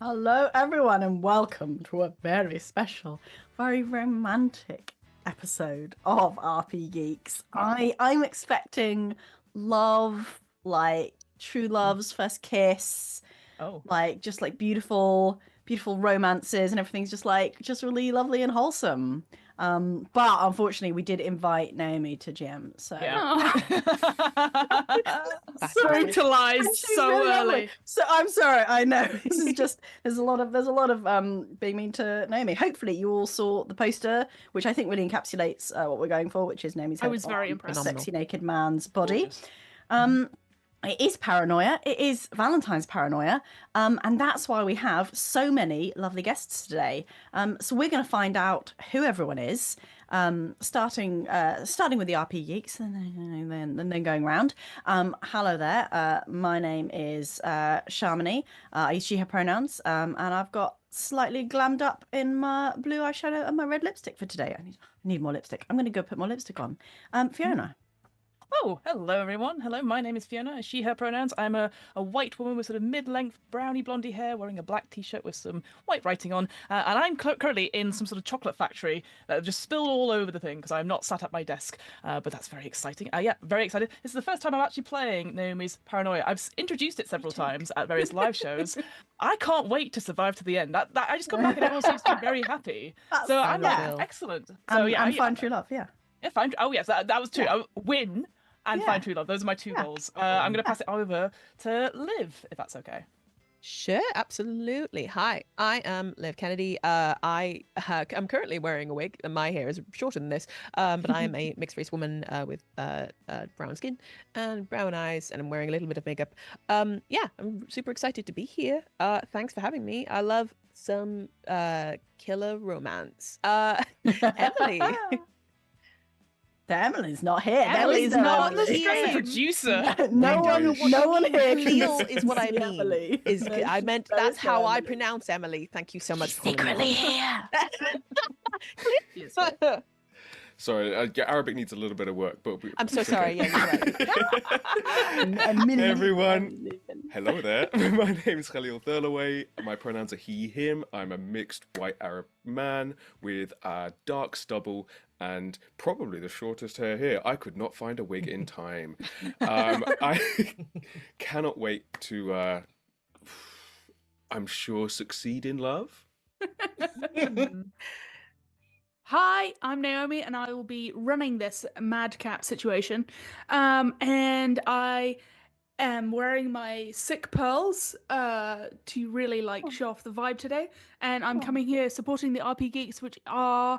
Hello, everyone, and welcome to a very special, very romantic episode of RPGeeks. I'm expecting love, like true love's first kiss, just like beautiful romances, and everything's just really lovely and wholesome. But unfortunately, we did invite Naomi to GM, so brutalized so really early. Lovely. So I'm sorry. I know this is just there's a lot of being mean to Naomi. Hopefully, you all saw the poster, which I think really encapsulates what we're going for, which is Naomi's head I was very on impressed. a sexy naked man's body. It is Paranoia. It is Valentine's Paranoia. And that's why we have so many lovely guests today. So we're going to find out who everyone is, starting with the RP Geeks and then going round. Hello there. My name is Shamini. I use she, her pronouns. And I've got slightly glammed up in my blue eyeshadow and my red lipstick for today. I need more lipstick. I'm going to go put more lipstick on. Fiona. Oh, hello everyone. Hello, my name is Fiona. She, her pronouns. I'm a white woman with sort of mid-length browny blondie hair wearing a black t-shirt with some white writing on. And I'm currently in some sort of chocolate factory that have just spilled all over the thing because I'm not sat at my desk. But that's very exciting. Yeah, very excited. This is the first time I'm actually playing Naomi's Paranoia. I've introduced it several times at various live shows. I can't wait to survive to the end. That I just come back and everyone seems to be very happy. So I'm excellent. So and find true love, yeah. Yeah, find. Oh yes, that was true. Win and find true love. Those are my two goals. I'm going to pass it over to Liv, if that's okay. Sure, absolutely. Hi, I am Liv Kennedy. I'm currently wearing a wig, and my hair is shorter than this. But I am a mixed race woman with brown skin and brown eyes, and I'm wearing a little bit of makeup. Yeah, I'm super excited to be here. Thanks for having me. I love some killer romance. Emily. Emily's not here. Emily's not the producer. No one here. Khalil is what I mean. I meant that's how I pronounce Emily. Thank you so much for secretly here. Sorry, Arabic needs a little bit of work, but I'm so sorry. Okay. Yeah, you're right. Everyone, hello there. My name is Khalil Thirlaway. My pronouns are he, him. I'm a mixed white Arab man with dark stubble and probably the shortest hair here. I could not find a wig in time. I cannot wait to, I'm sure, succeed in love. Hi, I'm Naomi, and I will be running this madcap situation. And I am wearing my sick pearls to really show off the vibe today. And I'm coming here supporting the RP Geeks, which are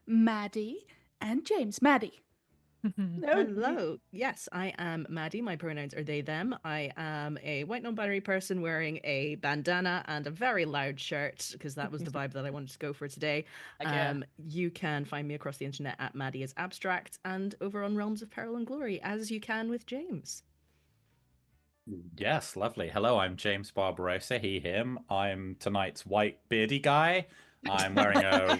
Maddy and James. Maddy. Hello. Yes, I am Maddy. My pronouns are they, them. I am a white non-binary person wearing a bandana and a very loud shirt because that was the vibe that I wanted to go for today. You can find me across the internet at Maddy as Abstract and over on Realms of Peril and Glory, as you can with James. Yes, lovely. Hello, I'm James Barbarrosa, he, him. I'm tonight's white beardy guy. I'm wearing a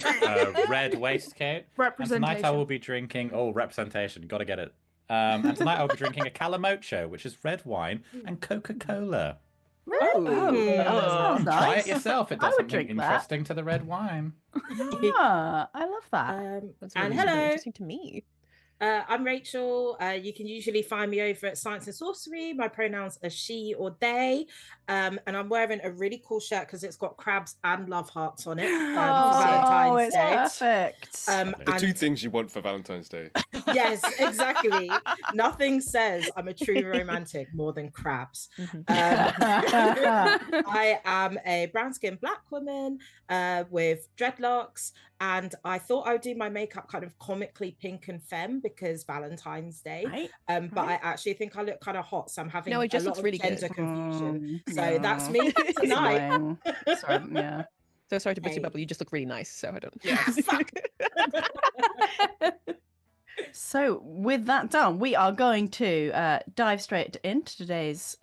red waistcoat. Representation. And tonight I will be drinking... Oh, representation. Got to get it. And tonight I'll be drinking a Calamocho, which is red wine, and Coca-Cola. Nice. Try it yourself. It does something that. interesting to the red wine. I love that. That's and really hello. interesting to me. I'm Rachel. You can usually find me over at Science and Sorcery. My pronouns are she or they. And I'm wearing a really cool shirt because it's got crabs and love hearts on it for Valentine's Day. Perfect. The two things you want for Valentine's Day. Yes, exactly. Nothing says I'm a true romantic more than crabs. I am a brown-skinned black woman with dreadlocks, and I thought I would do my makeup kind of comically pink and femme because Valentine's Day. Right. But I actually think I look kind of hot, so I'm having No, it just a lot looks of really gender good. confusion. So that's me tonight. Sorry, yeah. So sorry to burst your bubble. You just look really nice, so I don't. Yes. So with that done, we are going to dive straight into today's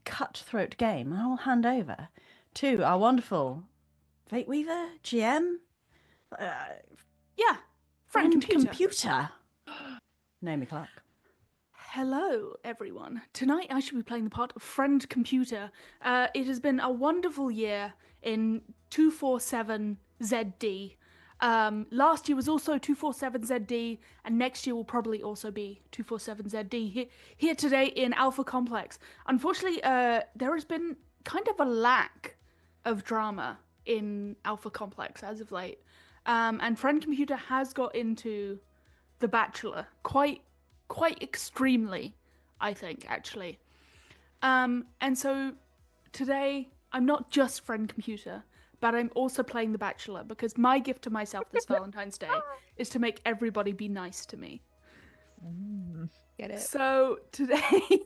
cutthroat game. I will hand over to our wonderful Fate Weaver, GM. Friend computer. Naomi Clarke. Hello, everyone. Tonight I should be playing the part of Friend Computer. It has been a wonderful year in 247ZD. Last year was also 247ZD, and next year will probably also be 247ZD. Here today in Alpha Complex. Unfortunately, there has been kind of a lack of drama in Alpha Complex as of late. And Friend Computer has got into The Bachelor quite extremely, I think, actually. And so today, I'm not just Friend Computer, but I'm also playing The Bachelor, because my gift to myself this Valentine's Day is to make everybody be nice to me. Get it? So today,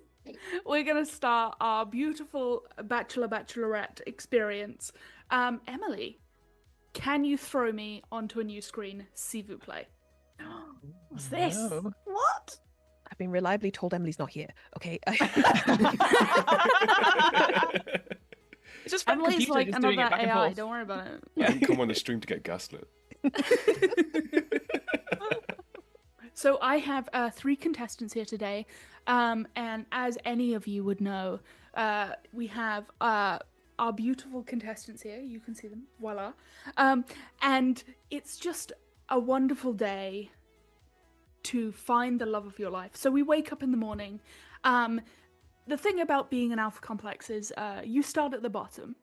we're going to start our beautiful Bachelor-Bachelorette experience. Emily, can you throw me onto a new screen, s'il vous plaît? What's this? No. What? I've been reliably told Emily's not here. Okay. It's just Friend Emily's Computer like just doing it another back and AI, forth. don't worry about it. I didn't come on the stream to get gaslit. So I have 3 contestants here today, and as any of you would know, we have our beautiful contestants here. You can see them, voila. And it's just a wonderful day to find the love of your life. So we wake up in the morning. The thing about being an Alpha Complex is you start at the bottom.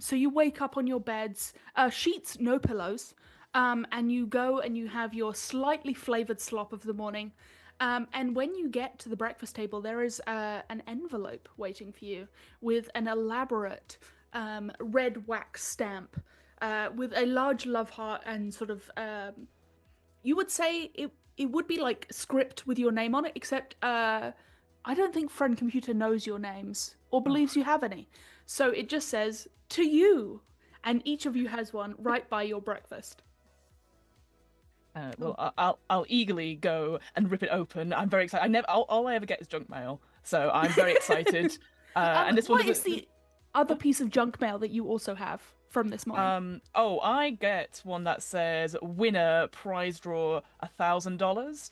So you wake up on your beds, sheets, no pillows, and you go and you have your slightly flavored slop of the morning. And when you get to the breakfast table, there is an envelope waiting for you with an elaborate red wax stamp with a large love heart and sort of, you would say it would be like script with your name on it, except I don't think Friend Computer knows your names or believes you have any. So it just says, to you, and each of you has one right by your breakfast. Well, I'll eagerly go and rip it open. I'm very excited. All I ever get is junk mail, so I'm very excited. And this what one is the other piece of junk mail that you also have from this morning? I get one that says winner prize draw $1,000,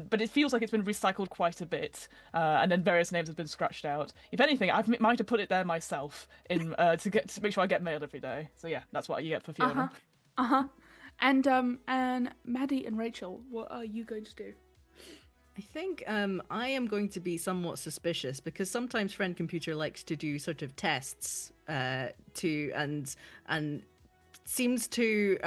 but it feels like it's been recycled quite a bit, and then various names have been scratched out. If anything, I might have put it there myself in to make sure I get mailed every day. So yeah, that's what you get for Fiona. And Maddy and Rachel, what are you going to do? I think I am going to be somewhat suspicious, because sometimes Friend Computer likes to do sort of tests and seems to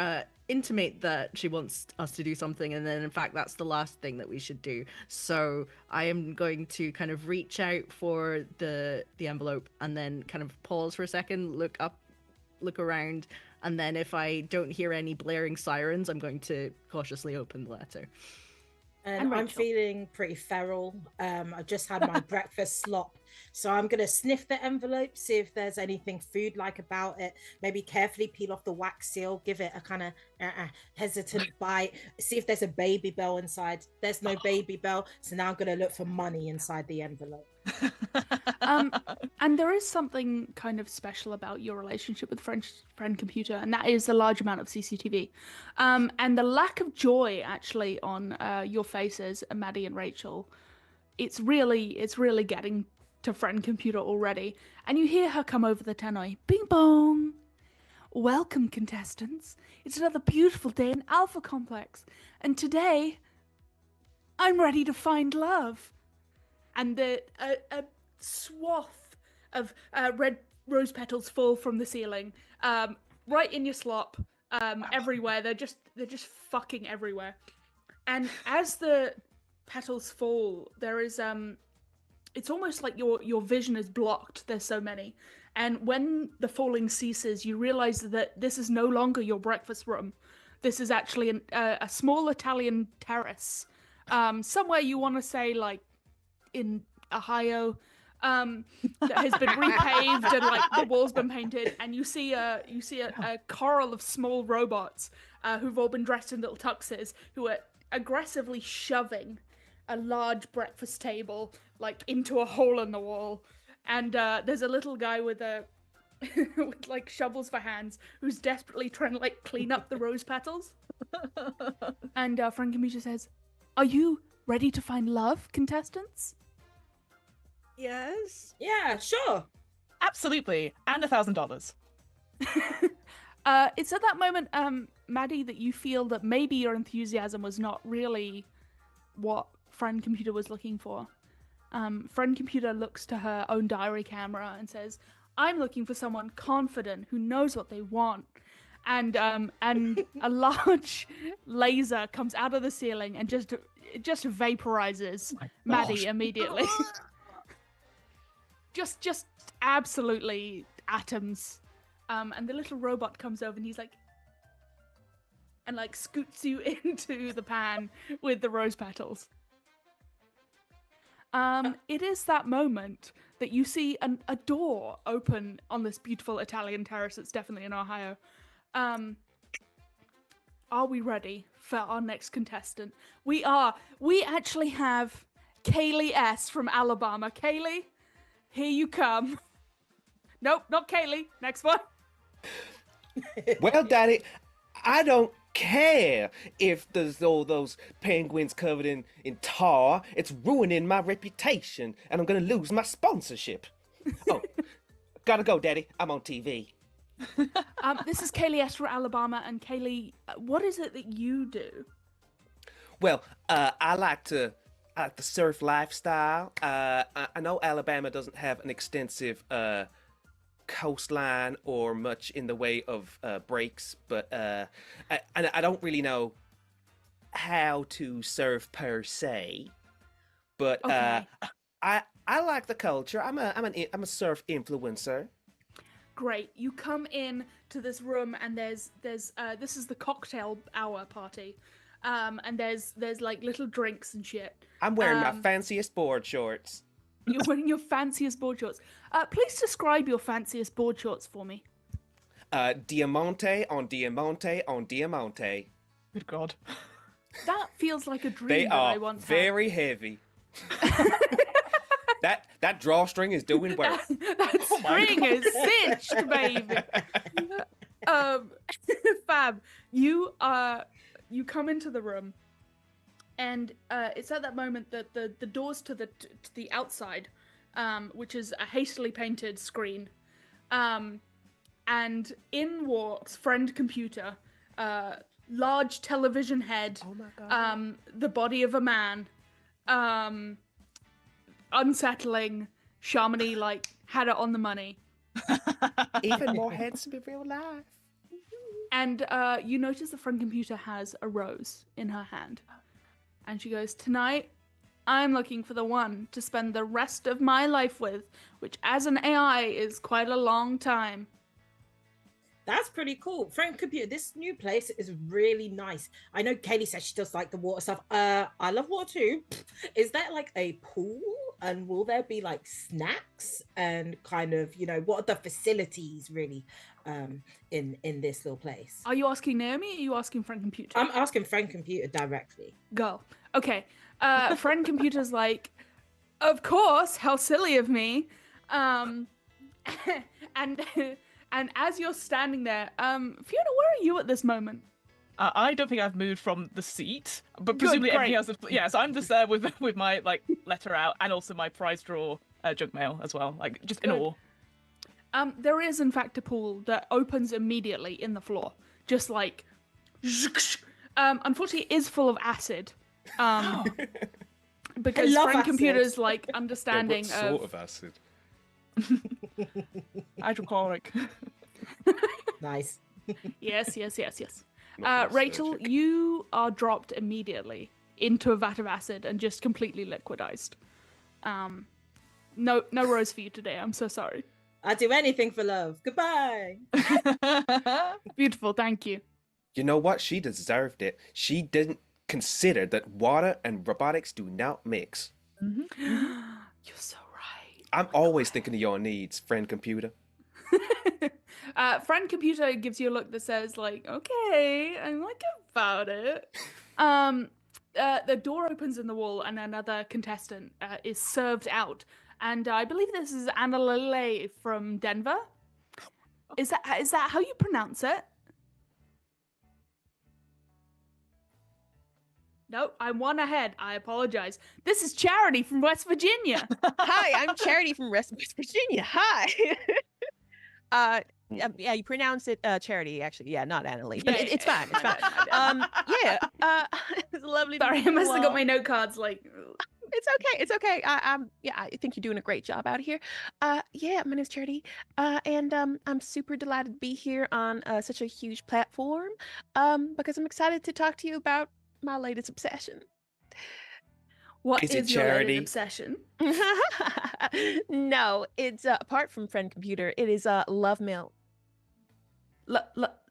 intimate that she wants us to do something, and then in fact that's the last thing that we should do. So I am going to kind of reach out for the envelope and then kind of pause for a second, look up, look around, and then if I don't hear any blaring sirens, I'm going to cautiously open the letter. And I'm feeling pretty feral. I just had my breakfast slop. So I'm going to sniff the envelope, see if there's anything food-like about it. Maybe carefully peel off the wax seal, give it a kind of hesitant bite, see if there's a baby bell inside. There's no baby bell. So now I'm going to look for money inside the envelope. And there is something kind of special about your relationship with Friend Computer, and that is the large amount of CCTV. And the lack of joy actually on your faces, Maddy and Rachel. It's really getting to Friend Computer already. And you hear her come over the tannoy. Bing bong! Welcome, contestants. It's another beautiful day in Alpha Complex. And today, I'm ready to find love. And a swath of red rose petals fall from the ceiling, right in your slop, everywhere. They're just fucking everywhere. And as the petals fall, there is it's almost like your vision is blocked. There's so many. And when the falling ceases, you realize that this is no longer your breakfast room. This is actually a small Italian terrace, somewhere you want to say like in Ohio, that has been repaved and like the walls been painted, and you see a coral of small robots who've all been dressed in little tuxes, who are aggressively shoving a large breakfast table like into a hole in the wall. And there's a little guy with with like shovels for hands who's desperately trying to like clean up the rose petals. And Friend Computer says, "Are you ready to find love, contestants?" Yes. Yeah, sure. Absolutely, and $1,000. It's at that moment, Maddy, that you feel that maybe your enthusiasm was not really what Friend Computer was looking for. Friend Computer looks to her own diary camera and says, I'm looking for someone confident who knows what they want. And a large laser comes out of the ceiling and just vaporizes Maddy immediately. just absolutely atoms. And the little robot comes over and he's like, and like scoots you into the pan with the rose petals. It is that moment that you see a door open on this beautiful Italian terrace. It's definitely in Ohio. Are we ready for our next contestant? We are. We actually have Kaylee S from Alabama. Kaylee, here you come. Nope, not Kaylee. Next one. Well, Daddy, I don't care if there's all those penguins covered in tar. It's ruining my reputation, and I'm gonna lose my sponsorship. Oh, gotta go, Daddy. I'm on TV. This is Kaylee S from Alabama, and Kaylee, what is it that you do? Well, I like the surf lifestyle. I know Alabama doesn't have an extensive coastline or much in the way of breaks, but I don't really know how to surf per se. But Okay. I like the culture. I'm a surf influencer. Great. You come in to this room, and there's this is the cocktail hour party, and there's like little drinks and shit. I'm wearing my fanciest board shorts. You're wearing your fanciest board shorts. Please describe your fanciest board shorts for me. Diamante on diamante on diamante. Good God. That feels like a dream They that I are once very heavy. That drawstring is doing work. That string is cinched, baby. Fab, you come into the room, and it's at that moment that the doors to the outside, which is a hastily painted screen, and in walks Friend Computer, large television head, Oh my God. the body of a man, unsettling. Shamini like had it on the money. Even more handsome in real life. And you notice the Friend Computer has a rose in her hand. And she goes, tonight, I'm looking for the one to spend the rest of my life with, which as an AI is quite a long time. That's pretty cool. Friend Computer, this new place is really nice. I know Kaylee says she does like the water stuff. I love water too. Is there like a pool? And will there be like snacks and kind of, what are the facilities really in this little place? Are you asking Naomi or are you asking Friend Computer? I'm asking Friend Computer directly. Go. Okay. Friend Computer's like, of course, how silly of me. And as you're standing there, Fiona, where are you at this moment? I don't think I've moved from the seat, but presumably everything else is... Yeah, so I'm just there with my letter out and also my prize draw junk mail as well, just in awe. There is, in fact, a pool that opens immediately in the floor. Just like... unfortunately, it is full of acid. Because Friend acid. Computer's, understanding what sort of acid? Hydrochloric. Nice. Yes. Not Rachel, nostalgic. you are dropped immediately into a vat of acid and just completely liquidized. No rose for you today. I'm so sorry. I do anything for love. Goodbye. Beautiful, thank you. You know what? She deserved it. She didn't consider that water and robotics do not mix. You're so right. I'm always thinking of your needs, Friend Computer. Friend Computer gives you a look that says, okay, I'm about it. The door opens in the wall and another contestant is served out. And I believe this is Anna Lele from Denver. Is that how you pronounce it? Nope, I'm one ahead. I apologize. This is Charity from West Virginia. Hi, I'm Charity from West Virginia. Hi. Yeah, you pronounce it Charity, actually. Yeah, not Annalise. But Yeah, it's fine. It's fine. It's lovely to Sorry, meet I must you have got all. my note cards like. It's okay. It's okay. I think you're doing a great job out here. Yeah, my name's Charity. And I'm super delighted to be here on such a huge platform. Because I'm excited to talk to you about my latest obsession. What Is it is your latest charity? obsession? No, it's apart from Friend Computer, it is Love Milk.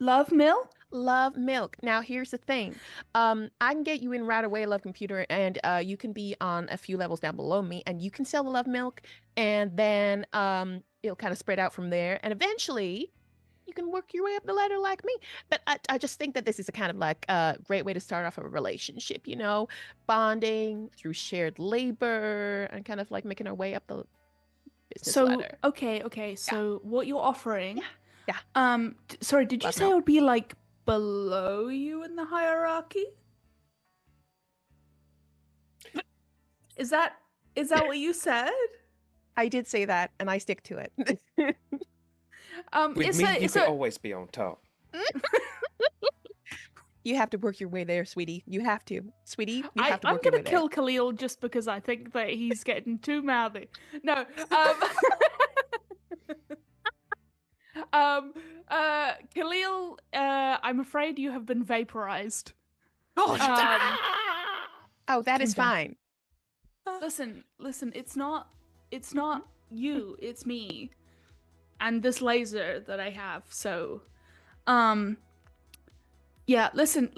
Love Mill? Love Milk. Now here's the thing. I can get you in right away, Love Computer, and you can be on a few levels down below me, and you can sell the Love Milk, and then it'll kind of spread out from there, and eventually you can work your way up the ladder like me. But I just think that this is a kind of like a great way to start off a relationship, you know, bonding through shared labor and kind of like making our way up the business ladder. Okay. So what you're offering? Yeah. Sorry, did you Love say Milk. it would be like below you in the hierarchy? Is that what you said? I did say that, and I stick to it. With me, you could always be on top. You have to work your way there, sweetie. You have to. Sweetie, you have to I'm work your way gonna kill Khalil just because I think that he's getting too mouthy. No. Khalil, I'm afraid you have been vaporized. Oh, that is fine. Listen, it's not you, it's me. And this laser that I have, so yeah, listen,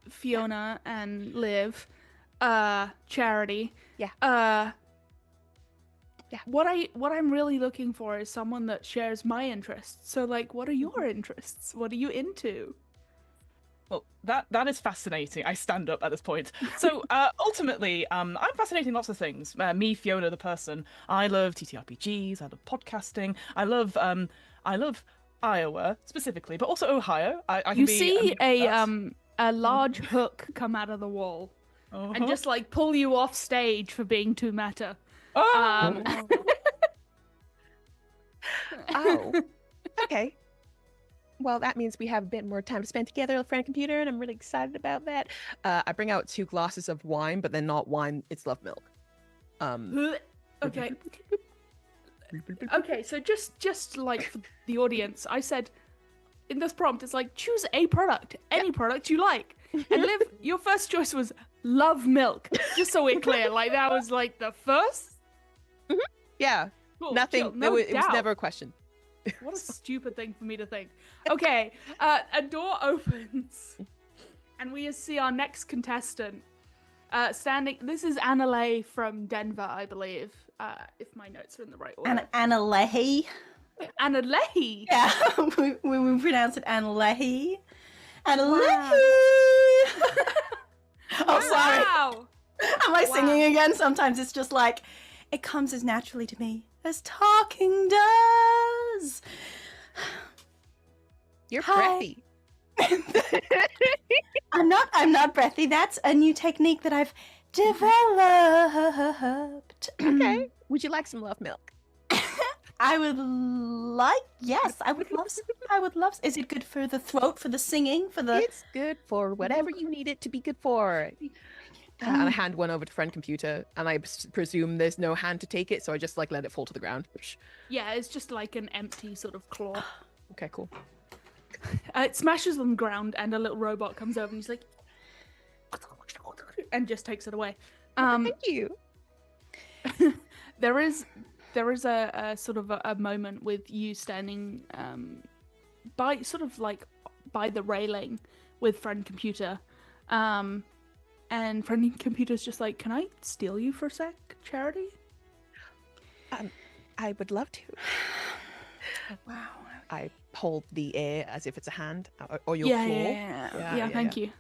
Fiona and Liv, Charity. Yeah. Yeah. What I'm really looking for is someone that shares my interests. So like, what are your interests? What are you into? Well, that is fascinating. I stand up at this point. So ultimately, I'm fascinating lots of things. Me, Fiona, the person. I love TTRPGs. I love podcasting. I love Iowa specifically, but also Ohio. I can You be see that. a large hook come out of the wall Uh-huh. and just like pull you off stage for being too meta. Oh! Oh. Okay. Well, that means we have a bit more time to spend together, Friend Computer, and I'm really excited about that. I bring out 2 glasses of wine, but then not wine, it's Love Milk. Okay. Okay, so just like for the audience, I said in this prompt, it's like choose a product, any product you like. And Liv, your first choice was Love Milk. Just so we're clear, like that was like the first. Yeah. Cool, Nothing. chill, no it was doubt. never a question. What a stupid thing for me to think. Okay, a door opens, and we see our next contestant standing. This is Annalay from Denver, I believe, if my notes are in the right order. Anna Leahy. Annalay. Yeah, we pronounce it Anna Leahy. Anna Wow. Leahy. Oh, sorry. Wow. Am I singing again? Sometimes it's just like, it comes as naturally to me as talking does. You're Hi. breathy. I'm not breathy. That's a new technique that I've developed. Okay. Would you like some Love Milk? I would like, yes, I would love some. Is it good for the throat, for the singing, for the... It's good for whatever you need it to be good for. And I hand one over to Friend Computer, and I presume there's no hand to take it, so I just like let it fall to the ground. Yeah, it's just like an empty sort of claw. Okay, cool. It smashes on the ground, and a little robot comes over and he's like, and just takes it away. Thank you. There is a sort of a moment with you standing by sort of like by the railing with Friend Computer, and Friend Computer's just like, can I steal you for a sec, Charity? I would love to. Wow. I hold the air as if it's a hand or your Yeah, claw. yeah. Thank you.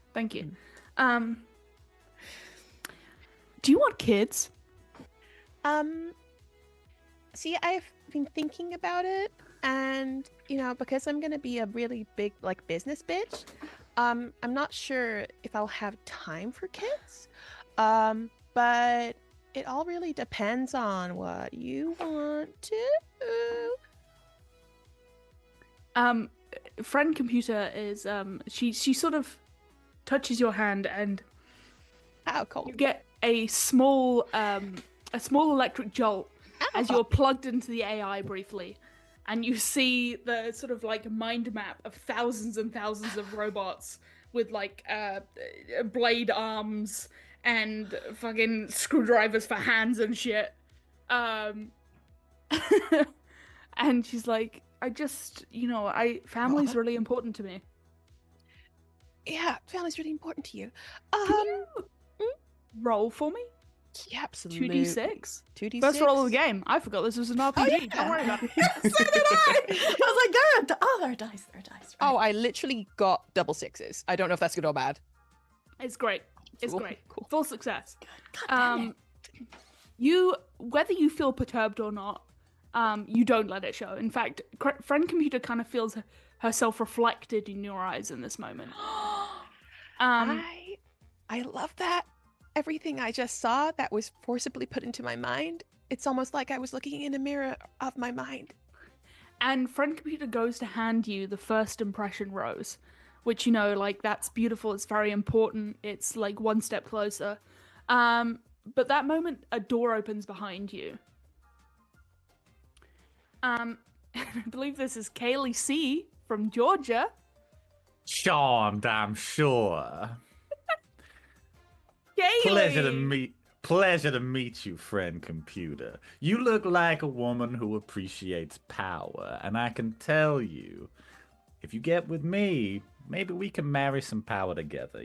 Do you want kids? See, I've been thinking about it, and because I'm gonna be a really big business bitch, I'm not sure if I'll have time for kids. But it all really depends on what you want to do. Friend computer is she sort of touches your hand and you get a small electric jolt as you're plugged into the AI briefly, and you see the sort of like mind map of thousands and thousands of robots with like blade arms and fucking screwdrivers for hands and shit. And she's like, I just, family's really important to me. Yeah, family's really important to you. Roll for me? Yeah, absolutely. 2d6. 2d6. First roll of the game. I forgot this was an RPG. yeah. Don't worry about it. So did I! I was like, there are dice. Right. Oh, I literally got double sixes. I don't know if that's good or bad. It's great. It's Cool, great. cool. Full success. God damn it. Whether you feel perturbed or not, you don't let it show. In fact, friend computer kind of feels herself reflected in your eyes in this moment. I love that. Everything I just saw that was forcibly put into my mind, it's almost like I was looking in a mirror of my mind. And friend computer goes to hand you the first impression rose, which, that's beautiful. It's very important. It's like one step closer. But that moment, a door opens behind you. I believe this is Kaylee C from Georgia. Charmed, I'm sure. Kaylee! Pleasure to meet you, friend computer. You look like a woman who appreciates power, and I can tell you, if you get with me, maybe we can marry some power together,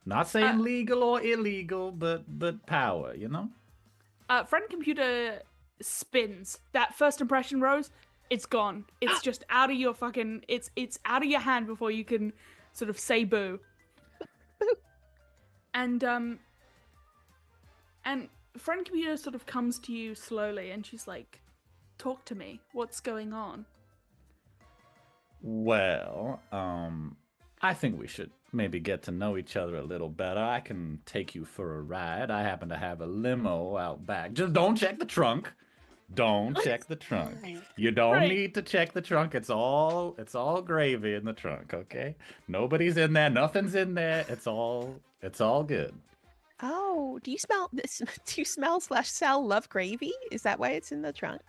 Not saying legal or illegal, but power, Friend computer spins. That first impression rose, it's gone. It's just out of your fucking... It's out of your hand before you can sort of say boo. And friend computer sort of comes to you slowly and she's like, talk to me. What's going on? Well, I think we should maybe get to know each other a little better. I can take you for a ride. I happen to have a limo out back. Just don't check the trunk. Don't check the trunk. You don't need to check the trunk. It's all gravy in the trunk, okay? Nobody's in there. Nothing's in there. It's all good. Oh, do you smell this? Do you smell / sell love gravy? Is that why it's in the trunk?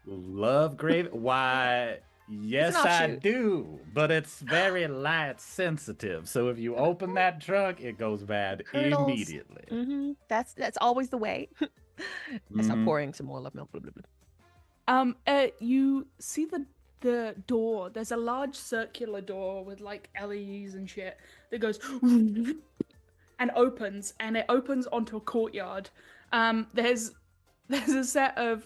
Love gravy? Why, yes, I do. But it's light sensitive. So if you open that trunk, it goes bad immediately. Mm-hmm. That's always the way. I start pouring some more love milk. Blah, blah, blah. You see the door. There's a large circular door with like LEDs and shit that goes and opens, and it opens onto a courtyard. There's a set of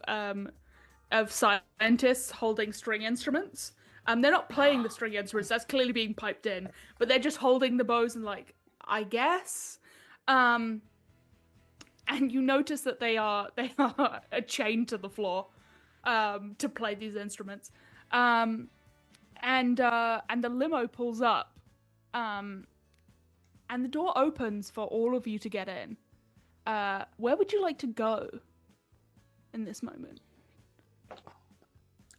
scientists holding string instruments. They're not playing the string instruments. That's clearly being piped in, but they're just holding the bows and like, I guess. And you notice that they are chained to the floor to play these instruments. And the limo pulls up. And the door opens for all of you to get in. Where would you like to go in this moment?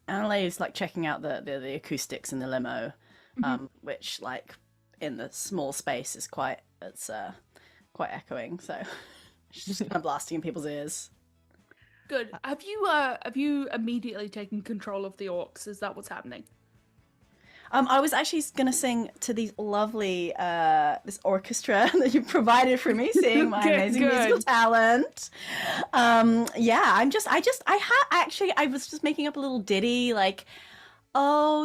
Annaleigh like checking out the acoustics in the limo, which like in the small space is quite echoing. So she's just kind of blasting in people's ears. Good. Have you immediately taken control of the orcs? Is that what's happening? I was actually going to sing to these lovely this orchestra that you provided for me, seeing my amazing musical talent. I was just making up a little ditty like, oh,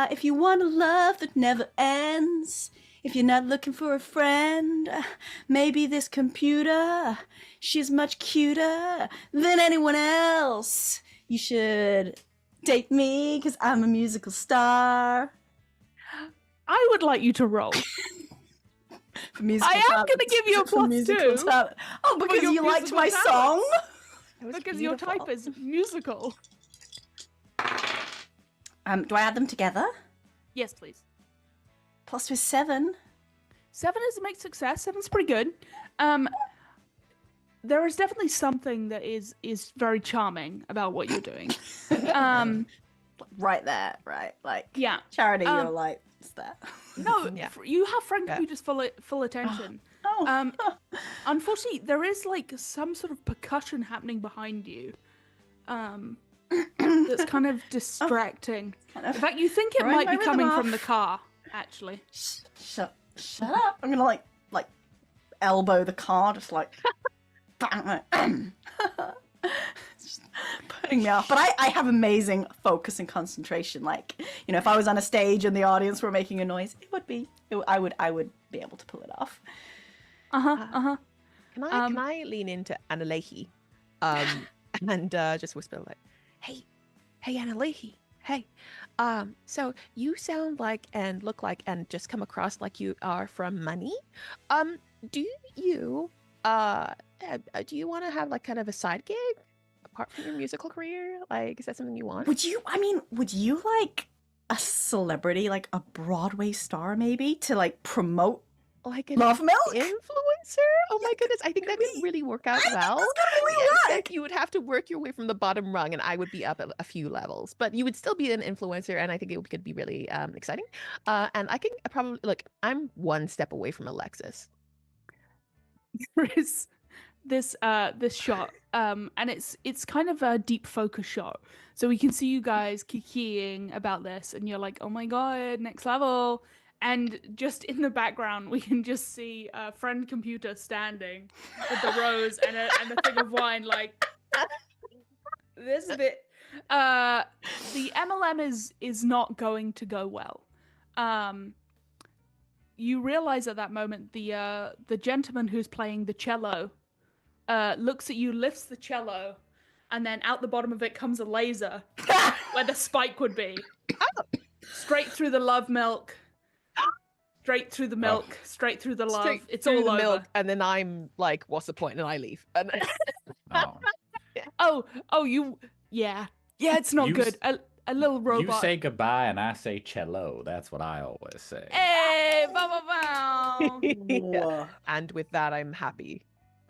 if you want a love that never ends, if you're not looking for a friend, maybe this computer, she's much cuter than anyone else. You should date me because I'm a musical star. I would like you to roll. For musical I am going to give you a +2. Talent. Oh, because you liked my song? Because your type is musical. Do I add them together? Yes, please. Plus with 7. 7 is a mixed success. 7's pretty good. There is definitely something that is very charming about what you're doing. right there, right? Like, Yeah. Charity, you're like, it's there. No, Yeah. you have friend computers full attention. Oh. Unfortunately, there is like some sort of percussion happening behind you. That's kind of distracting. In fact, you think it throwing might my be rhythm coming from off. the car, actually. Shut up. I'm gonna like elbow the car, just like bang. It's just putting me off. But I have amazing focus and concentration. Like, you know, if I was on a stage and the audience were making a noise, I would be able to pull it off. Can I lean into Analehi, and just whisper like, "Hey, Analehi, hey, so you sound like and look like and just come across like you are from money. Do you want to have like kind of a side gig apart from your musical career? Like, is that something you want? Would you like a celebrity, like a Broadway star maybe, to like promote Like an Love Milk? influencer? Oh my goodness, I think that could really work out well. Like, you would have to work your way from the bottom rung, and I would be up a few levels, but you would still be an influencer, and I think it could be really exciting. And I can probably I'm one step away from Alexis. There is this shot, and it's kind of a deep focus shot, so we can see you guys kikiing about this, and you're like, oh my god, next level. And just in the background, we can just see a friend computer standing with the rose and a thing of wine. Like, this bit, the MLM is not going to go well. You realize at that moment the gentleman who's playing the cello looks at you, lifts the cello, and then out the bottom of it comes a laser where the spike would be. Straight through the love milk. Straight through the milk, straight through the love. Straight it's through all the over. milk, and then I'm like, what's the point? And I leave. And Yeah, it's not good. A little robot. You say goodbye and I say cello. That's what I always say. Hey, bow. Yeah. And with that, I'm happy.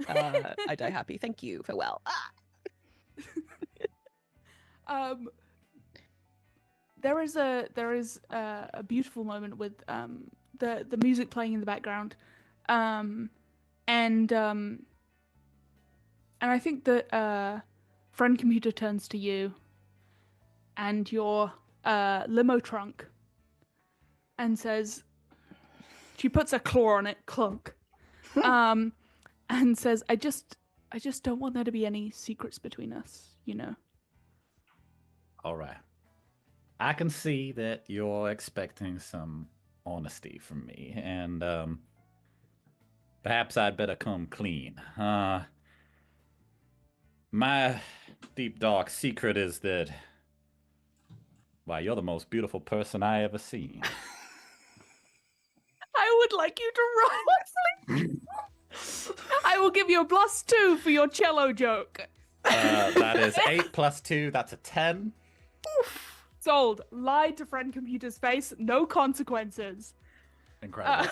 I die happy. Thank you. Farewell. There is a beautiful moment with the music playing in the background, and I think that friend computer turns to you and your limo trunk and says, she puts a claw on it, clunk, and says, I just don't want there to be any secrets between us, you know. All right. I can see that you're expecting some honesty from me, and perhaps I'd better come clean. My deep dark secret is that, why, you're the most beautiful person I ever seen. I would like you to roll, please. I will give you a +2 for your cello joke. That is 8 + 2. That's a 10. Sold. Lied to friend computer's face. No consequences. Incredible.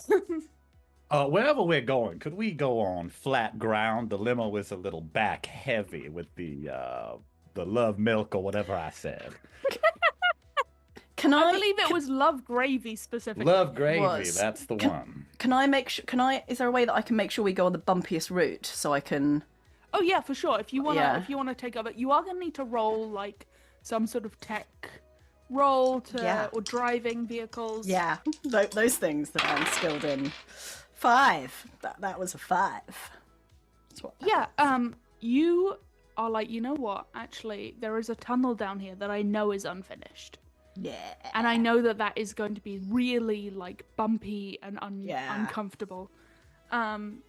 Wherever we're going, could we go on flat ground? The limo is a little back heavy with the love milk or whatever I said. Can I believe it was love gravy specifically. Love gravy, that's the one. Can I make sure? Is there a way that I can make sure we go on the bumpiest route so I can? Oh yeah, for sure. If you wanna take over, you are gonna need to roll like some sort of tech roll to or driving vehicles. Yeah, those things that I'm skilled in. 5. That was a 5. You are like, you know what? Actually, there is a tunnel down here that I know is unfinished. Yeah. And I know that is going to be really like bumpy and uncomfortable. And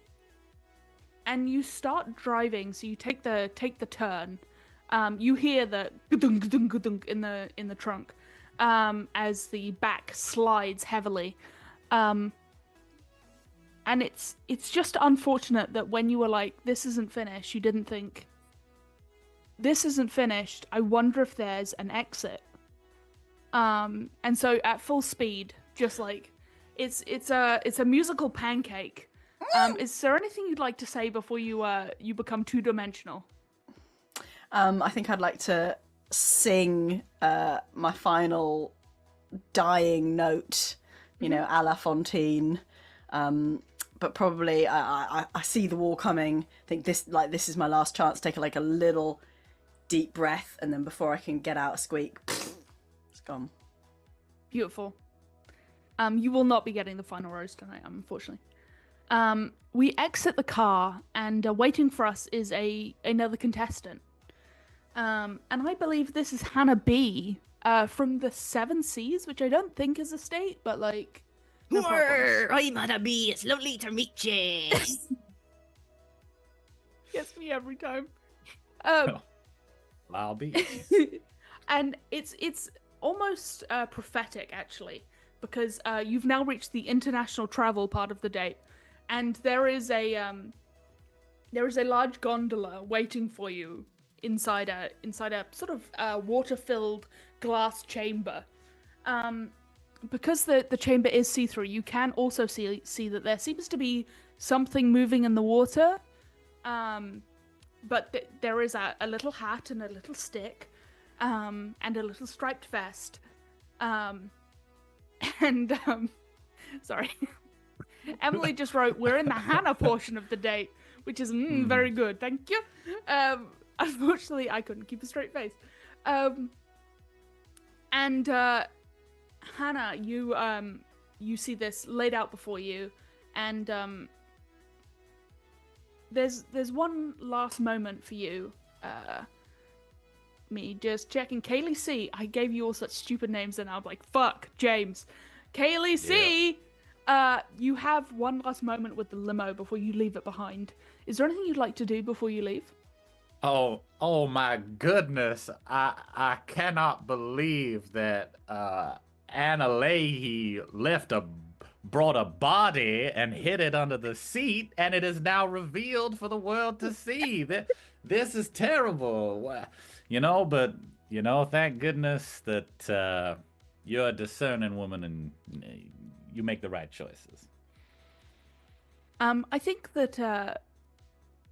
you start driving, so you take the turn. You hear the gudunk, gudunk, gudunk in the trunk as the back slides heavily. And it's just unfortunate that when you were like, this isn't finished, you didn't think, this isn't finished, I wonder if there's an exit. And so at full speed, just like, it's a musical pancake. Is there anything you'd like to say before you become two-dimensional? I think I'd like to sing my final dying note, you know, a la Fontaine. But probably I see the wall coming. I think this is my last chance. Take like a little deep breath, and then before I can get out a squeak, it's gone. Beautiful. You will not be getting the final rose tonight, unfortunately. We exit the car, and waiting for us is another contestant. And I believe this is Hannah B. From the Seven Seas, which I don't think is a state, but like. No problems. I'm Hannah B. It's lovely to meet you. Gets me every time. I'll be. And it's almost prophetic, actually, because you've now reached the international travel part of the date, and there is a large gondola waiting for you inside a sort of water-filled glass chamber. Because the chamber is see-through, you can also see that there seems to be something moving in the water. But there is a little hat and a little stick, and a little striped vest. Sorry. Emily just wrote, "We're in the Hannah portion of the date," which is very good. Thank you. Unfortunately, I couldn't keep a straight face. Hannah, you see this laid out before you, and there's one last moment for you. Me just checking. Kaylee C. I gave you all such stupid names, and I'm like, fuck, James. Kaylee C. You have one last moment with the limo before you leave it behind. Is there anything you'd like to do before you leave? Oh my goodness! I cannot believe that Anna Leahy brought a body and hid it under the seat, and it is now revealed for the world to see. This is terrible. You know, but, you know, thank goodness that you're a discerning woman and you make the right choices. I think that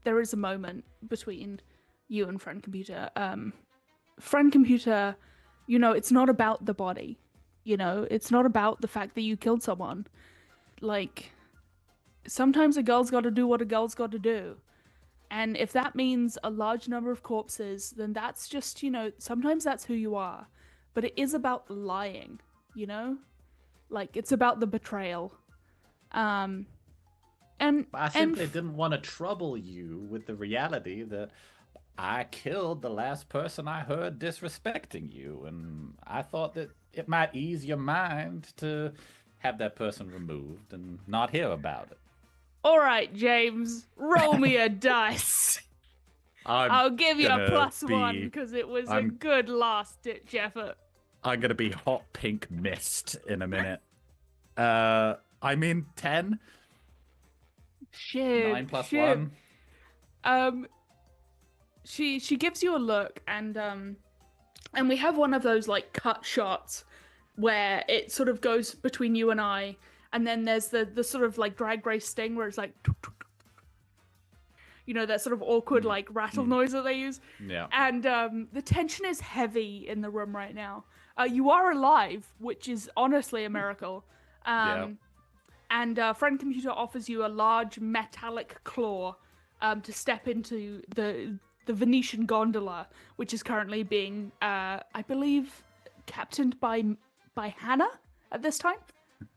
there is a moment between you and Friend Computer. Friend Computer, you know, it's not about the body. You know, it's not about the fact that you killed someone. Like, sometimes a girl's got to do what a girl's got to do. And if that means a large number of corpses, then that's just, you know, sometimes that's who you are. But it is about lying, you know? Like, it's about the betrayal. I simply didn't want to trouble you with the reality that I killed the last person I heard disrespecting you, and I thought that it might ease your mind to have that person removed and not hear about it. All right, James, roll me a dice. I'll give you a +1 because it was a good last-ditch effort. I'm gonna be hot pink mist in a minute. I mean 10. Shit. 9 + 1. She gives you a look, and we have one of those like cut shots where it sort of goes between you and I, and then there's the sort of like drag race sting where it's like, you know, that sort of awkward like rattle noise that they use. Yeah. And the tension is heavy in the room right now. You are alive, which is honestly a miracle. And Friend Computer offers you a large metallic claw to step into the Venetian gondola, which is currently being, I believe, captained by Hannah at this time.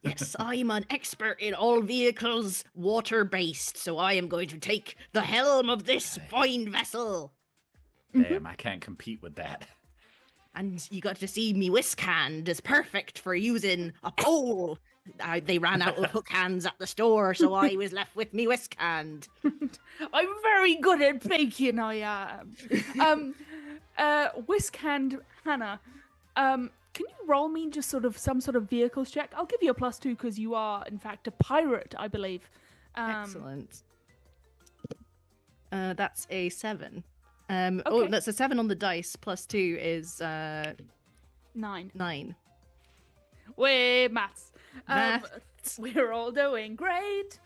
Yes, I'm an expert in all vehicles water-based, so I am going to take the helm of this fine vessel. Damn, I can't compete with that. And you got to see me whisk hand is perfect for using a pole. They ran out of hook hands at the store, so I was left with me whisk hand. I'm very good at baking, I am. Whisk hand, Hannah. Can you roll me just some sort of vehicles check? I'll give you a +2 because you are, in fact, a pirate, I believe. Excellent. That's a 7. Okay. Oh, that's a 7 on the dice. +2 is 9. 9. Way maths. Maths. We're all doing great.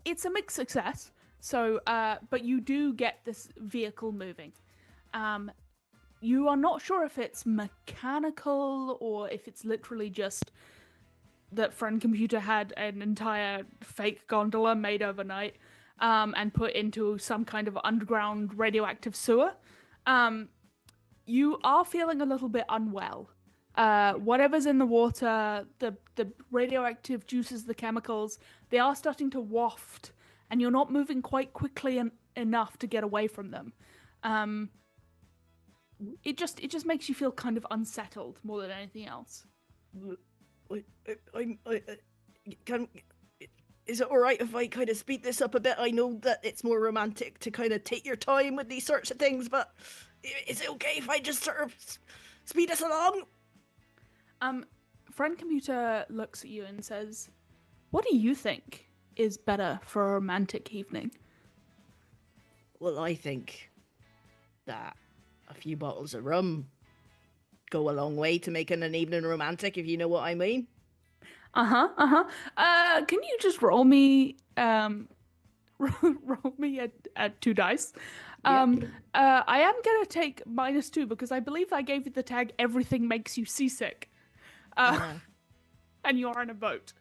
It's a mixed success. So, but you do get this vehicle moving. You are not sure if it's mechanical or if it's literally just that Friend Computer had an entire fake gondola made overnight and put into some kind of underground radioactive sewer. You are feeling a little bit unwell. Whatever's in the water, the radioactive juices, the chemicals, they are starting to waft, and you're not moving quite quickly enough to get away from them. It just makes you feel kind of unsettled more than anything else. Is it all right if I kind of speed this up a bit? I know that it's more romantic to kind of take your time with these sorts of things, but is it okay if I just sort of speed us along? Friend Computer looks at you and says, "What do you think is better for a romantic evening?" Well, I think that a few bottles of rum go a long way to making an evening romantic, if you know what I mean. Can you just roll me roll me at 2 dice? I am gonna take -2 because I believe I gave you the tag "Everything makes you seasick," and you're on a boat.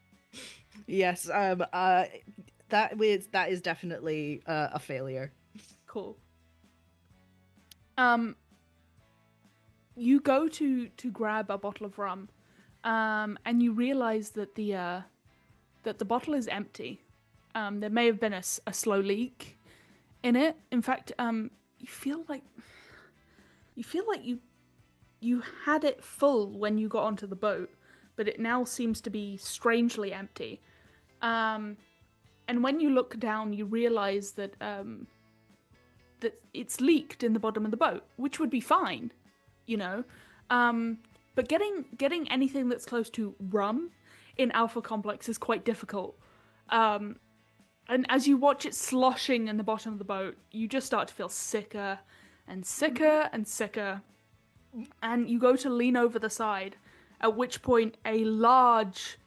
Yes, that is definitely a failure. Cool. You go to grab a bottle of rum, and you realize that the bottle is empty. There may have been a slow leak in it. In fact, you feel like you had it full when you got onto the boat, but it now seems to be strangely empty. And when you look down, you realize that that it's leaked in the bottom of the boat, which would be fine, you know. But getting anything that's close to rum in Alpha Complex is quite difficult. And as you watch it sloshing in the bottom of the boat, you just start to feel sicker and sicker and sicker. And you go to lean over the side, at which point a large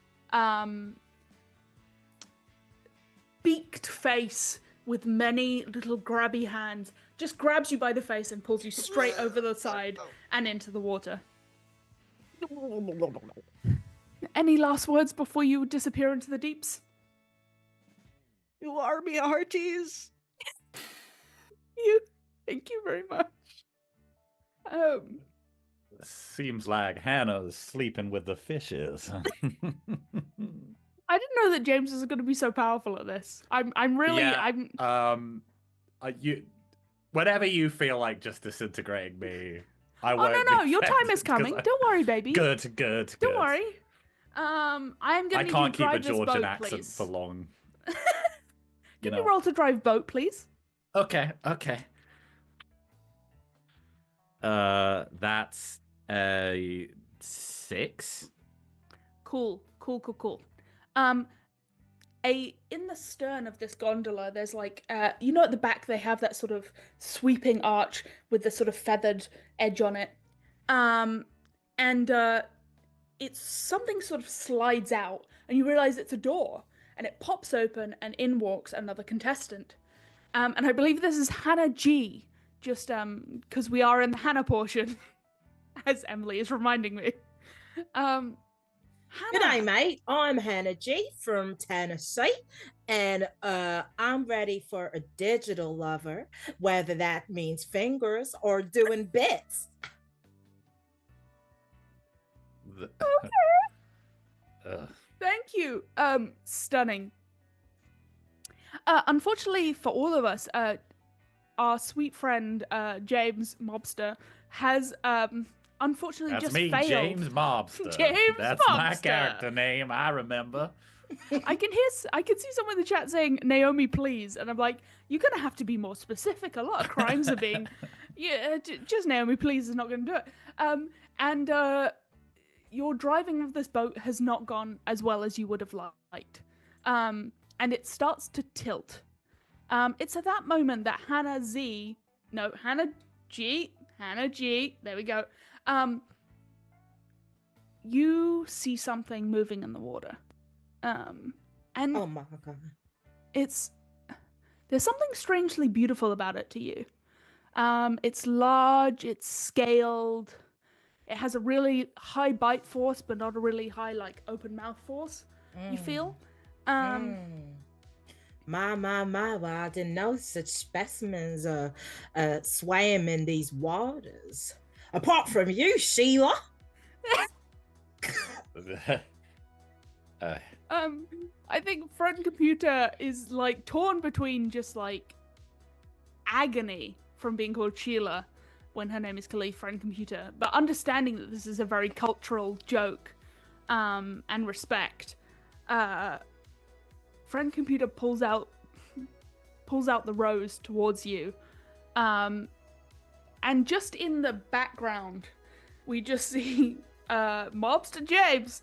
beaked face with many little grabby hands just grabs you by the face and pulls you straight over the side and into the water. Any last words before you disappear into the deeps? You are me hearties. Thank you very much. Seems like Hannah's sleeping with the fishes. I didn't know that James was going to be so powerful at this. Whenever you feel like just disintegrating me, I Oh won't. no, your time is coming. Don't worry, baby. Good. Don't worry. I'm going to I need can't you to keep a drive this Georgian boat, accent please. for long. Can you roll to drive boat, please? Okay. That's a 6. Cool. In the stern of this gondola, there's like, at the back they have that sort of sweeping arch with the sort of feathered edge on it. It's something sort of slides out, and you realize it's a door, and it pops open, and in walks another contestant. And I believe this is Hannah G, just because we are in the Hannah portion, as Emily is reminding me. Hannah. G'day, mate. I'm Hannah G from Tennessee, and I'm ready for a digital lover, whether that means fingers or doing bits. Thank you. Stunning. Unfortunately for all of us, our sweet friend James Mobster has unfortunately That's just me, failed. James Mobster. That's my character name. I remember. I can see someone in the chat saying Naomi, please, and I'm like, you're gonna have to be more specific. A lot of crimes are being, just Naomi, please is not gonna do it. And your driving of this boat has not gone as well as you would have liked. And it starts to tilt. It's at that moment that Hannah G, there we go. You see something moving in the water. And oh my god. It's there's something strangely beautiful about it to you. It's large, it's scaled, it has a really high bite force, but not a really high like open mouth force. You feel? My, well, I didn't know such specimens swam in these waters. Apart from you, Sheila. I think Front Computer is like torn between just like agony from being called Sheila when her name is Khalil, Front Computer, but understanding that this is a very cultural joke, and respect. Friend Computer pulls out the rose towards you, and just in the background, we just see Mobster James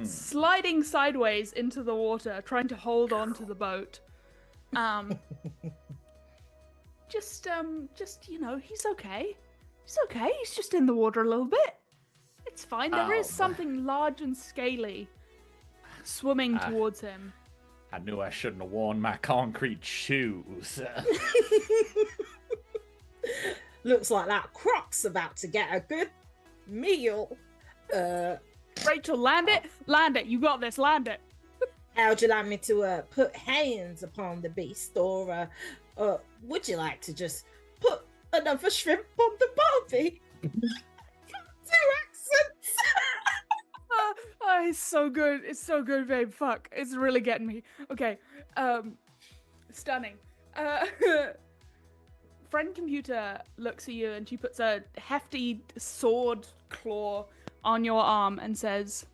sliding sideways into the water, trying to hold on to the boat. Just you know, he's okay. He's okay. He's just in the water a little bit. It's fine. There is something large and scaly swimming towards him. I knew I shouldn't have worn my concrete shoes. Looks like that croc's about to get a good meal. Rachel, land it. Land it. You got this. Land it. How'd you like me to put hands upon the beast, or would you like to just put another shrimp on the barbie? Two accents. Oh, it's so good. It's so good, babe. Fuck. It's really getting me. Okay. Stunning. Friend Computer looks at you and she puts a hefty sword claw on your arm and says,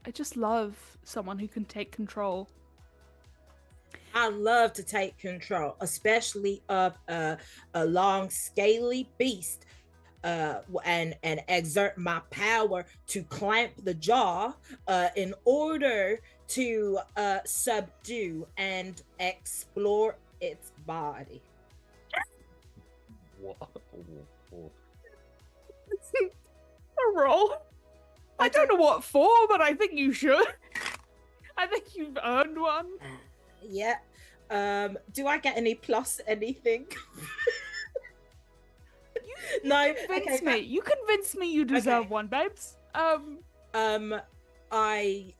I just love someone who can take control. I love to take control, especially of a long, scaly beast, and exert my power to clamp the jaw in order to subdue and explore its body. A roll? I don't know what for, but I think you should. I think you've earned one. Yeah. Do I get any plus anything? No. Convince me. You convince me you deserve one, babes. I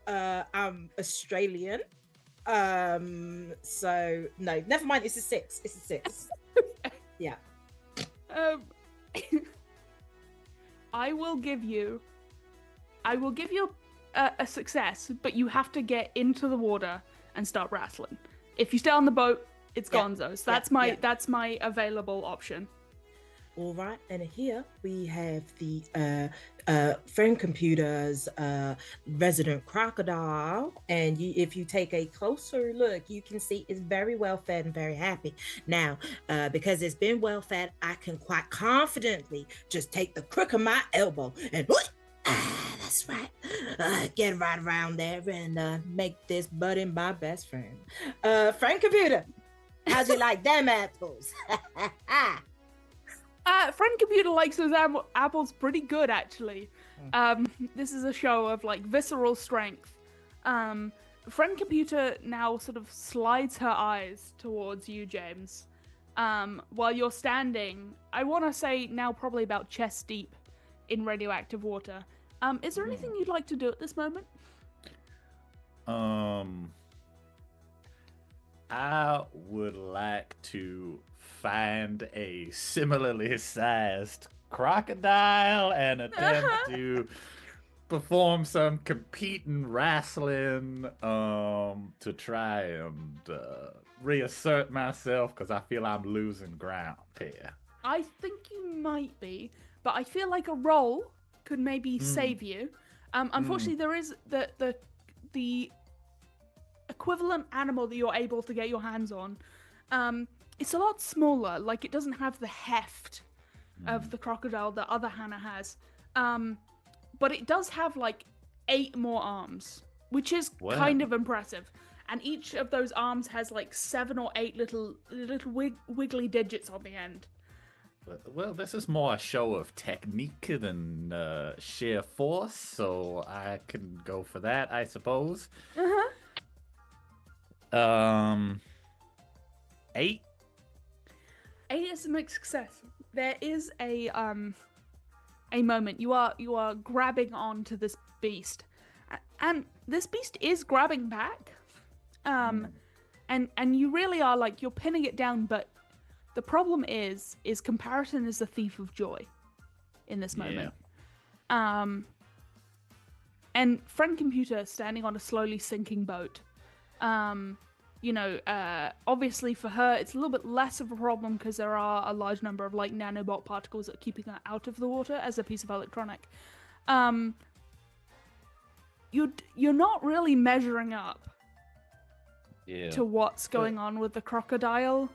am Australian. So no, never mind. It's a 6. It's a 6. Yeah. I will give you a success, but you have to get into the water and start wrestling. If you stay on the boat, it's gonzo. So that's my available option. All right, and here we have the Friend Computer's resident crocodile, and if you take a closer look, you can see it's very well fed and very happy. Now, because it's been well fed, I can quite confidently just take the crook of my elbow and that's right, get right around there and make this buddy my best friend. Friend Computer, how'd you like them apples? Friend Computer likes those apples pretty good, actually. This is a show of like visceral strength. Friend Computer now sort of slides her eyes towards you, James, while you're standing, I want to say now probably about chest deep in radioactive water. Is there anything you'd like to do at this moment? I would like to find a similarly sized crocodile and attempt to perform some competing wrestling to try and reassert myself, because I feel I'm losing ground here. I think you might be, but I feel like a roll could maybe save you. Unfortunately, there is the equivalent animal that you're able to get your hands on. It's a lot smaller. Like, it doesn't have the heft of the crocodile that other Hannah has. But it does have like 8 more arms, which is kind of impressive. And each of those arms has like 7 or 8 little wiggly digits on the end. Well, this is more a show of technique than sheer force, so I can go for that, I suppose. 8? 8 is a mixed success. There is a moment you are grabbing onto this beast, and this beast is grabbing back, and you really are like you're pinning it down. But the problem is comparison is the thief of joy in this moment. And friend computer standing on a slowly sinking boat. Obviously for her, it's a little bit less of a problem because there are a large number of like nanobot particles that are keeping her out of the water as a piece of electronic. You're not really measuring up to what's going on with the crocodile.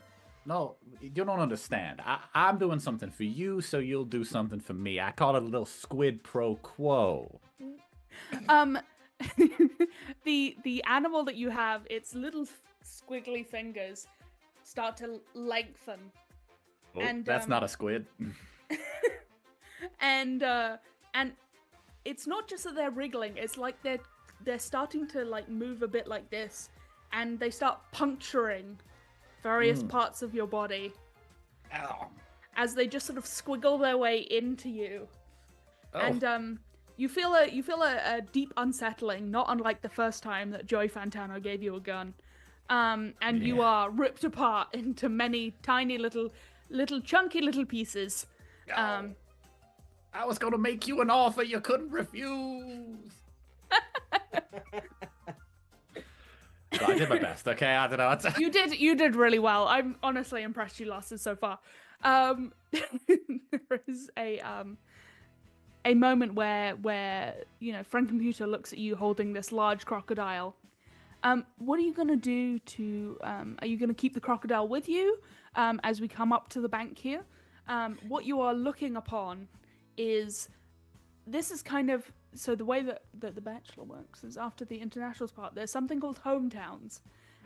No, you don't understand. I'm doing something for you, so you'll do something for me. I call it a little squid pro quo. The animal that you have, its little squiggly fingers start to lengthen. Oh, and that's not a squid. and it's not just that they're wriggling, it's like they're starting to like move a bit like this, and they start puncturing various parts of your body. Ow. As they just sort of squiggle their way into you. Oh. And you feel a deep unsettling, not unlike the first time that Joey Fantano gave you a gun. And you are ripped apart into many tiny little chunky little pieces. I was gonna make you an offer you couldn't refuse. So I did my best, okay? I don't know. You did really well. I'm honestly impressed you lasted so far. There is a moment where friend computer looks at you holding this large crocodile. What are you gonna do to? Are you gonna keep the crocodile with you as we come up to the bank here? What you are looking upon is this is kind of so the way that the Bachelor works is after the internationals part. There's something called hometowns,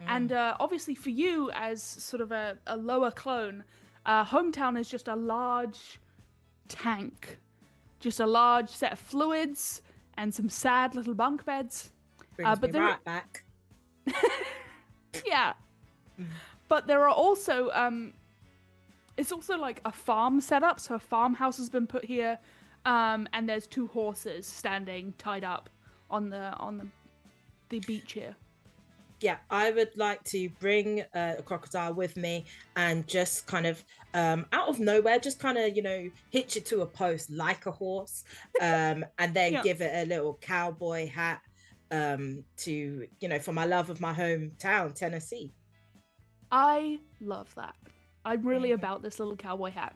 and obviously for you as sort of a lower clone, hometown is just a large tank. Just a large set of fluids and some sad little bunk beds. Brings me right back. Yeah. But there are also it's also like a farm setup, so a farmhouse has been put here, and there's 2 horses standing tied up on the beach here. Yeah, I would like to bring a crocodile with me and just kind of out of nowhere, just kind of, hitch it to a post like a horse, and then give it a little cowboy hat to, for my love of my hometown, Tennessee. I love that. I'm really about this little cowboy hat.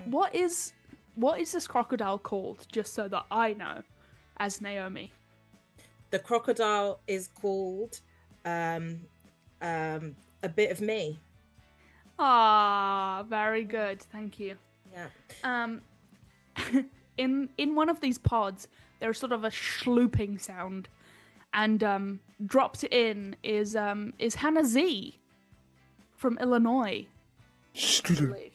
What is this crocodile called, just so that I know, as Naomi? The crocodile is called a bit of me. Ah, very good. Thank you. Yeah. In one of these pods, there's sort of a slooping sound, and dropped in is Hannah Z from Illinois. I believe.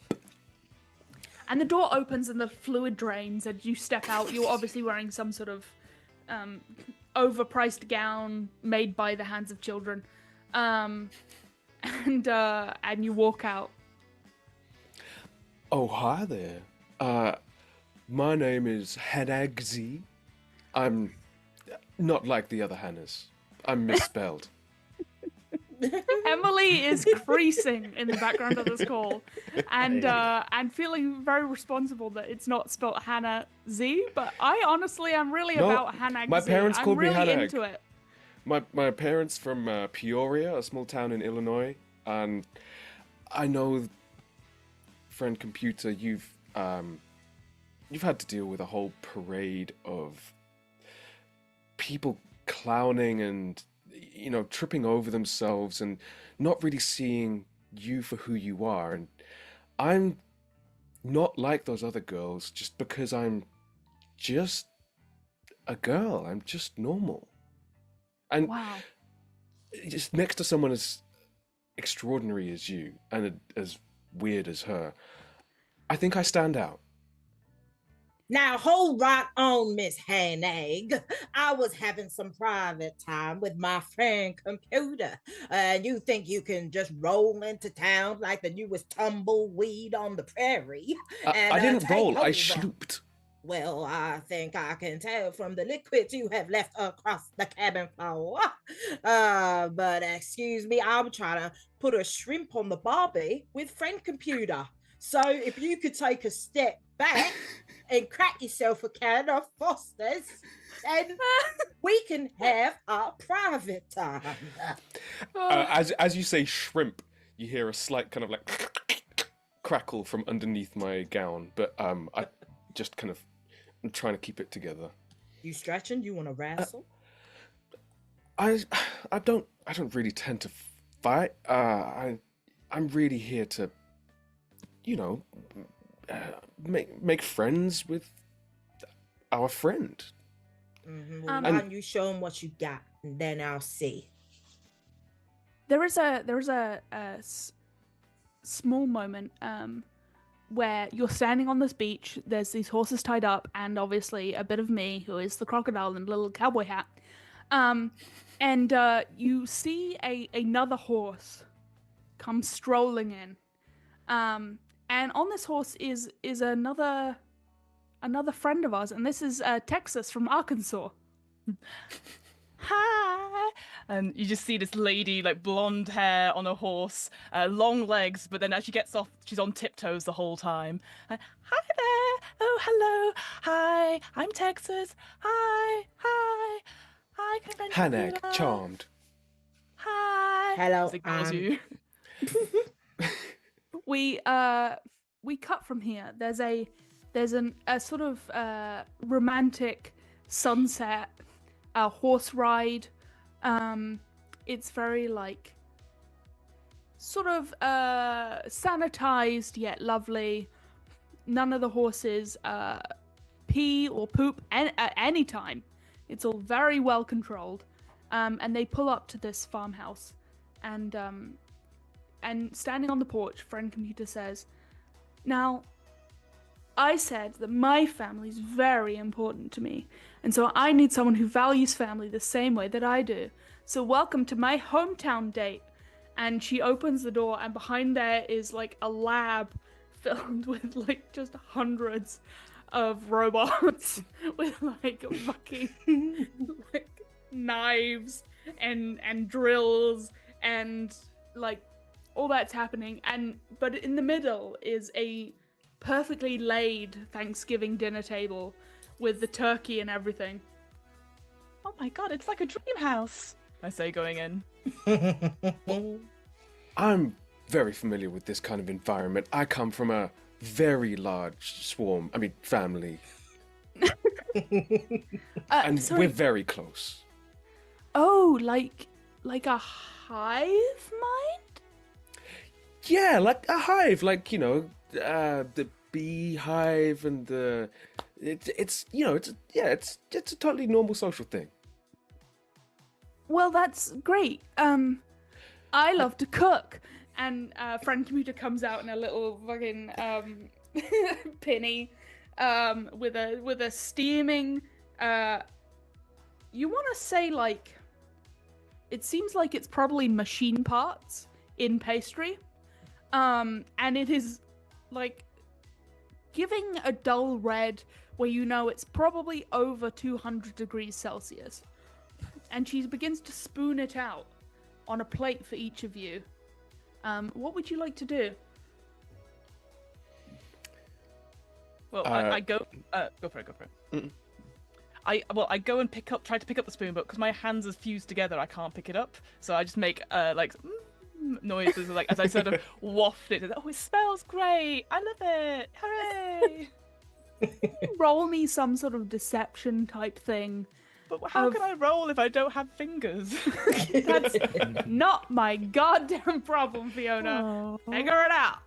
And the door opens and the fluid drains, and you step out. You're obviously wearing some sort of overpriced gown made by the hands of children, and you walk out. Oh, hi there. My name is Hanagzi. I'm not like the other Hannahs. I'm misspelled. Emily is creasing in the background of this call, and feeling very responsible that it's not spelled Hannah Z. But I honestly am really about Hannah. My parents called me Hannah. Into it. My parents from Peoria, a small town in Illinois, and I know, friend computer, you've had to deal with a whole parade of people clowning and tripping over themselves and not really seeing you for who you are. And I'm not like those other girls just because I'm just a girl. I'm just normal. And wow. Just next to someone as extraordinary as you and as weird as her, I think I stand out. Now hold right on, Miss Haneg. I was having some private time with my friend Computer, and you think you can just roll into town like the newest tumbleweed on the prairie? And I didn't take roll. I over? slooped. Well, I think I can tell from the liquids you have left across the cabin floor. But excuse me, I'm trying to put a shrimp on the barbie with friend Computer. So if you could take a step back and crack yourself a can of Foster's, then we can have our private time. As you say shrimp, you hear a slight kind of like crackle from underneath my gown, but I just kind of I'm trying to keep it together. You stretching? You want to wrestle? I don't really tend to fight. I'm really here to, make friends with our friend. Mm-hmm. Well, why don't you show him what you got, and then I'll see. There is a small moment where you're standing on this beach. There's these horses tied up, and obviously a bit of me, who is the crocodile in a little cowboy hat. And you see another horse come strolling in. And on this horse is another friend of ours, and this is Texas from Arkansas. Hi! And you just see this lady, like blonde hair on a horse, long legs, but then as she gets off, she's on tiptoes the whole time. Hi there! Oh, hello! Hi, I'm Texas. Hi! Can I Haneg, charmed. Hi! Hello, Ignores you. We cut from here. There's a sort of romantic sunset, a horse ride. It's very like sort of sanitized yet lovely. None of the horses pee or poop at any time. It's all very well controlled. And they pull up to this farmhouse, and standing on the porch, friend Computer says, "Now, I said that my family is very important to me, and so I need someone who values family the same way that I do. So welcome to my hometown date." And she opens the door, and behind there is like a lab filled with like just hundreds of robots with like fucking like knives and drills and like all that's happening. But in the middle is a perfectly laid Thanksgiving dinner table with the turkey and everything. Oh my god, it's like a dream house, I say, going in. I'm very familiar with this kind of environment. I come from a very large family. And sorry. we're very close. Oh, like a hive mind? Yeah, like a hive, like, the beehive and it's a totally normal social thing. Well, that's great. I love to cook. And friend Computer comes out in a little fucking pinny with a steaming you want to say like it seems like it's probably machine parts in pastry. And it is like giving a dull red where you know it's probably over 200 degrees Celsius. And she begins to spoon it out on a plate for each of you. What would you like to do? Well, I go. Go for it. Mm-mm. I go and try to pick up the spoon, but because my hands are fused together, I can't pick it up. So I just make noises like as I sort of waft it. Oh, it smells great! I love it! Hooray! Roll me some sort of deception type thing. But how can I roll if I don't have fingers? That's not my goddamn problem, Fiona. Aww. Figure it out.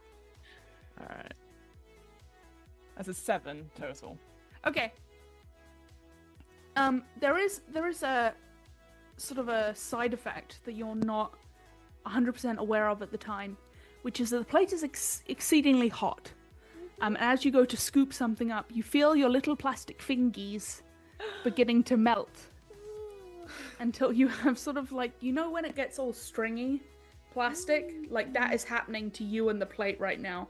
All right. That's a 7 total. Okay. There is a sort of a side effect that you're not 100% aware of at the time, which is that the plate is exceedingly hot. And as you go to scoop something up, you feel your little plastic fingies beginning to melt. Until you have sort of like, you know when it gets all stringy? Plastic? Like that is happening to you and the plate right now.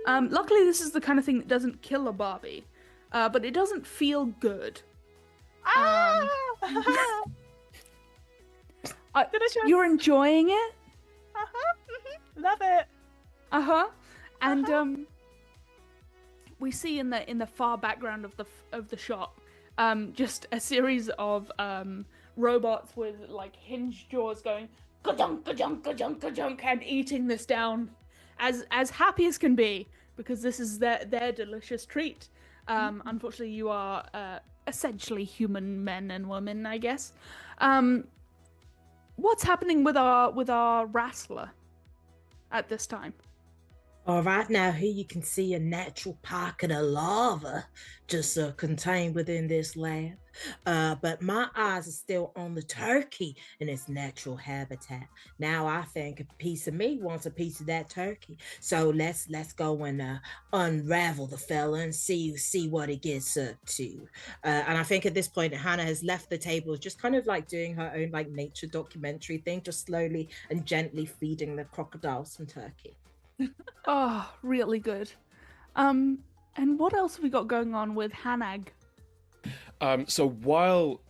Luckily, this is the kind of thing that doesn't kill a Barbie. But it doesn't feel good. You're enjoying it? Love it. And we see in the far background of the shop, just a series of robots with like hinged jaws going ka-junk, ka-junk, ka-junk, ka-junk, and eating this down as happy as can be, because this is their delicious treat. Unfortunately, you are essentially human men and women, I guess. What's happening with our wrestler at this time? All right, now here you can see a natural pocket of lava just contained within this lab. But my eyes are still on the turkey in its natural habitat. Now I think a piece of me wants a piece of that turkey. So let's go and unravel the fella and see what he gets up to. And I think at this point Hannah has left the table, just kind of like doing her own like nature documentary thing, just slowly and gently feeding the crocodile some turkey. Oh, really good. And what else have we got going on with Hanag? So while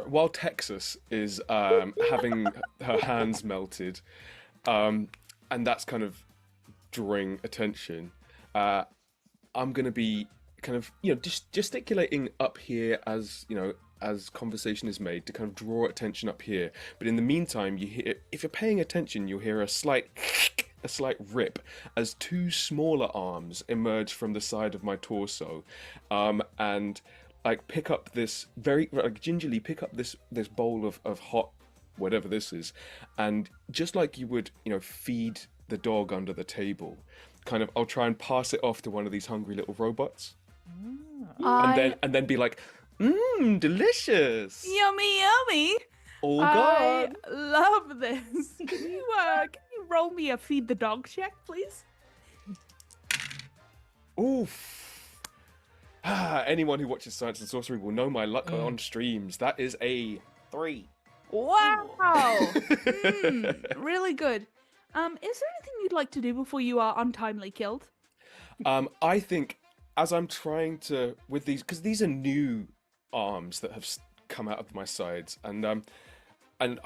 while Texas is having her hands melted, and that's kind of drawing attention, I'm gonna be kind of gesticulating up here as conversation is made to kind of draw attention up here. But in the meantime, you hear, if you're paying attention, you'll hear a slight rip as two smaller arms emerge from the side of my torso, and like pick up this gingerly pick up this bowl of hot whatever this is, and just like you would feed the dog under the table, kind of I'll try and pass it off to one of these hungry little robots, and then be like, delicious, yummy, yummy. All gone. I love this. Can you roll me a feed the dog check, please? Oof. Anyone who watches Science and Sorcery will know my luck on streams. That is a 3. Wow. Really good. Is there anything you'd like to do before you are untimely killed? I think as I'm trying to, with these, because these are new arms that have come out of my sides, and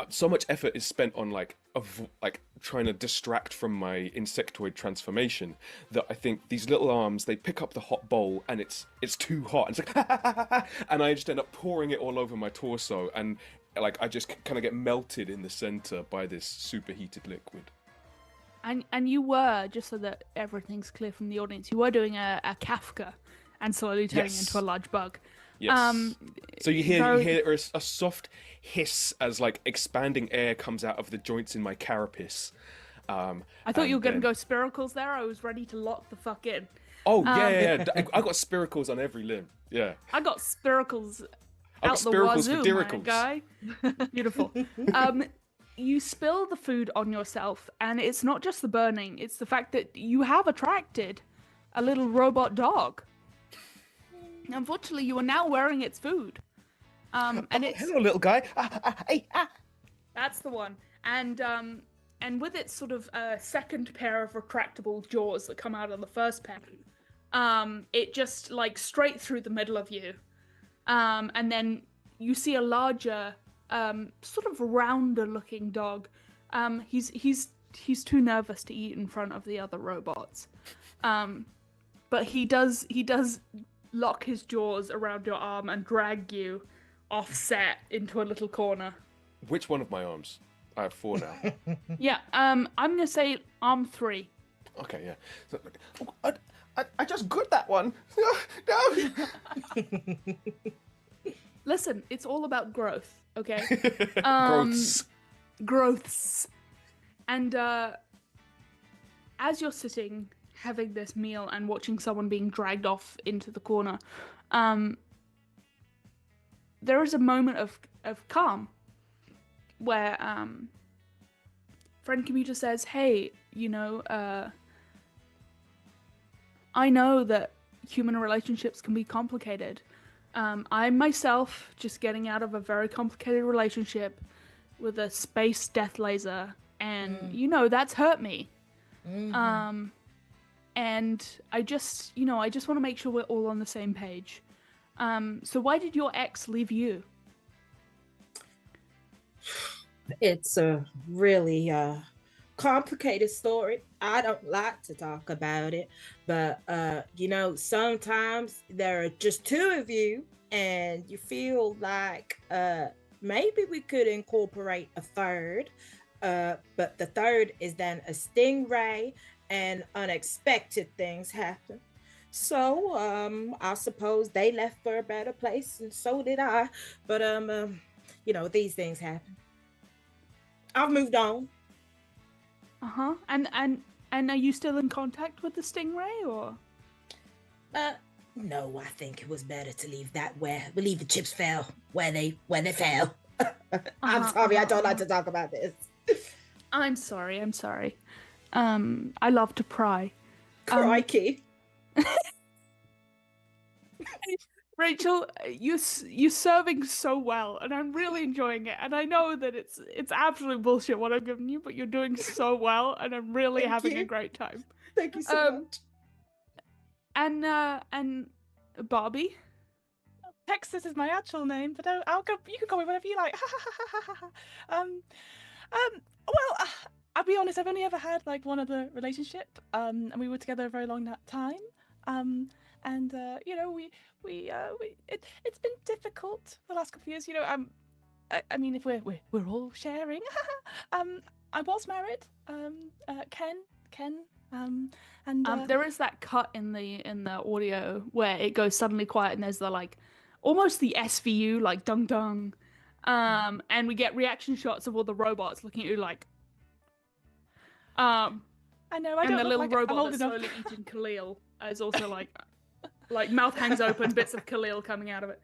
so much effort is spent on like trying to distract from my insectoid transformation, that I think these little arms, they pick up the hot bowl and it's too hot, and it's like and I just end up pouring it all over my torso, and like I just kind of get melted in the center by this superheated liquid. And you were, just so that everything's clear from the audience, you were doing a Kafka and slowly turning into a large bug. Yes. So you hear a soft hiss as like expanding air comes out of the joints in my carapace. I thought you were going to go spiracles there. I was ready to lock the fuck in. Oh, yeah. I got spiracles on every limb. Yeah. I got spiracles out the spiracles wazoo, for my guy. Beautiful. You spill the food on yourself, and it's not just the burning, it's the fact that you have attracted a little robot dog. Unfortunately, you are now wearing its food. And it's... Hello, little guy. That's the one. And with its sort of second pair of retractable jaws that come out of the first pair, it just like straight through the middle of you. And then you see a larger, sort of rounder looking dog. He's too nervous to eat in front of the other robots. But he does lock his jaws around your arm and drag you offset into a little corner. Which one of my arms? I have 4 now. Yeah, I'm gonna say arm 3. Okay, yeah. So, I just got that one. No. Listen, it's all about growth, okay? Growths. And as you're sitting having this meal and watching someone being dragged off into the corner, there is a moment of calm where friend computer says, hey, I know that human relationships can be complicated. I myself just getting out of a very complicated relationship with a space death laser, and that's hurt me. And I just want to make sure we're all on the same page. So why did your ex leave you? It's a really complicated story. I don't like to talk about it, but sometimes there are just two of you and you feel like maybe we could incorporate a third, but the third is then a stingray and unexpected things happen. So I suppose they left for a better place, and so did I. But these things happen. I've moved on. And are you still in contact with the stingray, or? No, I think it was better to leave the chips fell where they fell. I'm sorry, I don't like to talk about this. I'm sorry. I love to pry. Crikey. Rachel, you're serving so well, and I'm really enjoying it. And I know that it's absolute bullshit what I'm giving you, but you're doing so well, and I'm really having a great time. Thank you so much. And Bobby, Texas is my actual name, but I'll go. You can call me whatever you like. Well, I'll be honest. I've only ever had like one other relationship, and we were together a very long time. And it's been difficult the last couple of years. I mean, if we're all sharing. I was married. Ken. And there is that cut in the audio where it goes suddenly quiet, and there's the like, almost the SVU like dung dung, and we get reaction shots of all the robots looking at you like, I know. I and don't the look little like I'm robot old that's enough. slowly eating Khalil is also like mouth hangs open, bits of Khalil coming out of it.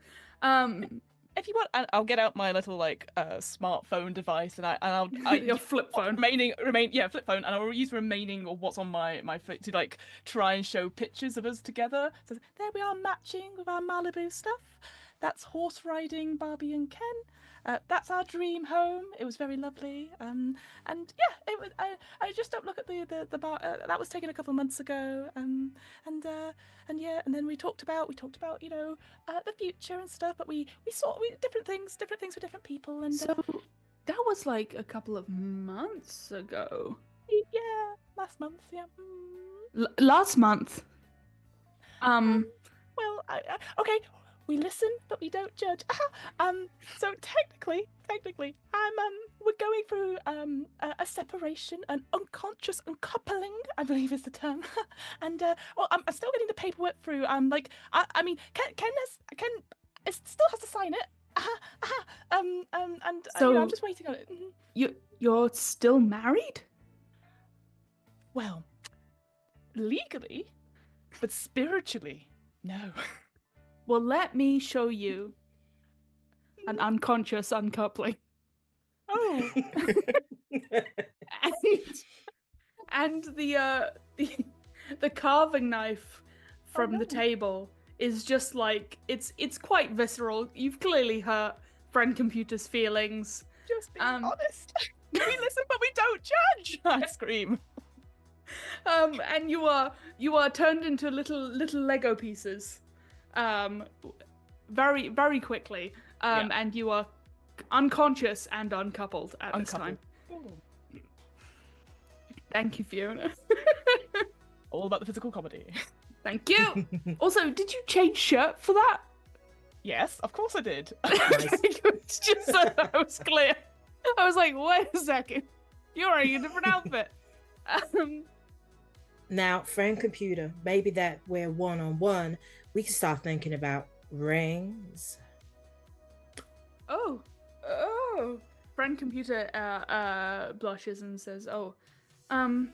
If you want, I'll get out my little smartphone device, and I'll your flip phone, flip phone, and I'll use remaining of what's on my phone to try and show pictures of us together. So there we are, matching with our Malibu stuff. That's horse riding Barbie and Ken. That's our dream home. It was very lovely. And yeah, it was. I just don't look at the bar. That was taken a couple of months ago. And then we talked about the future and stuff. But we saw different things for different people. And so that was like a couple of months ago. Yeah, last month. Yeah. Last month. Well, okay. We listen, but we don't judge. So technically, we're going through a separation, an unconscious uncoupling, I believe is the term. And I'm still getting the paperwork through. I mean, Ken still has to sign it. So I'm just waiting on it. You're still married? Well, legally, but spiritually, no. Well, let me show you an unconscious uncoupling. Oh. and the carving knife from the table is just like it's quite visceral. You've clearly hurt friend computer's feelings. Just being honest. We listen, but we don't judge. I scream. And you are turned into little Lego pieces. Very, very quickly. And you are unconscious and uncoupled at this time. Ooh. Thank you, Fiona. All about the physical comedy. Thank you. Also, did you change shirt for that? Yes, of course I did. It's just so that I was clear. I was like, wait a second. You're wearing a different outfit. Now, friend computer, maybe that we're one-on-one, we can start thinking about rings. Oh. Friend computer blushes and says, I'm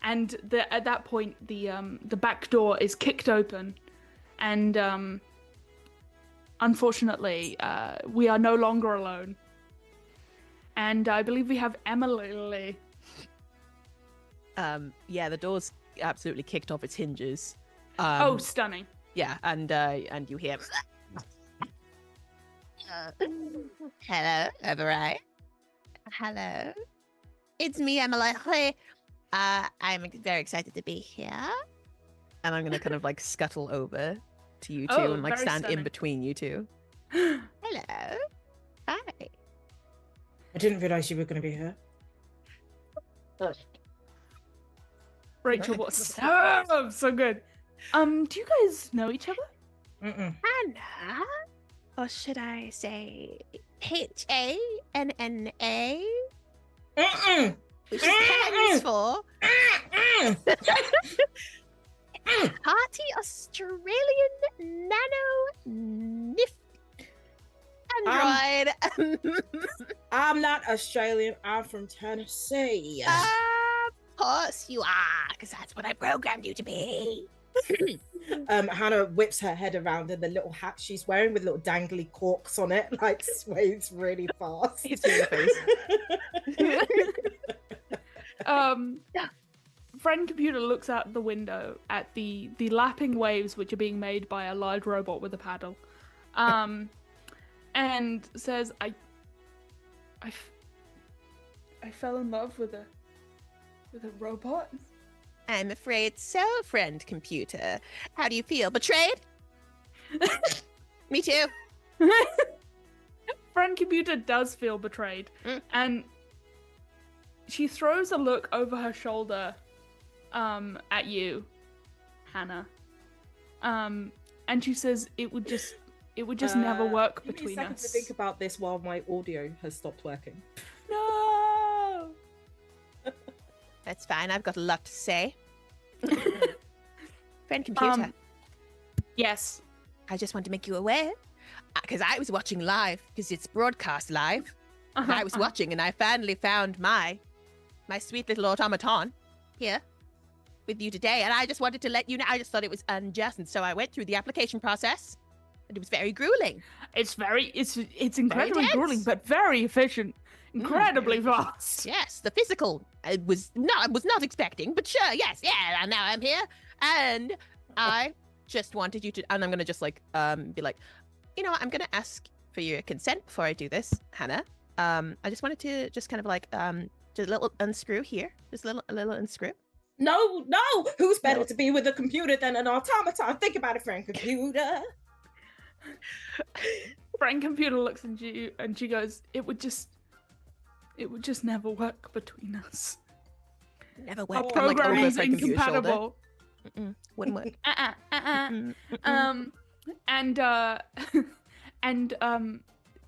and at that point the back door is kicked open, and unfortunately we are no longer alone, and I believe we have Emily Yeah, the door's absolutely kicked off its hinges. Oh, stunning. Yeah, and you hear. Hello, Everett. Hello. It's me, Emily. I'm very excited to be here. And I'm gonna kind of like scuttle over to you two Oh, and like very stand in stunning. between you two. Hello. Hi. I didn't realize you were going to be here. Rachel, what's so good. Do you guys know each other? Mm-mm. Hannah? Or should I say Hanna? Mm-mm. Which stands for Party Australian Nano Nif Android. I'm not Australian. I'm from Tennessee. Of course you are, because that's what I programmed you to be. Hannah whips her head around and the little hat she's wearing with little dangly corks on it, like sways really fast. Hits you in the face. Friend Computer looks out the window at the lapping waves which are being made by a large robot with a paddle, and says, I fell in love with a robot. I'm afraid so, Friend Computer. How do you feel? Betrayed? Me too. Friend Computer does feel betrayed, and she throws a look over her shoulder at you, Hannah. And she says it would just never work Give me a between second us. to think about this while my audio has stopped working. No. That's fine. I've got a lot to say. Friend Computer. Yes. I just want to make you aware, because I was watching live, because it's broadcast live. And I was watching, and I finally found my sweet little automaton here with you today, and I just wanted to let you know. I just thought it was unjust, and so I went through the application process, and it was very grueling. It's incredibly tense. grueling, but very efficient. Incredibly fast. Yes, the physical I was not expecting, but sure, yes, yeah. And now I'm here, and I just wanted you to, and I'm gonna just like be like, you know what, I'm gonna ask for your consent before I do this, Hannah. I just wanted to just kind of like just a little unscrew here, just a little unscrew. No, who's better to be with a computer than an automaton? Think about it, Friend Computer. Friend Computer looks at you and she goes, it would just never work between us. Never Our worked. I'm, like, over programming's Friend Computer's shoulder. incompatible. Wouldn't work.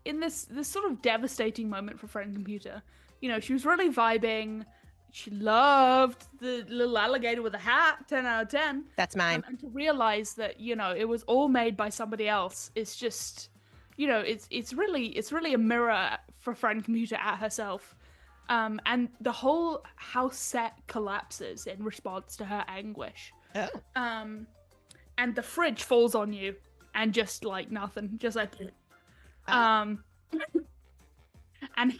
In this sort of devastating moment for Friend Computer, you know, she was really vibing. She loved the little alligator with a hat, 10 out of 10. That's mine. And to realize that, you know, it was all made by somebody else, it's just, you know, it's really a mirror for Friend Computer at herself. And the whole house set collapses in response to her anguish. Oh. And the fridge falls on you, and just like nothing, just like, and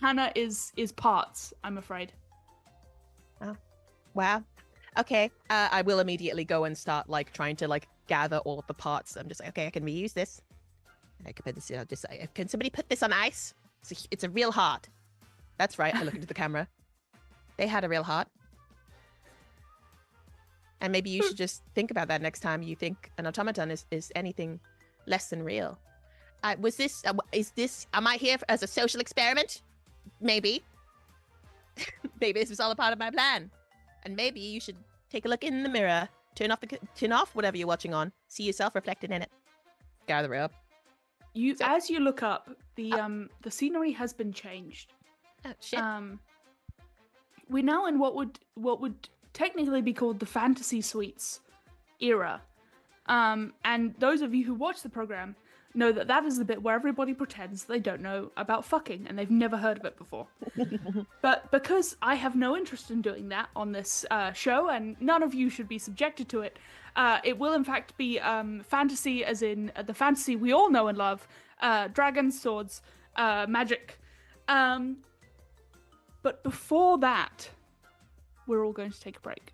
Hannah is parts, I'm afraid. Oh, wow. Okay, I will immediately go and start like trying to like gather all of the parts. I'm just like, okay, I can reuse this. I can put this. Can somebody put this on ice? It's a real heart. That's right. I look into the camera. They had a real heart. And maybe you should just think about that next time you think an automaton is anything less than real. Am I here as a social experiment? Maybe. Maybe this was all a part of my plan. And maybe you should take a look in the mirror, turn off whatever you're watching on, see yourself reflected in it. Gather it up. As you look up, the scenery has been changed. Oh shit. We're now in what would technically be called the Fantasy Suites era. And those of you who watch the program know that is the bit where everybody pretends they don't know about fucking and they've never heard of it before. But because I have no interest in doing that on this show, and none of you should be subjected to it, it will in fact be fantasy as in the fantasy we all know and love, dragons, swords, magic. But before that, we're all going to take a break.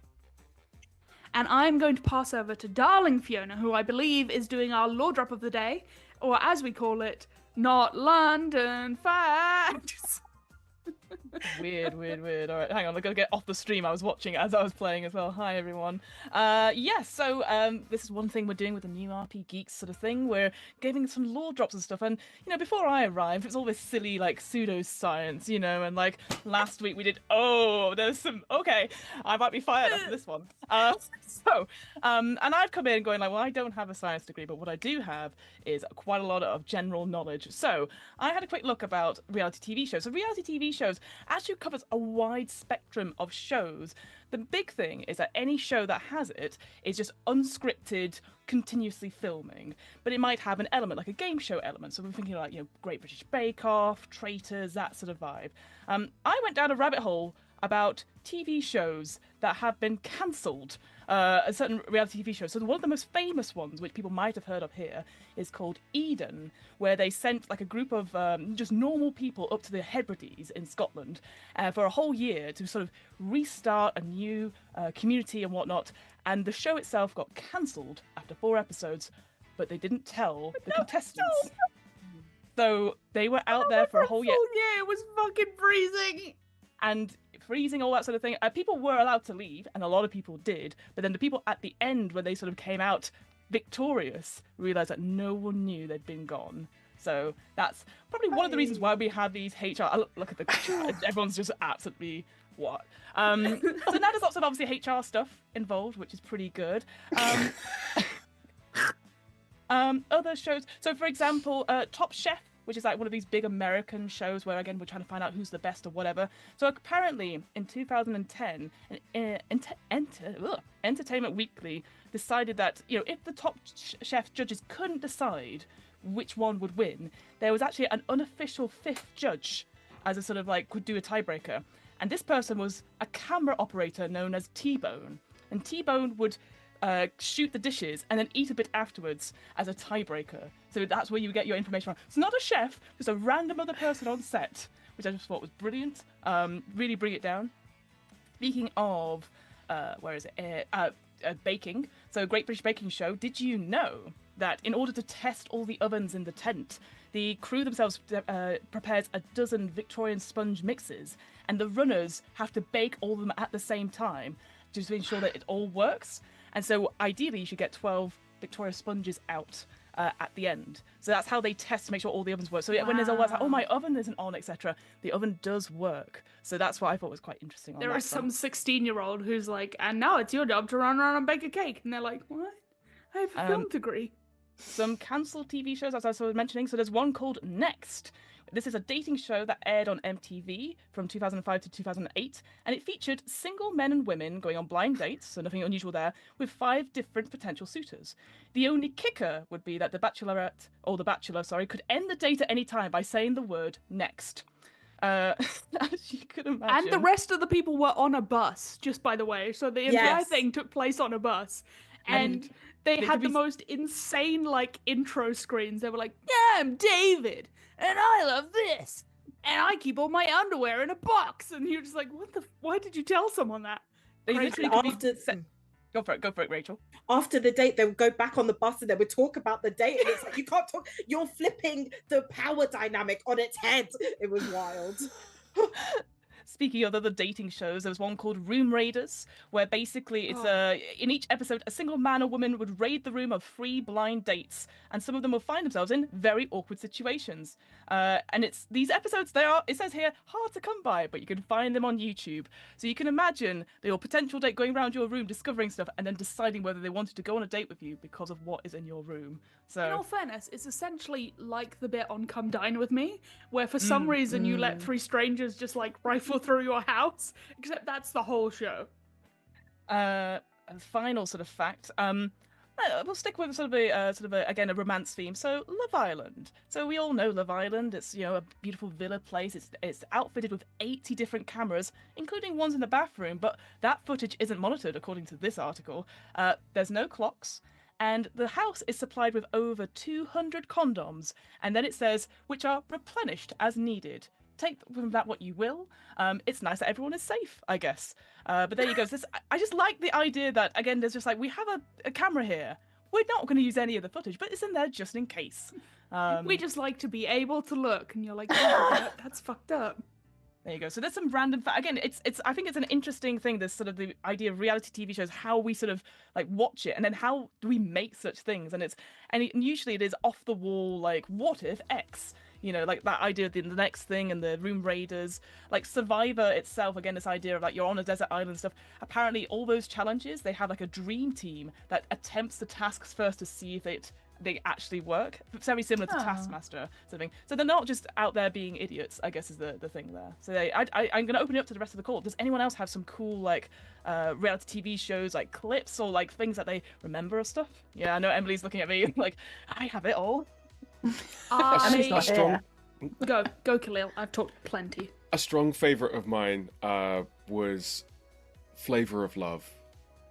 And I'm going to pass over to darling Fiona, who I believe is doing our lore drop of the day, or as we call it, Not London Facts. Weird. All right, hang on. I gotta get off the stream. I was watching as I was playing as well. Hi, everyone. So this is one thing we're doing with the new RPGeeks sort of thing. We're giving some lore drops and stuff. And, before I arrived, it's all this silly, like, pseudoscience, and, like, last week we did, there's some, okay, I might be fired after this one. And I've come in going like, well, I don't have a science degree, but what I do have is quite a lot of general knowledge. So I had a quick look about reality TV shows. So reality TV shows actually covers a wide spectrum of shows. The big thing is that any show that has it is just unscripted, continuously filming, but it might have an element, like a game show element. So we're thinking like, Great British Bake Off, Traitors, that sort of vibe. I went down a rabbit hole about TV shows that have been cancelled, a certain reality TV shows. So one of the most famous ones, which people might have heard of here, is called Eden, where they sent like a group of just normal people up to the Hebrides in Scotland for a whole year to sort of restart a new community and whatnot. And the show itself got cancelled after 4 episodes, but they didn't tell the contestants. So they were out there for a whole year. It was fucking freezing. And freezing, all that sort of thing. People were allowed to leave, and a lot of people did. But then the people at the end, when they sort of came out victorious, realised that no one knew they'd been gone. So that's probably one of the reasons why we have these HR. Look at the chat. Everyone's just absolutely what. So now there's lots of obviously HR stuff involved, which is pretty good. Other shows. So for example, Top Chef, which is like one of these big American shows where, again, we're trying to find out who's the best or whatever. So apparently, in 2010, Entertainment Weekly decided that, if the Top Chef judges couldn't decide which one would win, there was actually an unofficial 5th judge as a sort of like, could do a tiebreaker. And this person was a camera operator known as T-Bone. And T-Bone would shoot the dishes and then eat a bit afterwards as a tiebreaker. So that's where you get your information from. It's not a chef, just a random other person on set, which I just thought was brilliant. Really bring it down. Speaking of, baking, so Great British Baking Show, did you know that in order to test all the ovens in the tent, the crew themselves prepares a dozen Victorian sponge mixes, and the runners have to bake all of them at the same time just to ensure that it all works. And so ideally you should get 12 Victoria sponges out at the end. So that's how they test to make sure all the ovens work. So when there's all like, oh, my oven isn't on, etc., the oven does work. So that's what I thought was quite interesting. There is some 16-year-old who's like, and now it's your job to run around and bake a cake. And they're like, what? I have a film degree. Some cancelled TV shows, as I was mentioning. So there's one called Next. This is a dating show that aired on MTV from 2005 to 2008, and it featured single men and women going on blind dates, so nothing unusual there, with 5 different potential suitors. The only kicker would be that the bachelor, could end the date at any time by saying the word next. As you could imagine. And the rest of the people were on a bus, just by the way, so the entire thing took place on a bus. And they had the most insane, like, intro screens. They were like, yeah, I'm David, and I love this, and I keep all my underwear in a box. And you're just like, why did you tell someone that? They literally Go for it, Rachel. After the date, they would go back on the bus and they would talk about the date, and it's like, you can't talk, you're flipping the power dynamic on its head. It was wild. Speaking of other dating shows, there was one called Room Raiders, where basically it's in each episode, a single man or woman would raid the room of 3 blind dates, and some of them will find themselves in very awkward situations. And it's these episodes, it says here, hard to come by, but you can find them on YouTube. So you can imagine your potential date going around your room, discovering stuff, and then deciding whether they wanted to go on a date with you because of what is in your room. So, in all fairness, it's essentially like the bit on Come Dine With Me, where for some reason you let 3 strangers just like rifle through your house, except that's the whole show. A final sort of fact. We'll stick with sort of a romance theme. So Love Island. So we all know Love Island. It's a beautiful villa place. It's outfitted with 80 different cameras, including ones in the bathroom. But that footage isn't monitored, according to this article. There's no clocks. And the house is supplied with over 200 condoms. And then it says, which are replenished as needed. take from that what you will. It's nice that everyone is safe, I guess. But there you go. So I just like the idea that, again, there's just like, we have a camera here. We're not going to use any of the footage, but it's in there just in case. We just like to be able to look, and you're like, oh, that's fucked up. There you go. So there's some random again, it's I think it's an interesting thing, this sort of the idea of reality TV shows, how we sort of like watch it, and then how do we make such things. And usually it is off the wall, like, what if X? You know, like that idea of the next thing, and the room raiders, like Survivor itself, again, this idea of like you're on a desert island stuff. Apparently all those challenges, they have like a dream team that attempts the tasks first to see if they actually work. Very similar to Taskmaster sort of thing. So they're not just out there being idiots, I guess, is the thing there. So I'm going to open it up to the rest of the call. Does anyone else have some cool like reality TV shows, like clips or like things that they remember or stuff? Yeah, I know Emily's looking at me like, I have it all. Go, Khalil. I've talked plenty. A strong favourite of mine was Flavour of Love,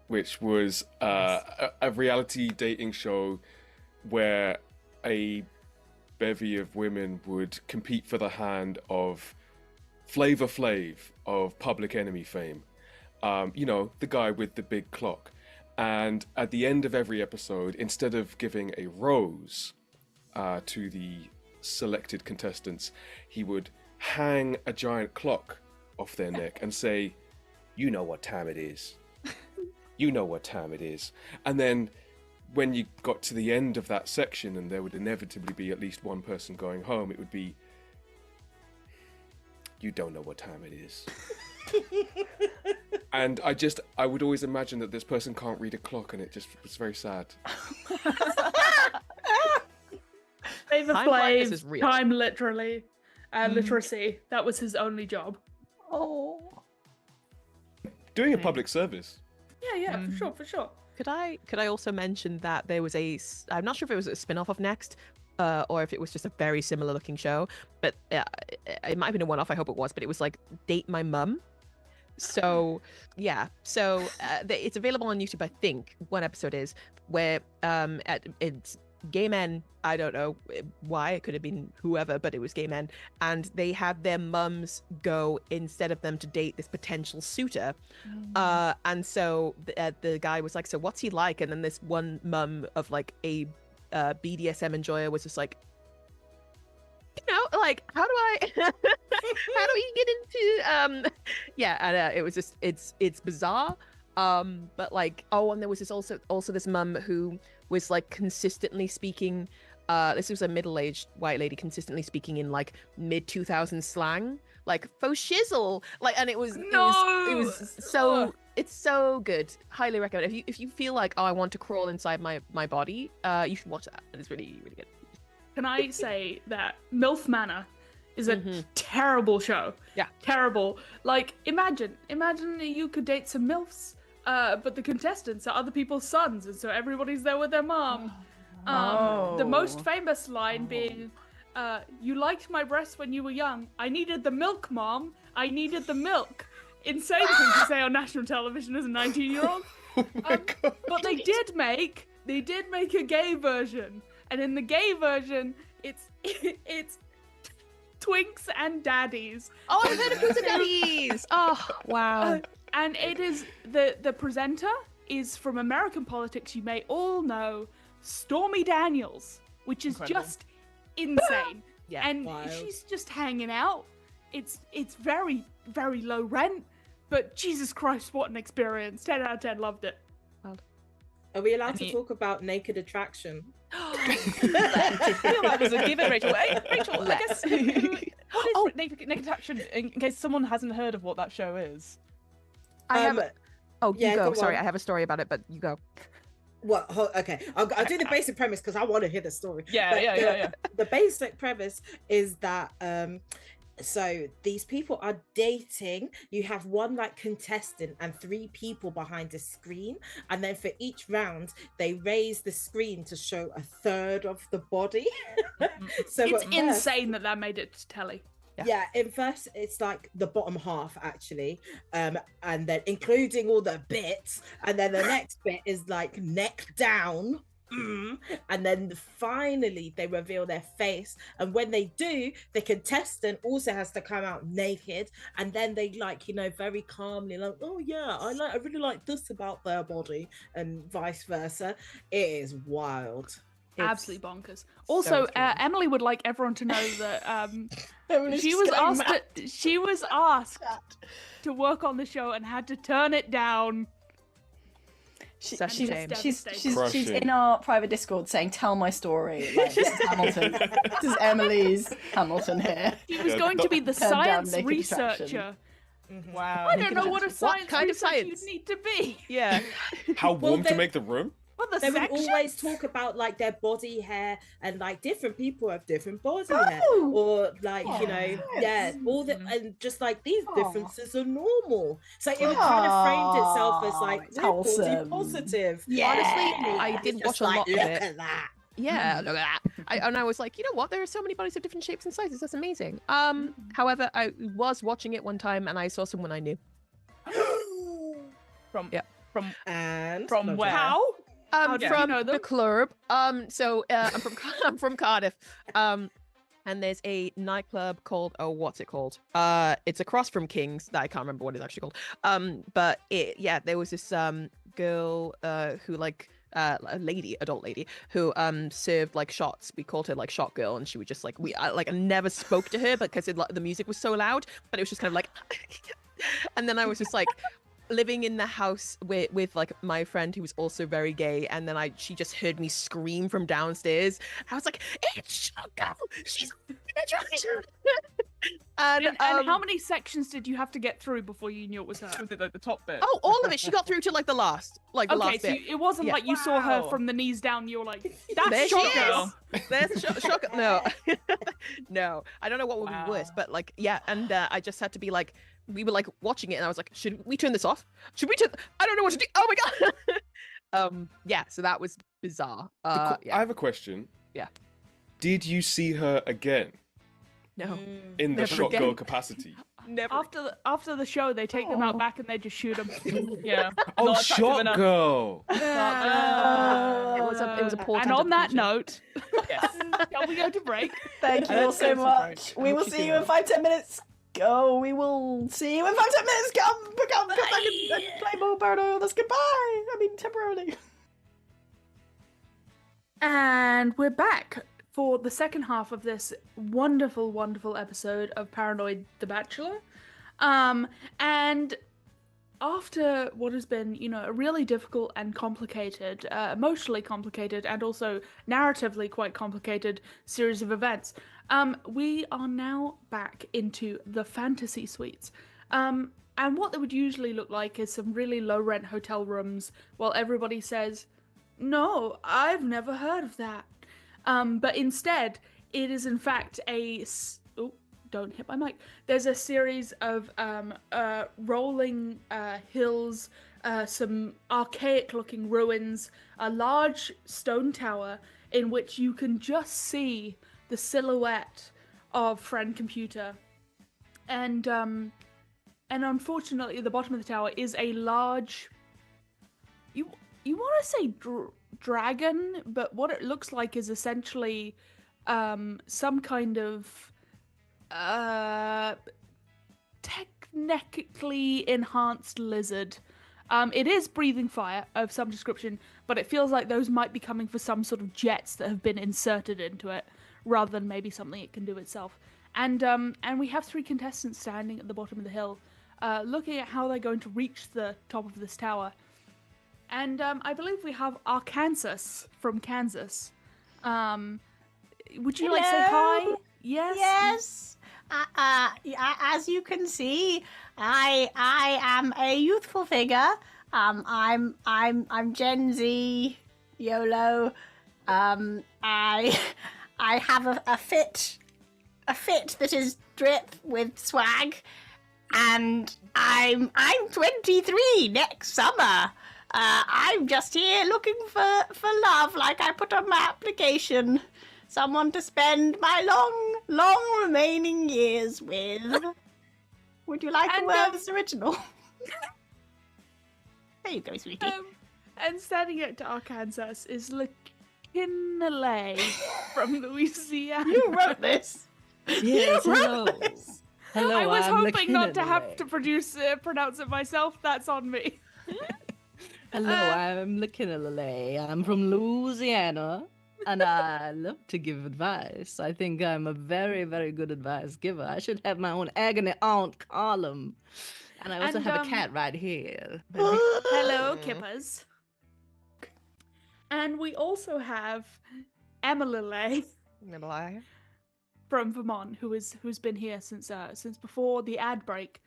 which was a reality dating show where a bevy of women would compete for the hand of Flavor Flav of Public Enemy fame. You know, the guy with the big clock. And at the end of every episode, instead of giving a rose to the selected contestants, he would hang a giant clock off their neck and say, "You know what time it is. You know what time it is." And then when you got to the end of that section and there would inevitably be at least one person going home, it would be, "You don't know what time it is." And I would always imagine that this person can't read a clock, and it just was very sad. Flavor Flav is Flav, real. time literally, literacy. That was his only job. Oh. Doing a public service. Yeah, for sure. Could I also mention that there was I'm not sure if it was a spin-off of Next, or if it was just a very similar looking show, but it might have been a one-off. I hope it was, but it was like Date My Mum. So yeah, it's available on YouTube. I think one episode is where it's gay men. I don't know why, it could have been whoever, but it was gay men, and they had their mums go instead of them to date this potential suitor. And so the guy was like, "So what's he like?" And then this one mum of like a BDSM enjoyer was just like, "You know, like, how do we get into and it was just it's bizarre, but like, and there was this also this mum who was like consistently speaking, this was a middle-aged white lady consistently speaking in like mid-2000s slang, like faux shizzle, like, and it was so, it's so good. Highly recommend. If you feel like, oh, I want to crawl inside my body, you should watch that. It's really, really good. Can I say that MILF Manor is a terrible show? Yeah. Terrible. Like, imagine that you could date some MILFs, but the contestants are other people's sons, and so everybody's there with their mom. The most famous line being, "You liked my breasts when you were young. I needed the milk, Mom. I needed the milk." Insane thing to say on national television as a 19-year-old. But they did make a gay version. And in the gay version, it's Twinks and Daddies. Oh, I've heard of Twinks and Daddies. Oh, wow. And it is the presenter is from American politics. You may all know Stormy Daniels, which is just insane. Yeah, and wild. She's just hanging out. It's very, very low rent, but Jesus Christ, what an experience! 10 out of 10, loved it. Are we allowed to talk about Naked Attraction? I feel that was a given, Rachel. Hey, Rachel, I guess. What is Naked Attraction? In case someone hasn't heard of what that show is. I have. You yeah, go. go Sorry, on. I have a story about it, but you go. Okay, I'll do the basic premise because I want to hear the story. Yeah. The basic premise is that so these people are dating. You have one like contestant and 3 people behind a screen, and then for each round they raise the screen to show a third of the body. So It's at first- insane that made it to telly. yeah, in first it's like the bottom half actually, and then including all the bits, and then the next bit is like neck down, and then finally they reveal their face, and when they do, the contestant also has to come out naked, and then they like, you know, very calmly like, oh yeah, I really like this about their body, and vice versa. It is wild. Absolutely bonkers. Also, strange. Emily would like everyone to know that Emily's she was just going asked mad. she was asked to work on the show and had to turn it down. Such a shame. She's She's in our private Discord saying, "Tell my story." Like, this is Hamilton. This is Emily's Hamilton here. She was going to be the Turned down science naked researcher. attraction. Wow. I don't know what a science kind of researcher science? you'd need to be. Yeah. How warm to they- make the room? What the They would section? always talk about like their body hair, and like different people have different body hair, Oh! or like, you know, Yes. all the, and just like these Aw. differences are normal. So it kind of framed itself as like, It's we're body wholesome. positive. Yeah. Honestly, I It's didn't just watch a lot like, of look it. at that. Yeah, look at that. And I was like, you know what? There are so many bodies of different shapes and sizes. That's amazing. However, I was watching it one time and I saw someone I knew. From Yeah. And From no where? joke. How? How do you From know the them? club. So I'm from I'm from Cardiff. And there's a nightclub called, oh, what's it called? It's across from King's. That I can't remember what it's actually called. But there was this girl who like a lady, adult lady, who served like shots. We called her like shot girl, and she would just like I never spoke to her because the music was so loud. But it was just kind of like, and then I was just like living in the house with like my friend who was also very gay, and then she just heard me scream from downstairs. I was like, it's shot girl, she's and how many sections did you have to get through before you knew it was her? Was it like the top bit? oh, all of it. She got through to like the last Okay, last so bit. it wasn't Yeah. like you saw her Wow. from the knees down. You were like, There "That's she shot is. girl." There's shock. No, no. I don't know what would be worse, Wow. but like, yeah. And I just had to be like, we were like watching it, and I was like, should we turn this off? Should we turn? I don't know what to do. Oh my god. Yeah. So that was bizarre. I Yeah. have a question. Yeah. Did you see her again No. in the Never shot again. girl capacity? Never. After the show, they take them out back and they just shoot them. Yeah. Oh, Not attractive shot enough. girl. It was a poor And time on that justification. note, Yes. shall we go to break? Thank you And all let's so go to much. break. We will Hope you see see you in that. 5-10 minutes. Go. We will see you in 5-10 minutes. Come back and play more Paranoia. That's goodbye. I mean, temporarily. And we're back for the second half of this wonderful, wonderful episode of Paranoid the Bachelor. And after what has been, you know, a really difficult and complicated, emotionally complicated, and also narratively quite complicated series of events, we are now back into the fantasy suites. And what they would usually look like is some really low-rent hotel rooms, while everybody says, "No, I've never heard of that." But instead, it is in fact oh, don't hit my mic. There's a series of rolling hills, some archaic-looking ruins, a large stone tower in which you can just see the silhouette of Friend Computer, and unfortunately, at the bottom of the tower is a large. You want to say dragon, but what it looks like is essentially some kind of technically enhanced lizard. It is breathing fire of some description, but it feels like those might be coming for some sort of jets that have been inserted into it, rather than maybe something it can do itself. And we have 3 contestants standing at the bottom of the hill, looking at how they're going to reach the top of this tower. And I believe we have Arkansas from Kansas. Would you like to say hi? Hello? Yes. Yes. As you can see, I am a youthful figure. I'm Gen Z, YOLO. I have a fit that is drip with swag, and I'm 23 next summer. I'm just here looking for love, like I put on my application. Someone to spend my long remaining years with. Would you like a And, word that's original? There you go, sweetie. And standing next to Arkansas is McKinley from Louisiana. You wrote this. Yes, You hello. wrote this. Hello, I was I'm hoping not to have McKinley. to pronounce it myself. That's on me. Hello, I'm McKinley. I'm from Louisiana, and I love to give advice. I think I'm a very, very good advice giver. I should have my own agony aunt column. And I also And, have a cat right here. Hello, Kippers. And we also have Emily from Vermont, who's been here since before the ad break,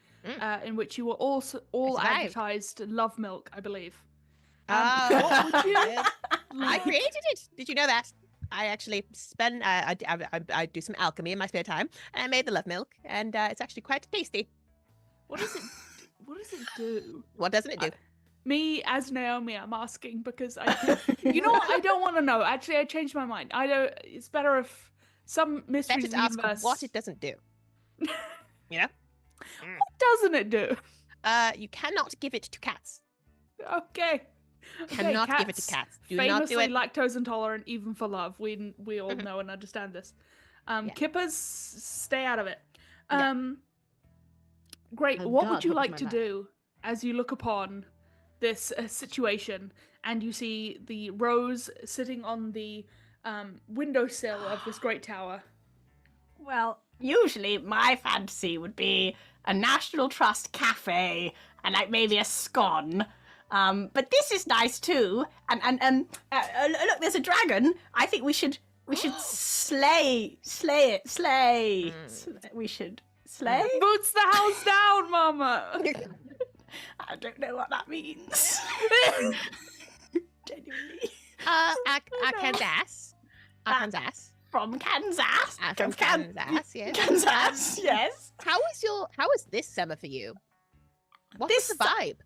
in which you were all That's right. advertised love milk, I believe. Oh, What would you yes. I like? created it. Did you know that? I actually spend I do some alchemy in my spare time, and I made the love milk, and it's actually quite tasty. What does it? What does it do? What doesn't it do? Me as Naomi, I'm asking because you know what? I don't want to know. Actually, I changed my mind. I don't. It's better if some mysteries Better of to the ask universe. what it doesn't do. You know? What doesn't it do? You cannot give it to cats. Okay. Cannot give it to cats. Do not do famously it. lactose intolerant, even for love. We all know and understand this. Kippers, stay out of it. Great. Oh, What God, would you what was like my to life? do as you look upon this situation and you see the rose sitting on the windowsill of this great tower? Well, usually my fantasy would be a National Trust cafe and like maybe a scone. But this is nice too. And look, there's a dragon. I think we should slay it. We should slay. Boots the house down, Mama. I don't know what that means. Genuinely. Arkansas. Arkansas. From Kansas. From Kansas, yes. Kansas, yes. How was this summer for you? What was the vibe?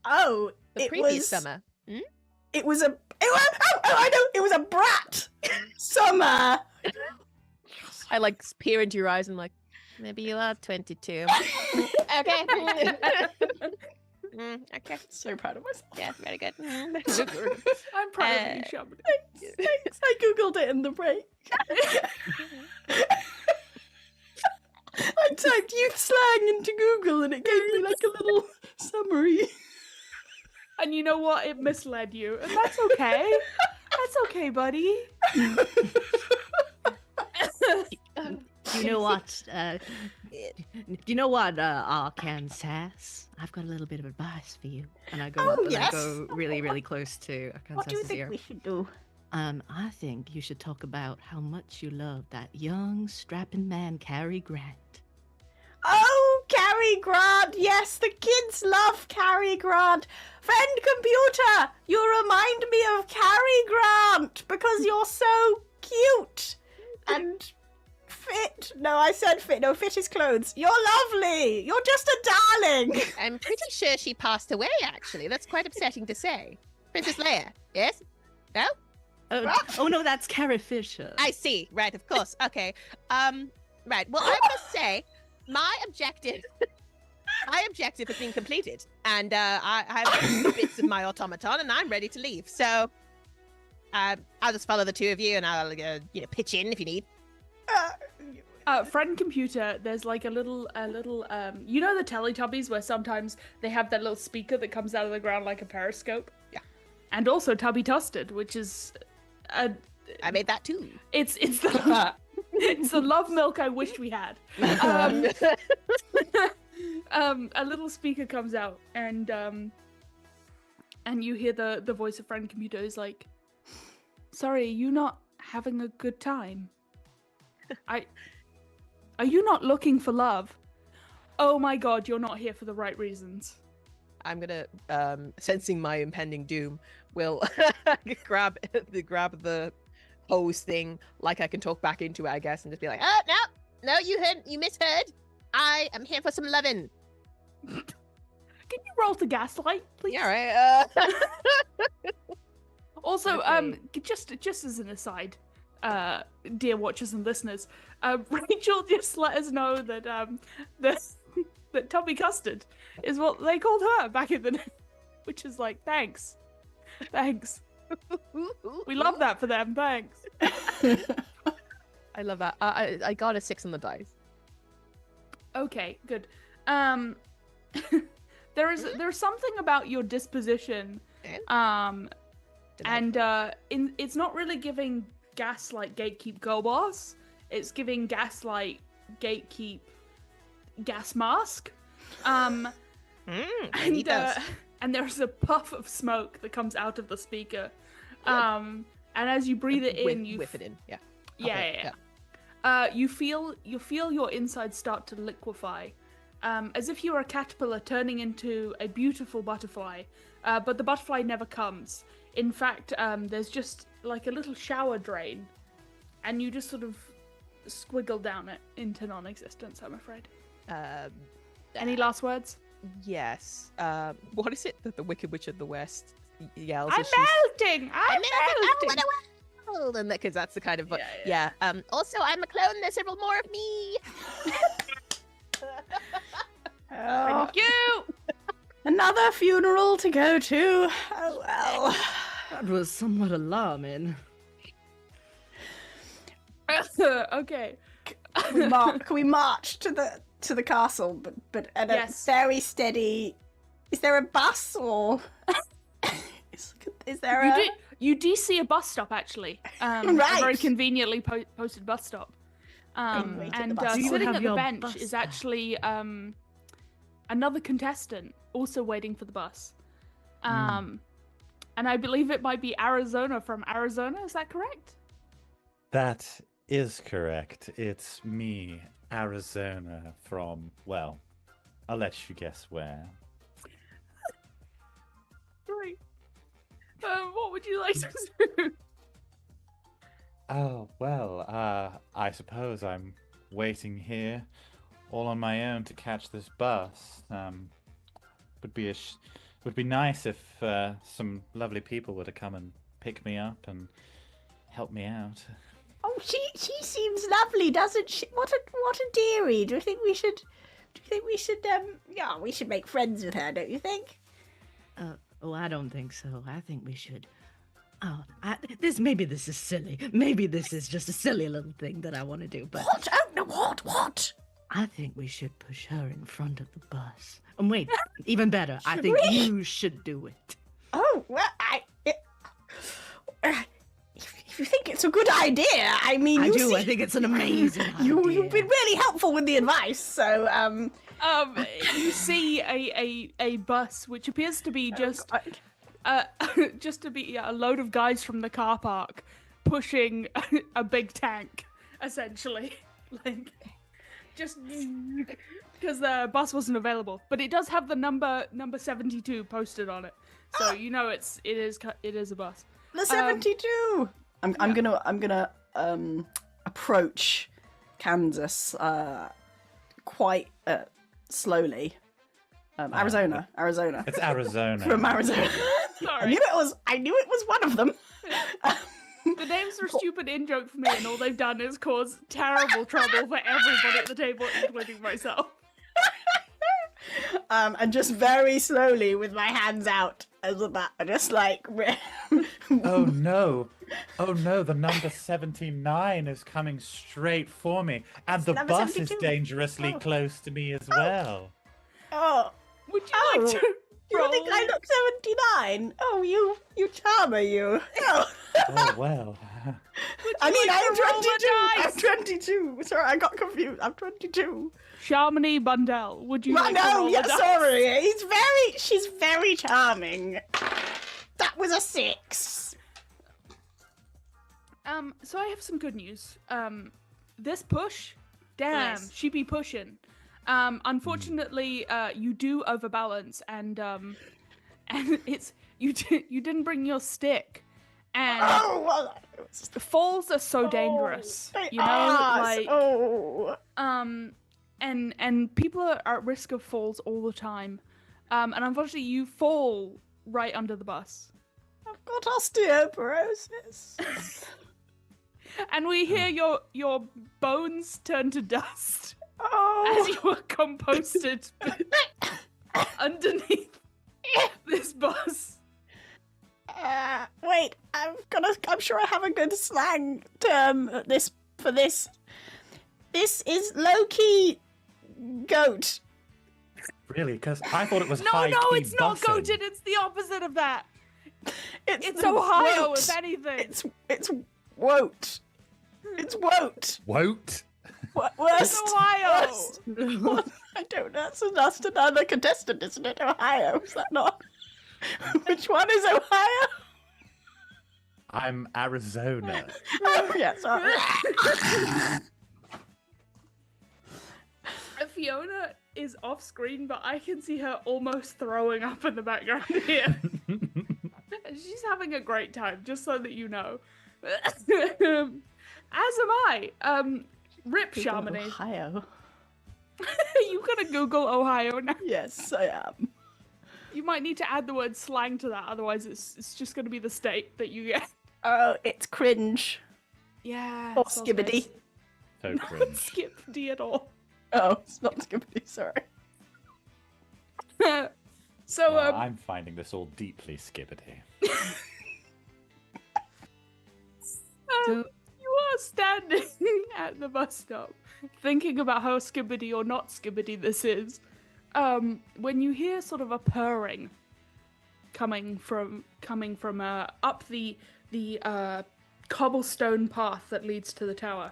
Oh, The previous summer. It was a. I know. It was a brat summer. I like peer into your eyes and like, maybe you are 22. Okay. Okay. So proud of myself. Yeah, very good. I'm proud of you, Shamini. Thanks. I googled it in the break. I typed youth slang into Google and it gave me like a little summary. And you know what? It misled you. And that's okay. That's okay, buddy. Do you know what? Do you know what, Arkansas? I've got a little bit of advice for you. And I go up and I go really, really close to Arkansas's What do you think ear. we should do? I think you should talk about how much you love that young, strapping man, Cary Grant. Oh, Cary Grant! Yes, the kids love Cary Grant. Friend computer, you remind me of Cary Grant because you're so cute and fit. No, I said fit. No, fit is clothes. You're lovely. You're just a darling. I'm pretty sure she passed away, actually. That's quite upsetting to say. Princess Leia, yes? No? Oh no, that's Carrie Fisher. I see. Right, of course. Okay. Right. Well, I must say, my objective has been completed. And I have bits of my automaton and I'm ready to leave. So I'll just follow the two of you and I'll pitch in if you need. Friend computer, there's like a little you know the Teletubbies where sometimes they have that little speaker that comes out of the ground like a periscope? Yeah. And also Tubby Tusted, which is I made that too. It's the it's the love milk I wished we had. A little speaker comes out and you hear the voice of friend computer is like, sorry, are you not having a good time? Are you not looking for love? Oh my god, you're not here for the right reasons. I'm gonna, sensing my impending doom, will grab the hose thing, like I can talk back into it, I guess, and just be like, Oh, no, you misheard. I am here for some lovin'. Can you roll to gaslight, please? yeah, right. Also, Okay. just as an aside, dear watchers and listeners, Rachel just let us know that that Tubby Custard is what they called her back in the day, which is like, thanks. We love that for them. Thanks. I love that. I got a 6 on the dice. Okay, good. There's something about your disposition, and it's not really giving gaslight gatekeep girl boss. It's giving gaslight gatekeep gas mask. And there's a puff of smoke that comes out of the speaker. And as you breathe it in, you whiff it in. Yeah. Yeah. You feel your insides start to liquefy, as if you were a caterpillar turning into a beautiful butterfly, but the butterfly never comes. In fact, there's just like a little shower drain, and you just sort of squiggle down it into non-existence, I'm afraid. Any last words? Yes. What is it that the Wicked Witch of the West yells? I'm melting! I'm melting! And because that's the kind of Yeah. Also, I'm a clone. There's several more of me. Thank you. Another funeral to go to. Oh well. That was somewhat alarming. Okay. Can we march to the castle, but at a very steady? Is there a bus or? Is there You do see a bus stop, actually. A very conveniently posted bus stop. And sitting at the bench is actually another contestant, also waiting for the bus. And I believe it might be Arizona from Arizona. Is that correct? That is correct. It's me, Arizona, from, well, I'll let you guess where. Great. What would you like to do? Oh, well, I suppose I'm waiting here all on my own to catch this bus. Would be nice if some lovely people were to come and pick me up and help me out. Oh, she seems lovely, doesn't she? What a dearie. Do you think we should we should make friends with her, don't you think? Oh, I don't think so. I think we should. Oh, maybe this is silly. Maybe this is just a silly little thing that I want to do. But what? Oh no! What? I think we should push her in front of the bus. And wait, even better, I think you should do it. Oh well, if you think it's a good idea, I mean, I think it's an amazing idea. You've been really helpful with the advice. So you see a bus which appears to be just a load of guys from the car park pushing a big tank, essentially, like just because the bus wasn't available. But it does have the number 72 posted on it, so you know it is a bus. The 72. I'm gonna approach Kansas quite slowly. Arizona. It's Arizona. From Arizona. Sorry. I knew it was one of them. The names are a stupid in-joke for me, and all they've done is cause terrible trouble for everybody at the table, including myself. And just very slowly, with my hands out as a bat, just like. Oh no! The number 79 is coming straight for me, and the bus 72. Is dangerously close to me as well. Oh, would you like to? You think I look 79? Oh, you charmer, you. Oh, well. I mean, I'm 22. I'm 22. Sorry, I got confused. I'm 22. Shamini Bundell, would you like to roll the dice? Sorry. She's very charming. That was a 6. So I have some good news. This push, damn, she be pushing. Unfortunately, you do overbalance, and it's you didn't bring your stick, and falls are so dangerous, you know, and people are at risk of falls all the time, and unfortunately, you fall right under the bus. I've got osteoporosis. And we hear your bones turn to dust. Oh. As you are composted underneath this bus. Wait, wait. I'm sure I have a good slang term for this. This is low-key goat. Really? Because I thought it was No, high-key it's not buffing. goated. It's the opposite of that. It's the Ohio, woat. if anything. It's woat. It's woat. Woat? Worst. Ohio. Worst. I don't know. That's another contestant, isn't it? Ohio. Is that not? Which one is Ohio? I'm Arizona. Oh, yeah, sorry. Fiona is off screen, but I can see her almost throwing up in the background here. She's having a great time, just so that you know. As am I. Rip Shamini. Ohio. You gonna Google Ohio now? Yes, I am. You might need to add the word slang to that, otherwise it's just gonna be the state that you get. Oh, it's cringe. Yeah. Or skibbity. So Not cringe. skibbity at all. Oh, it's not skibbity, sorry. So, Well, I'm finding this all deeply skibbity. you are standing at the bus stop, thinking about how skibbity or not skibbity this is. When you hear sort of a purring coming from up the cobblestone path that leads to the tower,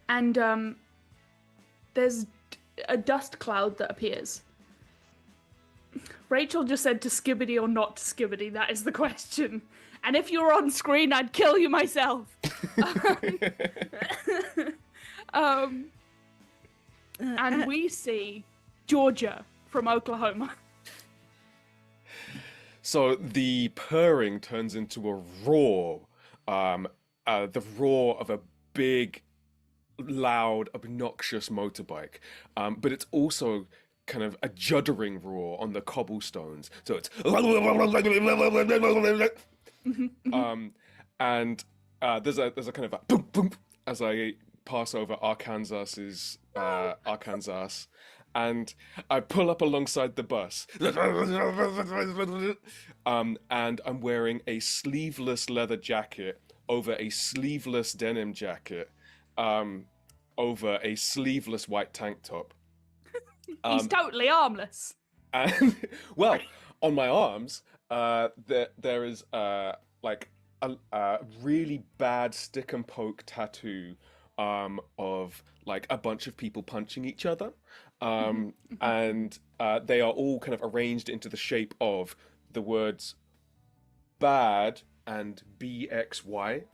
and there's a dust cloud that appears. Rachel just said to skibbity or not to skibbity. That is the question. And if you were on screen, I'd kill you myself. And we see Georgia from Oklahoma. So the purring turns into a roar, the roar of a big, loud, obnoxious motorbike. But it's also kind of a juddering roar on the cobblestones. So it's and there's a kind of a boom boom as I pass over Arkansas's Arkansas, and I pull up alongside the bus. And I'm wearing a sleeveless leather jacket over a sleeveless denim jacket, over a sleeveless white tank top. He's totally armless. And well, on my arms, there is like a really bad stick and poke tattoo of like a bunch of people punching each other, and they are all kind of arranged into the shape of the words "bad" and "BXY."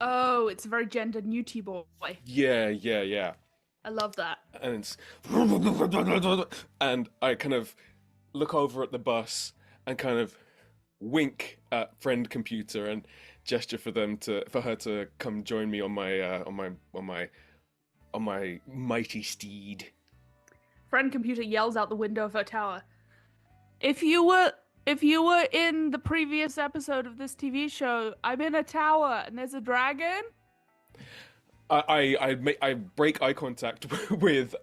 Oh, it's a very gender newty boy. Yeah. I love that. And it's and I kind of look over at the bus and kind of wink at friend computer and gesture for her to come join me on my mighty steed. Friend computer yells out the window of her tower. If you were in the previous episode of this TV show, I'm in a tower and there's a dragon. I break eye contact with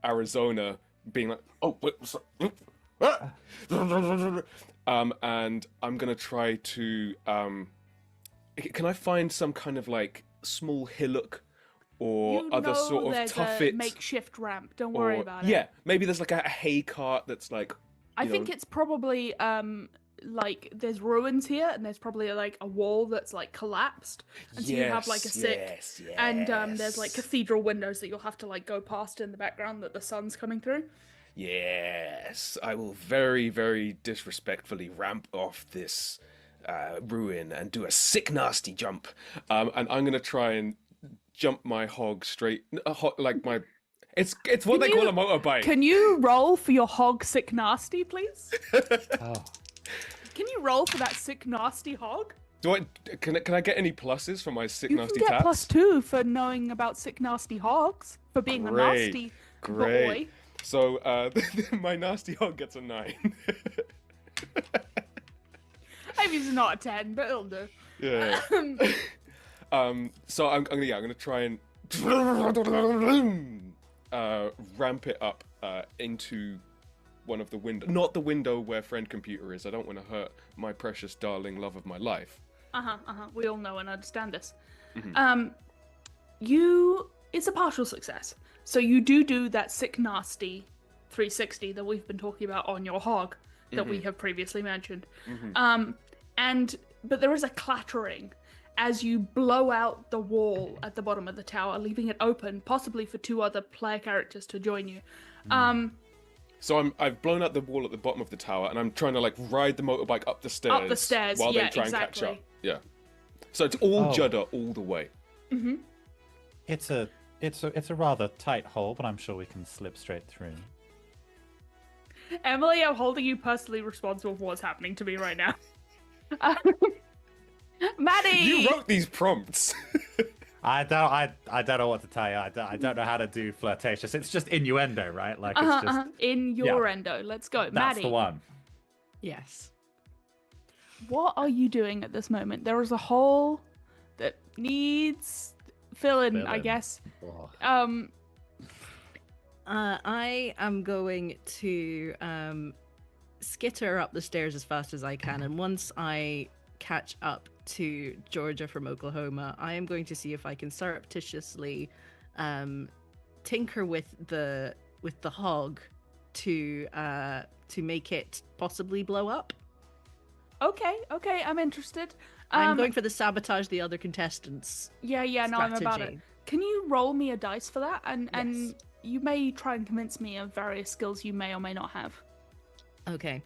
Arizona, being like, oh, wait, and I'm gonna try to can I find some kind of like small hillock or other sort of there's tuffet a makeshift ramp. Don't worry about it. Yeah, maybe there's like a hay cart that's like. I think it's probably like there's ruins here, and there's probably like a wall that's like collapsed, and so you have like a sick, and there's like cathedral windows that you'll have to like go past in the background that the sun's coming through. Yes, I will very, very disrespectfully ramp off this ruin and do a sick, nasty jump, and I'm gonna try and jump my hog straight, like my. It's what they call a motorbike. Can you roll for your hog sick nasty, please? Oh. Can you roll for that sick nasty hog? Can I get any pluses for my sick nasty You can get tats? +2 for knowing about sick nasty hogs, for being a nasty boy. So my nasty hog gets a 9. Maybe it's not a 10, but it'll do. Yeah. So I'm gonna try and ramp it up into one of the window, not the window where friend computer is. I don't want to hurt my precious darling love of my life. We all know and understand this. Mhm. It's a partial success. So you do that sick nasty 360 that we've been talking about on your hog that we have previously mentioned. But there is a clattering as you blow out the wall at the bottom of the tower, leaving it open, possibly for 2 other player characters to join you. So I've blown out the wall at the bottom of the tower, and I'm trying to like ride the motorbike up the stairs. Up the stairs, while yeah, they try exactly. and catch up. Yeah. So it's all judder all the way. It's a rather tight hole, but I'm sure we can slip straight through. Emily, I'm holding you personally responsible for what's happening to me right now. Maddy! You wrote these prompts. I don't know what to tell you. I don't know how to do flirtatious. It's just innuendo, right? Like it's just innuendo. Let's go, that's Maddy. the one. Yes. What are you doing at this moment? There is a hole that needs filling, I guess. Oh. I am going to skitter up the stairs as fast as I can, and once I catch up to Georgia from Oklahoma, I am going to see if I can surreptitiously tinker with the hog to make it possibly blow up. Okay, I'm interested. I'm going for the sabotage the other contestants. Yeah, no, I'm about it. strategy. Can you roll me a dice for that? And you may try and convince me of various skills you may or may not have. Okay.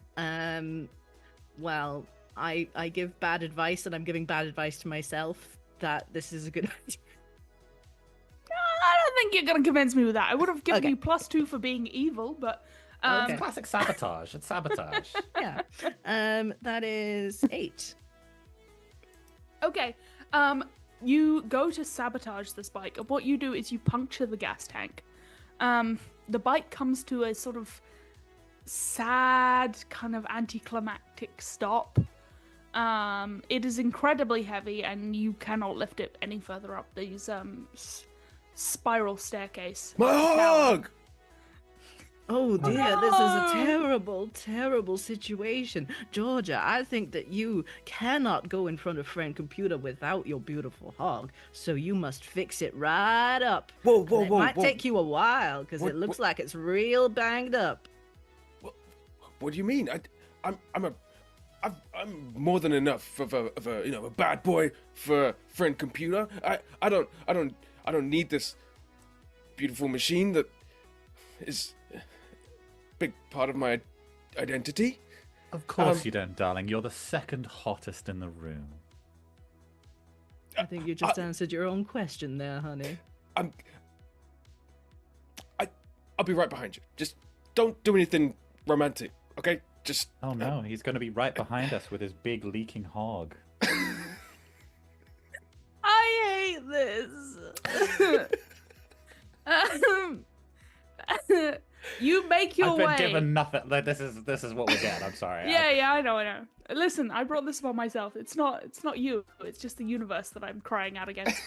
Well, I give bad advice, and I'm giving bad advice to myself that this is a good idea. I don't think you're going to convince me with that. I would have given you +2 for being evil, but... It's classic sabotage. It's sabotage. Yeah. That is 8. Okay. You go to sabotage this bike. What you do is you puncture the gas tank. The bike comes to a sort of sad, kind of anticlimactic stop. It is incredibly heavy, and you cannot lift it any further up these spiral staircase. My hog! Oh dear, this is a terrible, terrible situation. Georgia, I think that you cannot go in front of friend computer without your beautiful hog, so you must fix it right up. Whoa, It might take you a while, because it looks like it's real banged up. What do you mean? I'm more than enough of a a bad boy for friend computer. I don't need this beautiful machine that is a big part of my identity. Of course you don't, darling. You're the second hottest in the room. I think you just answered your own question there, honey. I'll be right behind you. Just don't do anything romantic, okay? Just. Oh no, he's going to be right behind us with his big leaking hog. I hate this. You make your way. I've been given nothing. Like, this is what we get. I'm sorry. Yeah, I know. Listen, I brought this upon myself. It's not you. It's just the universe that I'm crying out against.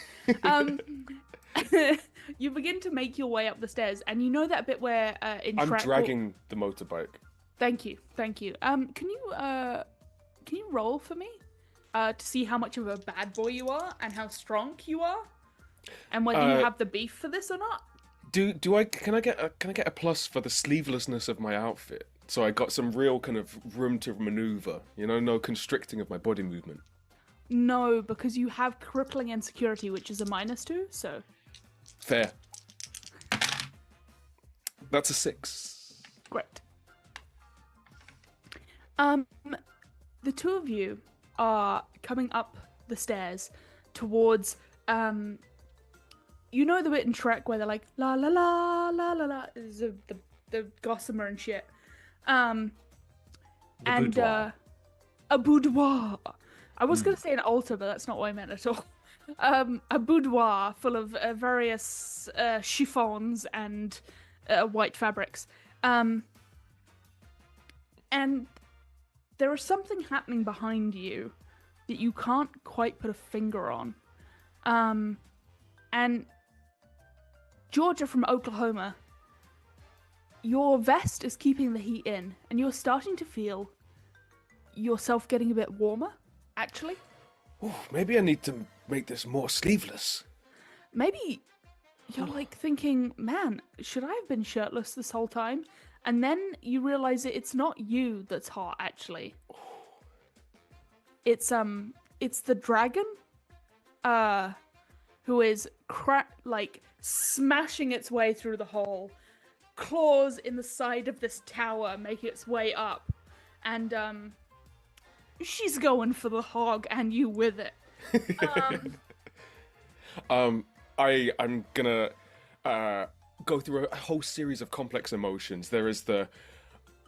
You begin to make your way up the stairs, and you know that bit where in I'm dragging the motorbike. Thank you. Can you roll for me to see how much of a bad boy you are and how strong you are, and whether you have the beef for this or not? Can I get a plus for the sleevelessness of my outfit? So I got some real kind of room to maneuver. No constricting of my body movement. No, because you have crippling insecurity, which is a -2. So fair. That's a 6. Great. The two of you are coming up the stairs towards, you know the bit in Shrek where they're like, la la la la la la, is the gossamer and shit. Boudoir. A boudoir. I was going to say an altar, but that's not what I meant at all. A boudoir full of various chiffons and white fabrics. And there is something happening behind you that you can't quite put a finger on. And Georgia from Oklahoma, your vest is keeping the heat in, and you're starting to feel yourself getting a bit warmer, actually. Ooh, maybe I need to make this more sleeveless. Maybe you're like thinking, man, should I have been shirtless this whole time? And then you realize that it's not you that's hot, actually. It's the dragon, who is smashing its way through the hole, claws in the side of this tower, making its way up, and she's going for the hog, and you with it. I'm gonna go through a whole series of complex emotions. There is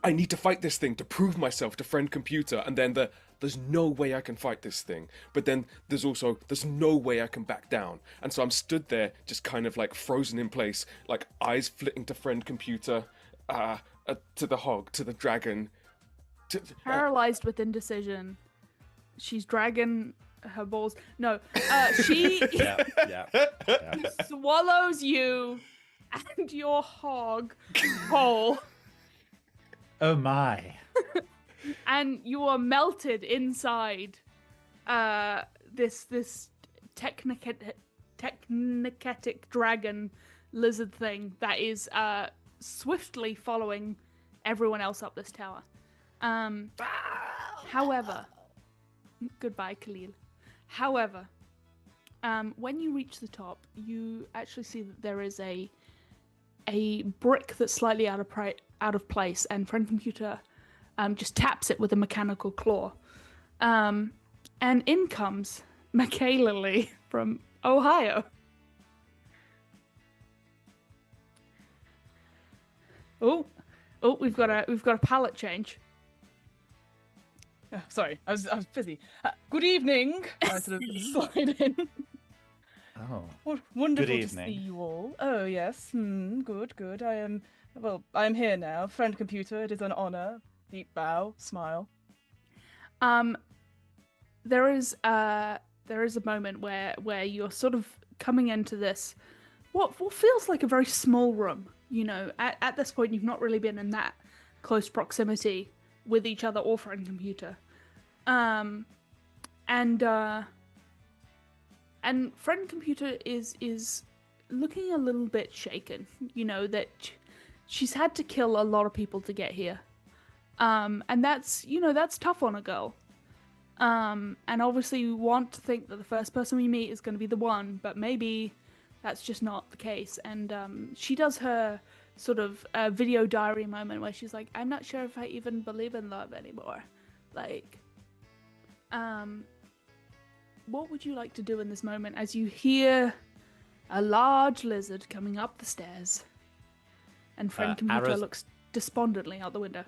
I need to fight this thing to prove myself to friend computer, and then there's no way I can fight this thing. But then there's no way I can back down. And so I'm stood there just kind of like frozen in place, like eyes flitting to friend computer, to the hog, to the dragon. Paralyzed with indecision. She's dragging her balls. No, she swallows you and your hog whole. Oh my. And you are melted inside this technicatic dragon lizard thing that is swiftly following everyone else up this tower. However, goodbye, Khalil. However, when you reach the top, you actually see that there is a brick that's slightly out of place, and friend computer just taps it with a mechanical claw. And in comes Michaela Lee from Ohio. Oh, we've got a palette change. Oh, sorry, I was busy. Good evening. I sort of slide in. Oh. Wonderful Good to see evening. you all. Oh yes, good. I am here now. Friend computer, it is an honor. Deep bow, smile. There is a moment where you're sort of coming into this what feels like a very small room. You know, at this point you've not really been in that close proximity with each other or friend computer. And friend computer is looking a little bit shaken. You know that she's had to kill a lot of people to get here. And that's tough on a girl. And obviously we want to think that the first person we meet is going to be the one, but maybe that's just not the case. And she does her sort of video diary moment where she's like, I'm not sure if I even believe in love anymore. Like, what would you like to do in this moment as you hear a large lizard coming up the stairs? And friend computer looks despondently out the window.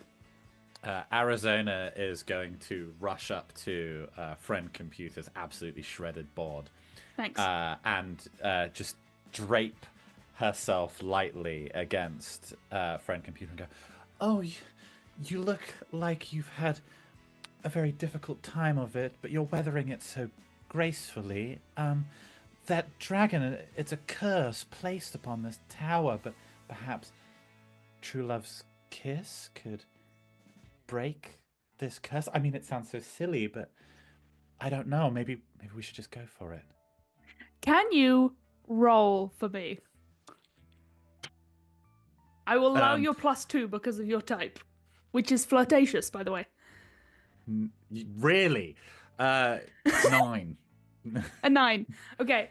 Arizona is going to rush up to friend computer's absolutely shredded board. Thanks. And just drape herself lightly against friend computer and go, oh, you look like you've had a very difficult time of it, but you're weathering it so gracefully. That dragon, it's a curse placed upon this tower, but perhaps true love's kiss could break this curse. I mean, it sounds so silly, but I don't know. Maybe we should just go for it. Can you roll for me? I will allow your +2 because of your type, which is flirtatious, by the way. Really? 9. A 9. Okay.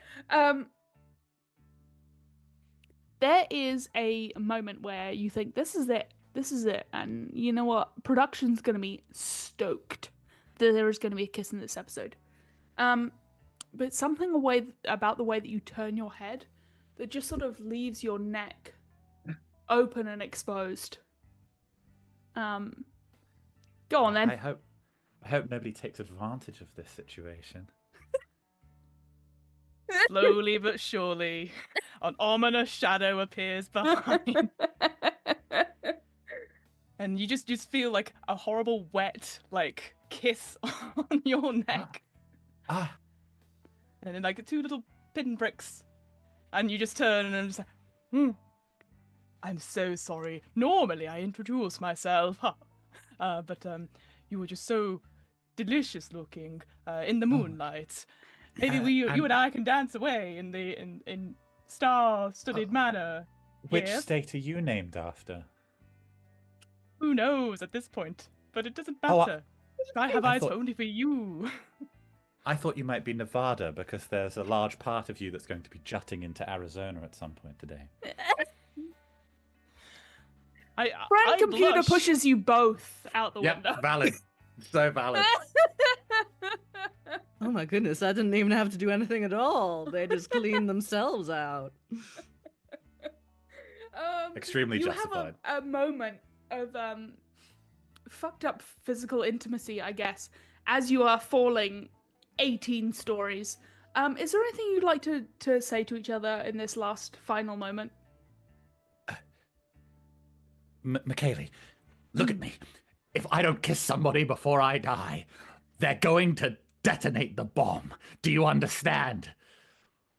There is a moment where you think, this is it. This is it. And you know what? Production's going to be stoked that there is going to be a kiss in this episode. But something about the way that you turn your head that just sort of leaves your neck open and exposed. Go on then. I hope nobody takes advantage of this situation. Slowly but surely, an ominous shadow appears behind. And you just feel like a horrible wet kiss on your neck. Ah. And then 2 little pinpricks. And you just turn and just like, I'm so sorry. Normally I introduce myself, but you were just so delicious looking in the moonlight. Maybe you and I can dance away in the in star-studded manner. Which Yes? state are you named after? Who knows at this point? But it doesn't Oh, matter. I have eyes thought- only for you. I thought you might be Nevada because there's a large part of you that's going to be jutting into Arizona at some point today. Friend computer blush. pushes you both out the Yep, window. valid. So valid. Oh my goodness, I didn't even have to do anything at all. They just cleaned themselves out. Extremely you justified. have a moment of fucked up physical intimacy, I guess, as you are falling 18 stories. Is there anything you'd like to say to each other in this last final moment? McKaylee, look at me. If I don't kiss somebody before I die, they're going to detonate the bomb. Do you understand?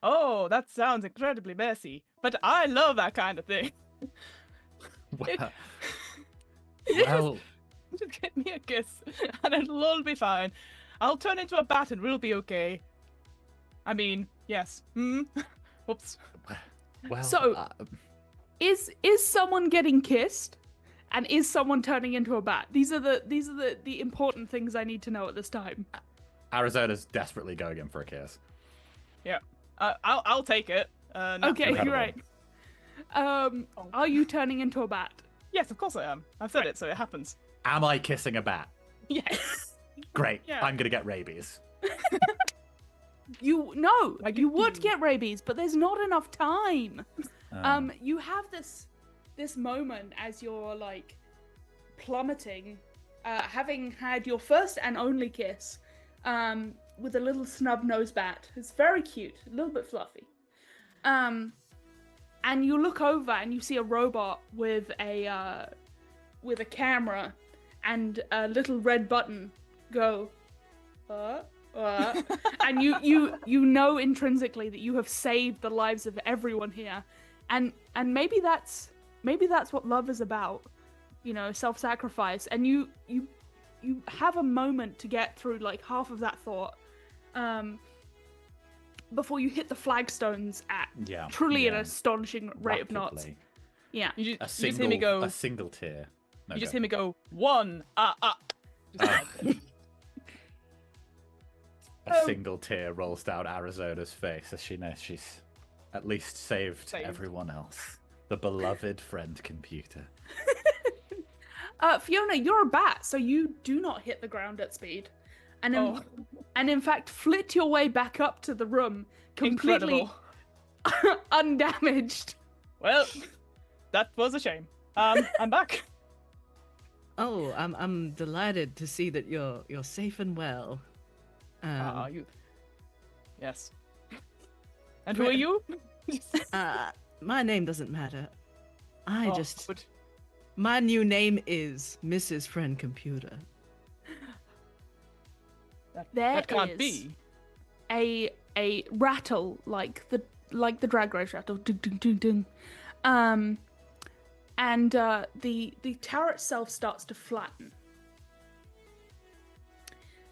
Oh, that sounds incredibly messy, but I love that kind of thing. Well, Just get me a kiss, and it'll all be fine. I'll turn into a bat, and we'll be okay. I mean, yes. Whoops. well. So- Is someone getting kissed, and is someone turning into a bat? These are the important things I need to know at this time. Arizona's desperately going in for a kiss. Yeah. I'll take it. No. Okay, Incredible. right. Are you turning into a bat? Yes, of course I am. I've said it, so it happens. Am I kissing a bat? Yes. Great. Yeah. I'm gonna get rabies. You would get rabies, but there's not enough time. You have this moment as you're like plummeting, having had your first and only kiss, with a little snub-nosed bat. It's very cute, a little bit fluffy. And you look over and you see a robot with a camera and a little red button go, and you know intrinsically that you have saved the lives of everyone here, and maybe that's what love is about, self-sacrifice. And you have a moment to get through like half of that thought, before you hit the flagstones at truly an astonishing rate of knots. Rapidly. Yeah. You A just hear me go. a single tear. No, You just go. hear me go 1 A single tear rolls down Arizona's face as she knows she's at least saved everyone else. The beloved friend computer. Fiona, you're a bat, so you do not hit the ground at speed, and in fact flit your way back up to the room completely undamaged. Well, that was a shame. I'm back. Oh, I'm delighted to see that you're safe and well. You. Yes. And who are you? My name doesn't matter. But My new name is Mrs. Friend Computer. that can't be. A rattle like the drag race rattle, ding, ding, ding, ding. And the tower itself starts to flatten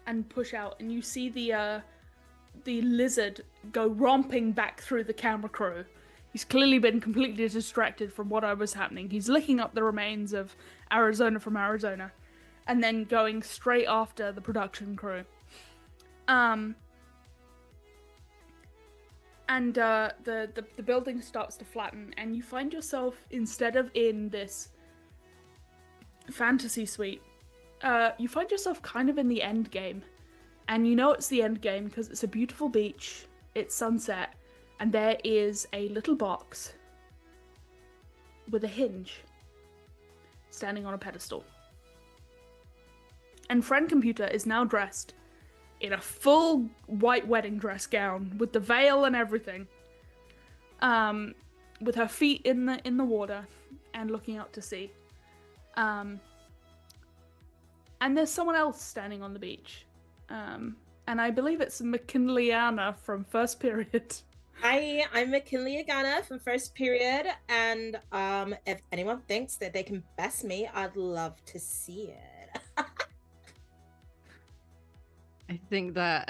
and push out, and you see the lizard go romping back through the camera crew. He's clearly been completely distracted from what was happening. He's licking up the remains of Arizona from Arizona, and then going straight after the production crew. And the building starts to flatten, and you find yourself, instead of in this fantasy suite, you find yourself kind of in the end game. And you know it's the end game because it's a beautiful beach, it's sunset, and there is a little box with a hinge standing on a pedestal. And Friend Computer is now dressed in a full white wedding dress gown with the veil and everything, with her feet in the water and looking out to sea. And there's someone else standing on the beach, and I believe it's McKinleyana from first period. I'm McKinley Agana from first period, and if anyone thinks that they can best me, I'd love to see it. I think that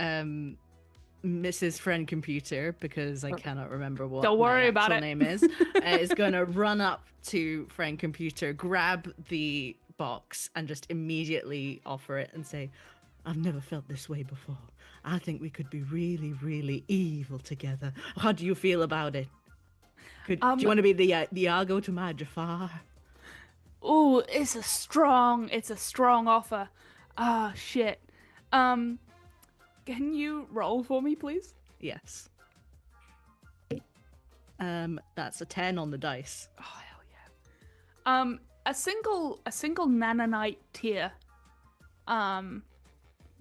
Mrs. Friend Computer, because I cannot remember what Don't worry my about actual it. name is going to run up to Friend Computer, grab the box, and just immediately offer it and say, "I've never felt this way before. I think we could be really, really evil together. How do you feel about it? Do you want to be the Iago to my Jafar?" Oh, it's a strong offer. Ah, shit. Can you roll for me, please? Yes. That's a 10 on the dice. Oh, hell yeah. A single nanonite tear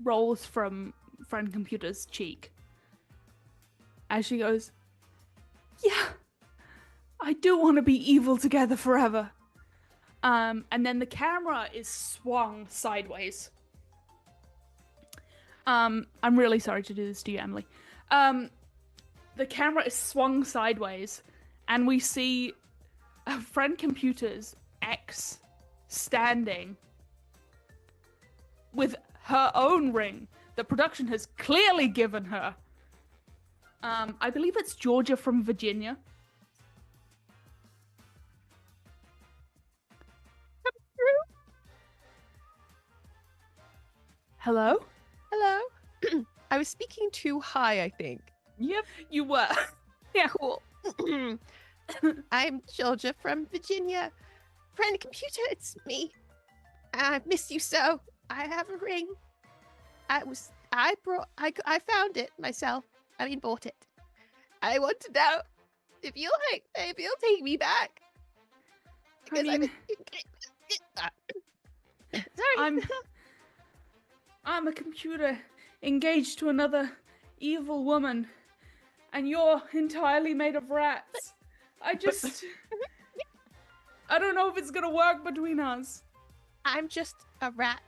rolls from Friend Computer's cheek as she goes, "Yeah, I do want to be evil together forever." And then the camera is swung sideways. I'm really sorry to do this to you, Emily. The camera is swung sideways, and we see a Friend Computer's ex standing with her own ring that production has clearly given her. I believe it's Georgia from Virginia. Hello? Hello? I was speaking too high, I think. Yep, you were. Yeah. Cool. I'm Georgia from Virginia. Friend Computer, it's me. I miss you so. I have a ring. I found it myself. I mean, bought it. I want to know if you'll take me back. Because Sorry. I'm a computer engaged to another evil woman, and you're entirely made of rats. I don't know if it's gonna work between us. I'm just a rat.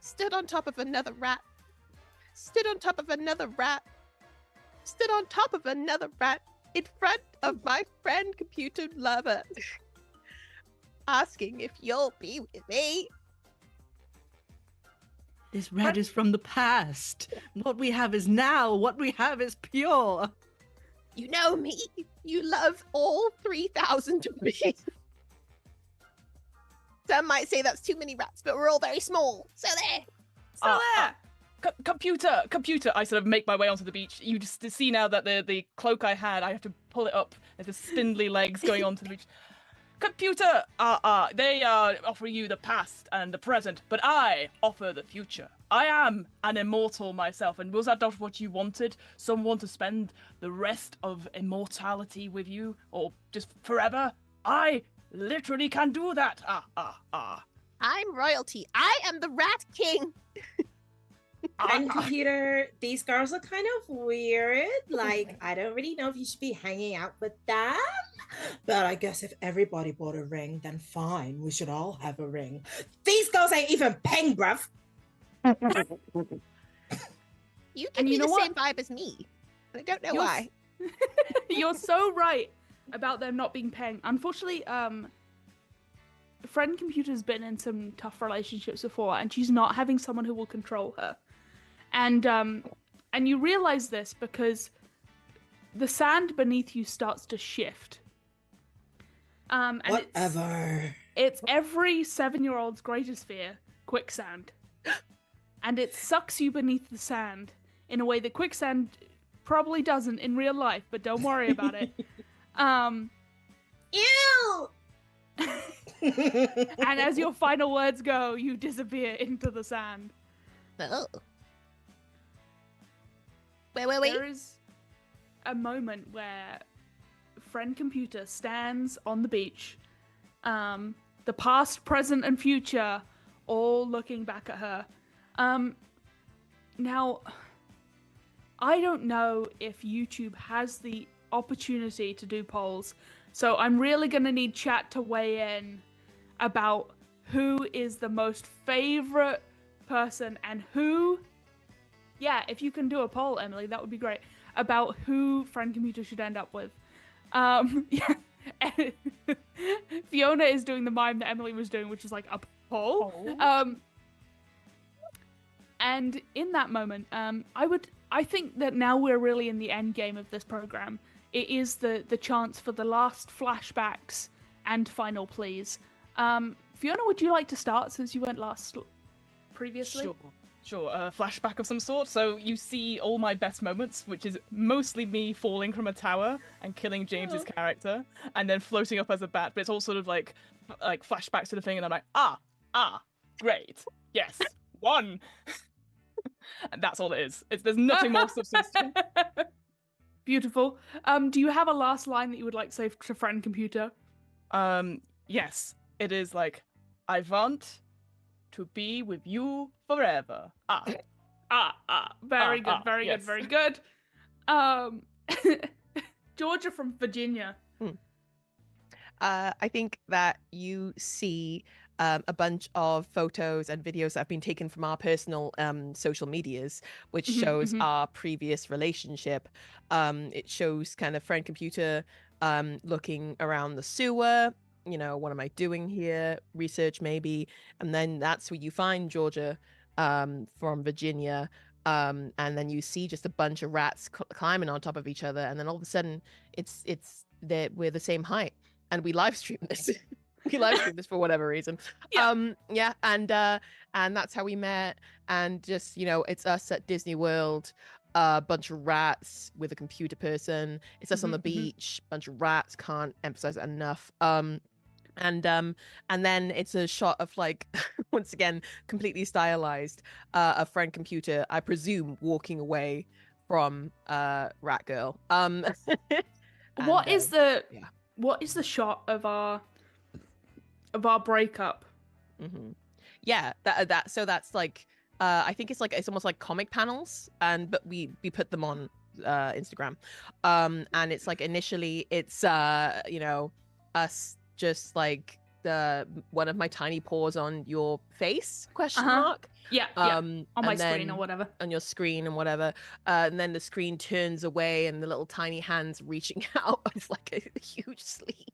Stood on top of another rat. Stood on top of another rat. Stood on top of another rat in front of my friend computer lover. Asking if you'll be with me. This rat is from the past. What we have is now. What we have is pure. You know me. You love all 3,000 of me. Some might say that's too many rats, but we're all very small. So there. Computer. I sort of make my way onto the beach. You just see now that the cloak I had, I have to pull it up. There's the spindly legs going onto the beach. Computer, they are offering you the past and the present, but I offer the future. I am an immortal myself, and was that not what you wanted? Someone to spend the rest of immortality with you, or just forever? I literally can do that. I'm royalty. I am the Rat King. And Computer, these girls are kind of weird. Like, I don't really know if you should be hanging out with them. But I guess if everybody bought a ring, then fine. We should all have a ring. These girls ain't even paying, bruv. You give me the same vibe as me. I don't know why. You're so right about them not being paying. Unfortunately, Friend Computer's been in some tough relationships before, and she's not having someone who will control her. And you realize this because the sand beneath you starts to shift. And Whatever. It's every 7-year-old's greatest fear, quicksand. And it sucks you beneath the sand in a way that quicksand probably doesn't in real life, but don't worry about it. Ew! And as your final words go, you disappear into the sand. Oh. Wait. There is a moment where Friend Computer stands on the beach, the past, present, and future all looking back at her. Now, I don't know if YouTube has the opportunity to do polls, so I'm really going to need chat to weigh in about who is the most favorite person and who... Yeah, if you can do a poll, Emily, that would be great. about who friend computer should end up with. Yeah. Fiona is doing the mime that Emily was doing, which is like a poll. And in that moment, I think that now we're really in the end game of this program. It is the chance for the last flashbacks and final pleas. Fiona, would you like to start since you went last previously? Sure. A flashback of some sort. So you see all my best moments, which is mostly me falling from a tower and killing James's character, and then floating up as a bat. But it's all sort of like flashbacks to the thing, and I'm like, great, yes, one. And that's all it is. There's nothing more substance to it. Beautiful. Do you have a last line that you would like to say to friend computer? Yes. It is like, I want to be with you forever. Very good, very yes. good, very good. Georgia from Virginia. I think that you see a bunch of photos and videos that have been taken from our personal social medias, which shows our previous relationship. It shows kind of friend computer looking around the sewer. You know, what am I doing here? Research maybe. And then that's where you find Georgia from Virginia. And then you see just a bunch of rats climbing on top of each other. And then all of a sudden we're the same height. And we live stream this. We live stream this for whatever reason. Yeah. And that's how we met. And just, you know, it's us at Disney World, a bunch of rats with a computer person. It's us on the beach, bunch of rats, can't emphasize that enough. And then it's a shot of like once again completely stylized a friend computer, I presume, walking away from Rat Girl. What is the shot of our breakup? Yeah, so that's like I think it's almost like comic panels, but we put them on Instagram, and it's like initially it's you know, us just like one of my tiny paws on your face mark on my screen or whatever, on your screen and whatever, and then the screen turns away and the little tiny hands reaching out of like a huge sleeve.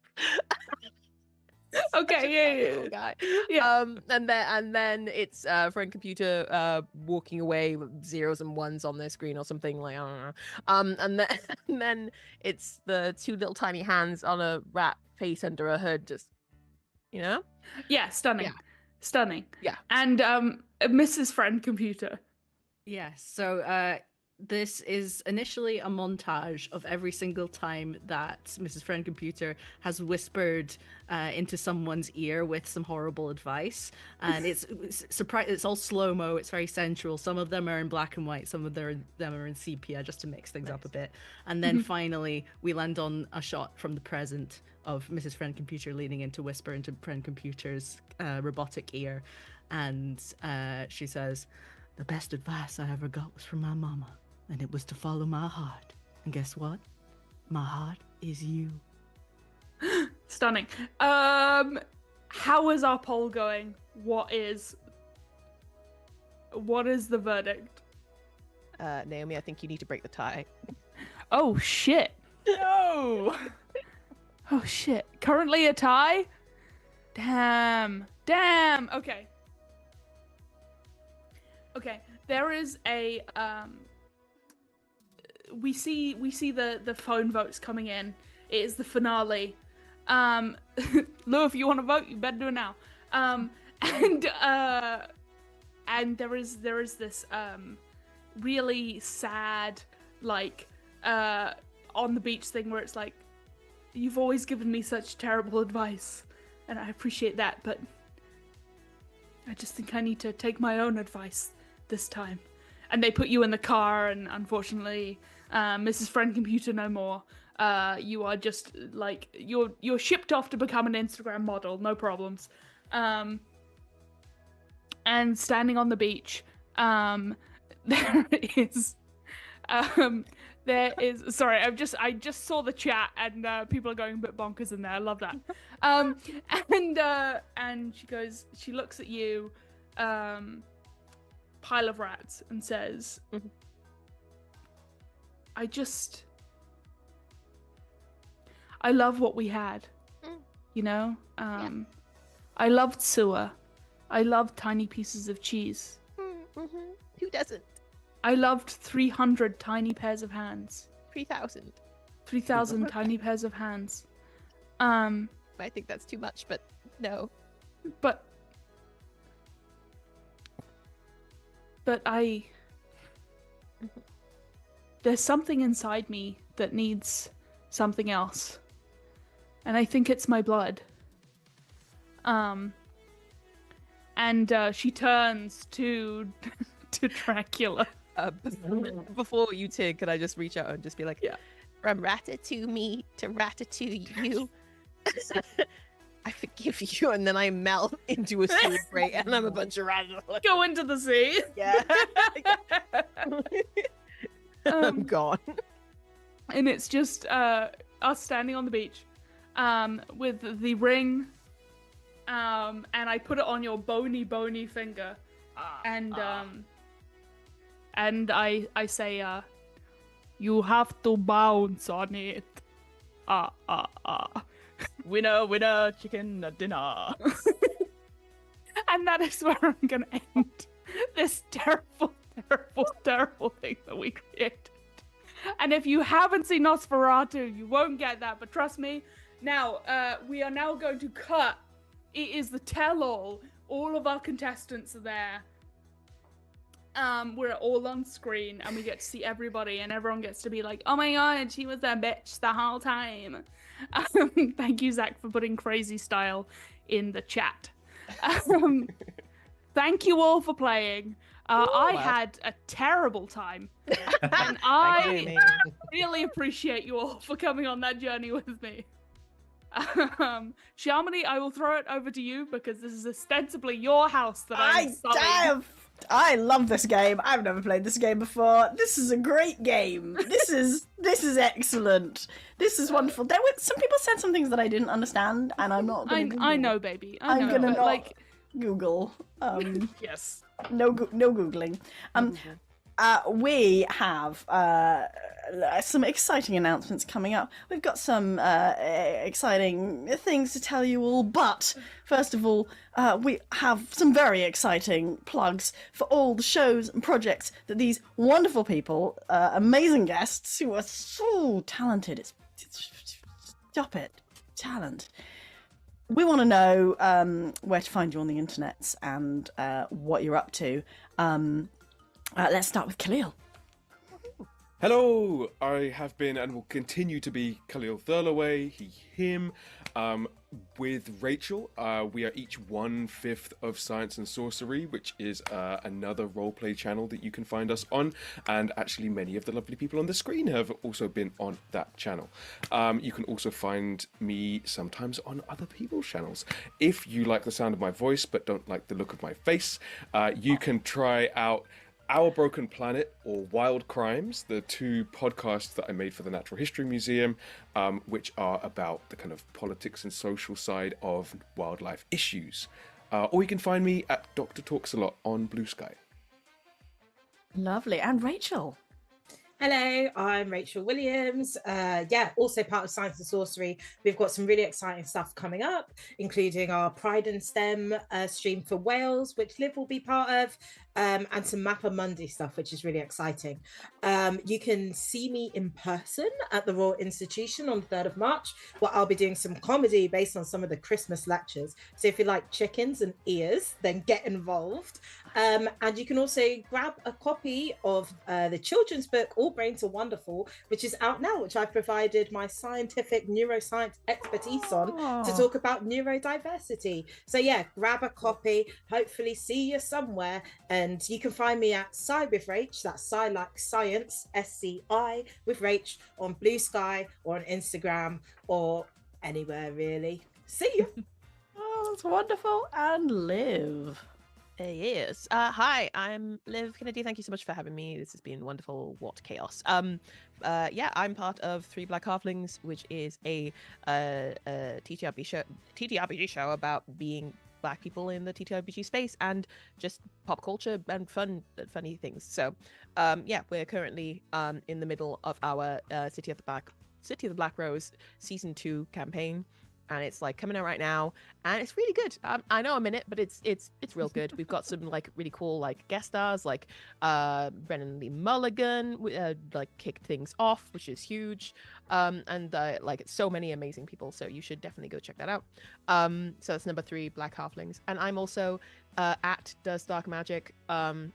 Okay, guy. Yeah. And then it's friend computer walking away with zeros and ones on their screen or something, like I don't know. And then it's the two little tiny hands on a rat face under a hood, just, you know. Yeah, stunning. Yeah. And Mrs. Friend Computer. Yes. So this is initially a montage of every single time that Mrs. Friend Computer has whispered into someone's ear with some horrible advice, and it's all slow-mo. It's very sensual. Some of them are in black and white, some of them are in sepia, just to mix things up a bit. And then finally we land on a shot from the present of Mrs. Friend Computer leaning in to whisper into Friend Computer's robotic ear, and she says, "The best advice I ever got was from my mama, and it was to follow my heart. And guess what? My heart is you." Stunning. How is our poll going? What is the verdict? Naomi, I think you need to break the tie. Oh shit. No. Oh shit. Currently a tie? Damn. Okay. There is a we see the phone votes coming in. It is the finale. Lou, if you want to vote, you better do it now. And there is this really sad, like on the beach thing where it's like, you've always given me such terrible advice, and I appreciate that, but I just think I need to take my own advice this time. And they put you in the car, and unfortunately, Mrs. Friend Computer no more. You are just like, you're shipped off to become an Instagram model, no problems. And standing on the beach, there is sorry, I just saw the chat, and people are going a bit bonkers in there. I love that. And she looks at you, pile of rats, and says, I love what we had, you know? I loved sewer. I loved tiny pieces of cheese. Who doesn't? I loved 300 tiny pairs of hands. 3,000. 3,000 tiny pairs of hands. I think that's too much, but no. But there's something inside me that needs something else. And I think it's my blood. And she turns to Dracula. Before you two, could I just reach out and just be like, yeah, from Ratatouille me to Ratatouille you. I forgive you, and then I melt into a sewer grate, and I'm a bunch of rats. Go into the sea. Yeah. I'm gone. And it's just us standing on the beach, with the ring, and I put it on your bony finger, and I say, you have to bounce on it. Winner, chicken dinner. And that is where I'm gonna end this terrible thing that we created. And if you haven't seen Nosferatu, you won't get that. But trust me, now we are now going to cut. It is the tell-all. All of our contestants are there. We're all on screen, and we get to see everybody, and everyone gets to be like, "Oh my god, she was a bitch the whole time." Thank you, Zach, for putting crazy style in the chat. Thank you all for playing. I had a terrible time, and I really appreciate you all for coming on that journey with me. Shamini, I will throw it over to you because this is ostensibly your house that I'm sullying. I love this game. I've never played this game before. This is a great game. This is excellent. This is wonderful. Some people said some things that I didn't understand, and I'm not. I know, baby. I'm gonna not like Google. Yes. No googling. We have some exciting announcements coming up. We've got some exciting things to tell you all, but first of all, we have some very exciting plugs for all the shows and projects that these wonderful people, amazing guests who are so talented. Stop it, talent. We want to know where to find you on the internet and what you're up to. Let's start with Khalil. Hello, I have been and will continue to be Khalil Thirlaway, he, him. With Rachel, we are each 1/5 of Science and Sorcery, which is another roleplay channel that you can find us on. And actually, many of the lovely people on the screen have also been on that channel. You can also find me sometimes on other people's channels. If you like the sound of my voice but don't like the look of my face, you can try out Our Broken Planet or Wild Crimes, the two podcasts that I made for the Natural History Museum, which are about the kind of politics and social side of wildlife issues. Or you can find me at Dr. Talks a Lot on Blue Sky. Lovely. And Rachel. Hello, I'm Rachel Williams. Also part of Science and Sorcery. We've got some really exciting stuff coming up, including our Pride and STEM stream for Wales, which Liv will be part of, and some Mappa Mundi stuff, which is really exciting. You can see me in person at the Royal Institution on the 3rd of March, where I'll be doing some comedy based on some of the Christmas lectures. So if you like chickens and ears, then get involved. And you can also grab a copy of the children's book, All Brains Are Wonderful, which is out now, which I've provided my scientific neuroscience expertise on to talk about neurodiversity. So yeah, grab a copy, hopefully see you somewhere. And you can find me at Sci with Rach, that's Sci like science, SCI with Rach on Blue Sky or on Instagram or anywhere really. See you. Oh, that's wonderful. And Liv. Yes. Hi, I'm Liv Kennedy. Thank you so much for having me. This has been wonderful. What chaos. I'm part of Three Black Halflings, which is a TTRPG show about being Black people in the TTRPG space and just pop culture and funny things. So, yeah, we're currently in the middle of our City of the Black Rose Season 2 campaign. And it's like coming out right now, and it's really good. I know I'm in it, but it's real good. We've got some like really cool like guest stars, like Brennan Lee Mulligan, like kicked things off, which is huge. And like it's so many amazing people, so you should definitely go check that out. So that's number 3, Black Halflings, and I'm also at Does Dark Magic. On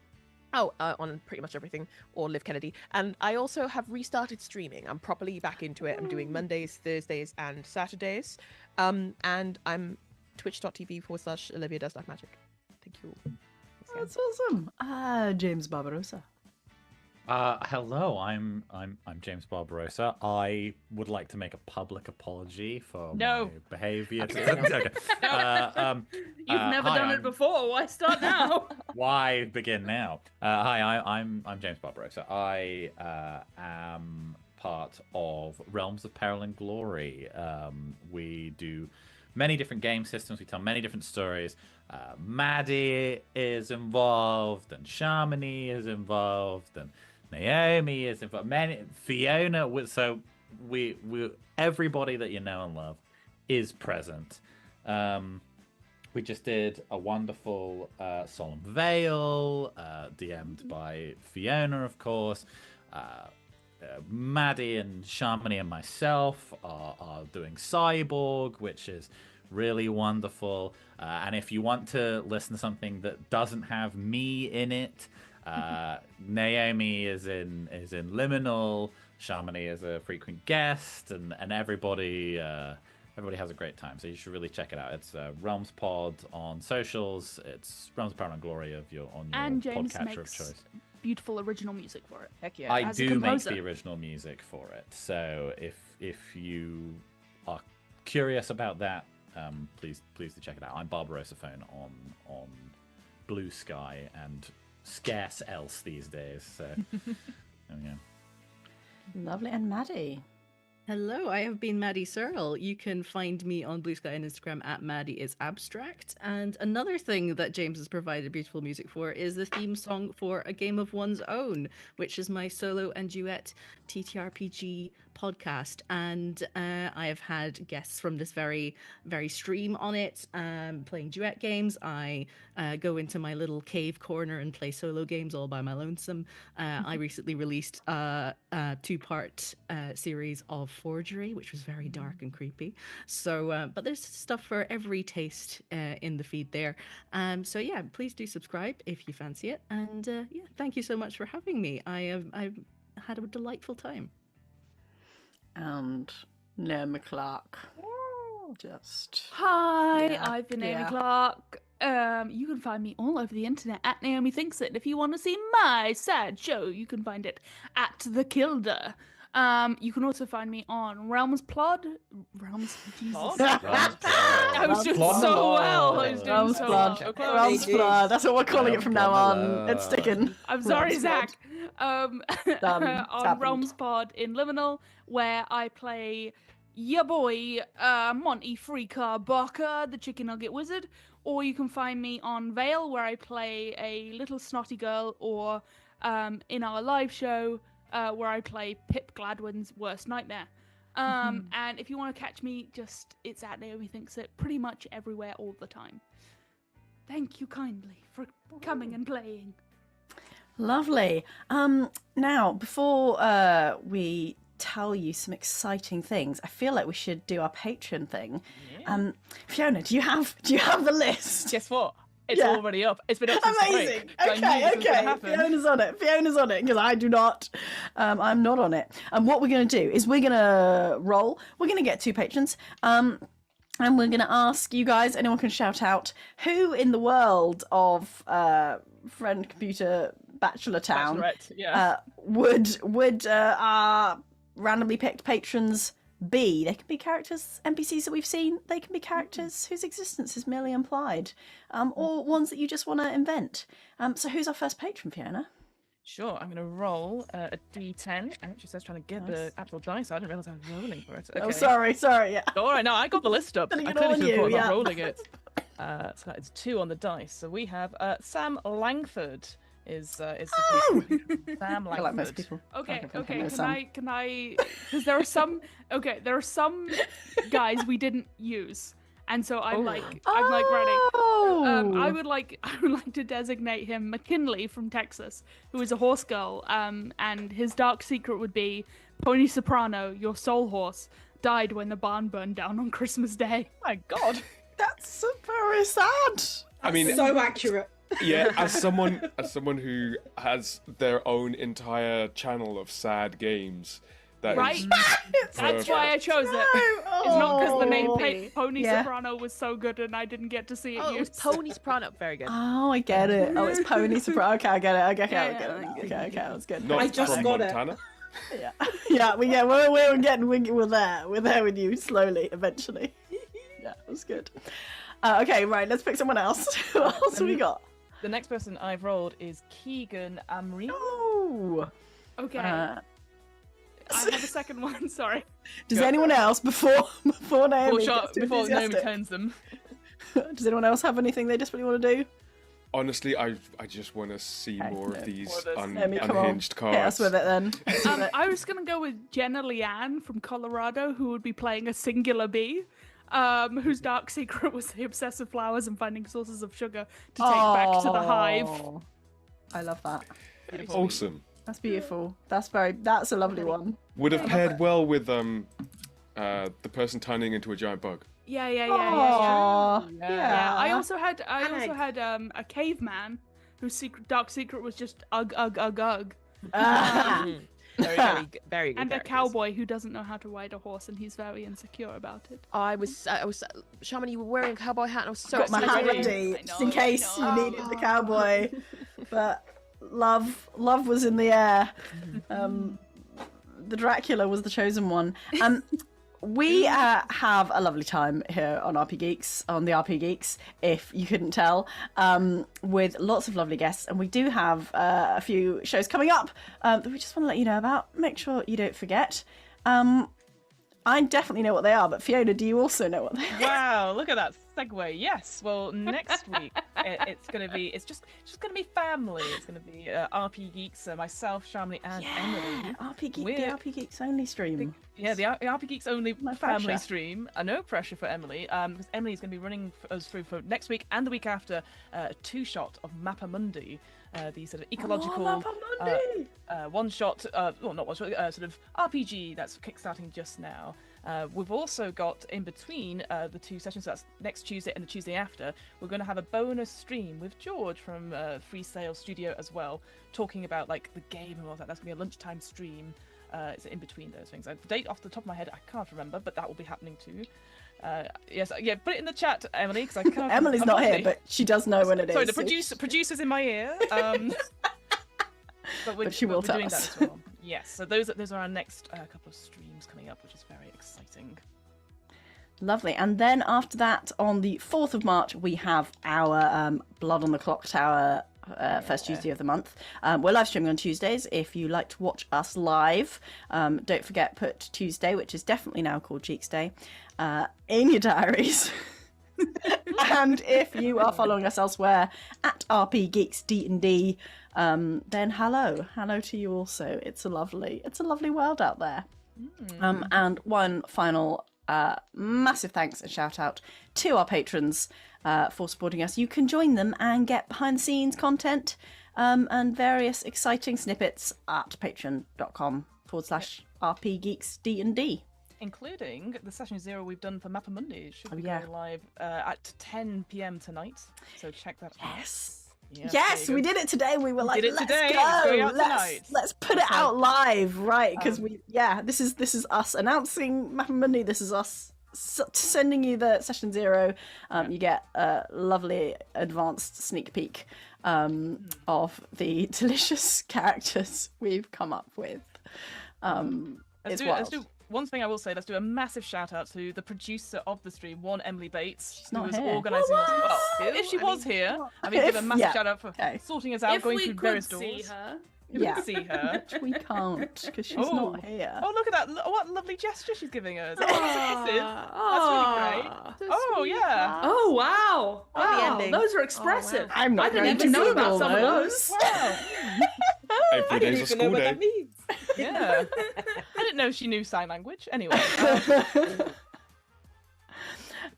pretty much everything, or Liv Kennedy. And I also have restarted streaming. I'm properly back into it. I'm doing Mondays, Thursdays, and Saturdays. And I'm twitch.tv/Olivia Does Dark Magic. Thank you. That's awesome. James Barbarrosa. Hello, I'm James Barbarrosa. I would like to make a public apology for my behaviour. Okay. You've never done it before. Why start now? Why begin now? Hi, I'm James Barbarrosa. I am part of Realms of Peril and Glory. We do many different game systems. We tell many different stories. Maddy is involved, and Shamini is involved, and Naomi is involved. Fiona. So we everybody that you know and love is present. We just did a wonderful Solemn Veil, DM'd by Fiona, of course. Maddy and Shamini and myself are doing Cyborg, which is really wonderful. And if you want to listen to something that doesn't have me in it, Naomi is in Liminal, Shamini is a frequent guest, and everybody has a great time. So you should really check it out. It's Realms Pod on socials. It's Realms of Peril and Glory on your podcatcher of choice. Beautiful original music for it. Heck yeah! I do make the original music for it. So if you are curious about that, please do check it out. I'm Barbarrosa Phone on Blue Sky and scarce else these days. So there we go. Lovely. And Maddy. Hello, I have been Maddy Searle. You can find me on Blue Sky and Instagram at MaddyIsAbstract. And another thing that James has provided beautiful music for is the theme song for A Game of One's Own, which is my solo and duet TTRPG podcast. And I have had guests from this very, very stream on it, playing duet games. I go into my little cave corner and play solo games all by my lonesome. I recently released a 2-part series of Forgery, which was very dark and creepy. So, but there's stuff for every taste in the feed there. So yeah, please do subscribe if you fancy it. And yeah, thank you so much for having me. I've had a delightful time. And Naomi Clarke. Just Hi, yeah, I've been Naomi yeah. Clarke. You can find me all over the internet at Naomi Thinks It. If you want to see my sad show, you can find it at The Kilda. You can also find me on Realms Plod. Realms. Jesus. I was doing so well. I was doing Realms so Blood. well. Realms Blood. That's what we're calling it from now on. Blood. It's sticking. I'm sorry, Realms Zach. Done. It's On happened. Realms Pod in Liminal, where I play your boy Monty Freaker Barker, the Chicken Nugget Wizard. Or you can find me on Vale, where I play a little snotty girl, or in our live show, where I play Pip Gladwin's worst nightmare. And if you want to catch me, it's at Naomi Thinks It pretty much everywhere all the time. Thank you kindly for coming and playing. Lovely. Now, before we tell you some exciting things, I feel like we should do our Patreon thing. Yeah. Fiona, do you have the list? Guess what? It's Yeah. already up. It's been up since the Amazing. break. So I knew this was gonna Okay. happen. Fiona's on it because I do not. I'm not on it. And what we're going to do is we're going to roll. We're going to get 2 patrons. And we're going to ask you guys, anyone can shout out, who in the world of Friend Computer Bachelor Town Bachelorette, yeah. would our randomly picked patrons be? They can be characters, NPCs that we've seen. They can be characters whose existence is merely implied, or ones that you just want to invent. So who's our first patron, Fiona? Sure, I'm going to roll a d10. And it just says trying to get the actual dice. I didn't realize I was rolling for it. Okay. Oh, sorry, yeah. All right, no, I got the list up. Putting I it all clearly on should have you, thought about yeah. rolling it. So that is 2 on the dice. So we have Sam Langford is the Sam I like most Langford. people. Okay, I okay. know Sam. Can I? Because there are some guys we didn't use, and so I'm like ready. Oh. I would like to designate him McKinley from Texas, who is a horse girl. And his dark secret would be Pony Soprano, your soul horse, died when the barn burned down on Christmas Day. My God. That's very sad. I mean, So accurate. yeah, as someone who has their own entire channel of sad games, that Right? is That's why I chose it. No. It's not because the name Oh. Pony Yeah. Soprano was so good and I didn't get to see it Oh, it was used. Pony Soprano. Very good. Oh, I get it. Oh, it's Pony Soprano. Okay, I get it. Okay, I Yeah, get it. yeah. Okay, that's good. not I just from got it. Montana. Yeah, we're there. We're there with you slowly, eventually. Yeah, it was good. Okay, right, let's pick someone else. Who else have we got? The next person I've rolled is Keegan Amri. Oh. Okay. Uh, I have a second one, sorry. does anyone else before Naomi gets too Before Naomi enthusiastic, turns them. does anyone else have anything they desperately want to do? Honestly, I just want to see more of these Naomi, come on. unhinged Hit us cards. with it then. Hit us with it. I was gonna go with Jenna Leanne from Colorado, who would be playing a singular bee, whose dark secret was the obsessive flowers and finding sources of sugar to take back to the hive. Oh, I love that. Awesome. That's beautiful. That's a lovely one. Would have paired well with the person turning into a giant bug. Yeah. Aww, Yeah, I yeah. also had a caveman whose dark secret was just ugh. Ah. Very, very, very good. And a characters. cowboy who doesn't know how to ride a horse and he's very insecure about it. I was, Shamini, you were wearing a cowboy hat, and I was so Got my excited. hat ready, just in case you needed the cowboy. But love was in the air. The Dracula was the chosen one. We have a lovely time here on the RPGeeks, if you couldn't tell, with lots of lovely guests. And we do have a few shows coming up that we just want to let you know about. Make sure you don't forget. I definitely know what they are, but Fiona, do you also know what they are? Wow, look at that segue. Yes. Well, next week it's just gonna be family. It's gonna be RPGeeks, myself, Shamini, and Emily. The RPGeeks only stream. The RPGeeks only No family pressure. stream. No pressure for Emily, because Emily's going to be running us through for next week and the week after a 2-shot of Mappa Mundi, the sort of ecological one-shot, well, not one-shot, sort of RPG that's kickstarting just now. We've also got in between the 2 sessions, so that's next Tuesday and the Tuesday after, we're going to have a bonus stream with George from Free Sale Studio as well, talking about like the game and all that. That's going to be a lunchtime stream. It's in between those things. The date off the top of my head, I can't remember, but that will be happening too. Yes, yeah, put it in the chat, Emily, because I can't. Emily's not here, but she does know when it is. Sorry, the producer's in my ear. But she will we're tell doing us. that as well. Yes, so those are our next couple of streams coming up, which is very exciting. Lovely. And then after that, on the 4th of March, we have our Blood on the Clock Tower first Tuesday of the month. We're live streaming on Tuesdays. If you like to watch us live, don't forget, put Tuesday, which is definitely now called Cheeks Day, in your diaries. And if you are following us elsewhere at RPGeeks D&D, then hello to you also. It's a lovely world out there. And one final massive thanks and shout out to our patrons for supporting us. You can join them and get behind the scenes content and various exciting snippets at patreon.com/RPGeeksD&D. Including the session 0 we've done for Mappa Mundi. It should be yeah. going live at 10 p.m. tonight, so check that out. Yes, we did it today. We were like, did it let's today. It's going go. out tonight. Let's put it out live, right? Because this is us announcing Mappa Mundi. This is us sending you the session 0. You get a lovely advanced sneak peek of the delicious characters we've come up with. It's wild. One thing I will say, let's do a massive shout out to the producer of the stream, one Emily Bates, who not was here. organising us. Well, if she was here, I mean, give a massive shout out for sorting us out, If going we through could various see doors. her. You Yeah. can see her. Which we can't because she's Oh. not here. Oh, look at that! What lovely gesture she's giving us. Oh, kisses. That's really great. Oh, yeah. Oh wow! Oh, the Wow, ending. those are wow. expressive. I'm I not didn't going to even know about Google some of those. Wow. Every day's a school day. means. Yeah. I didn't know she knew sign language. Anyway.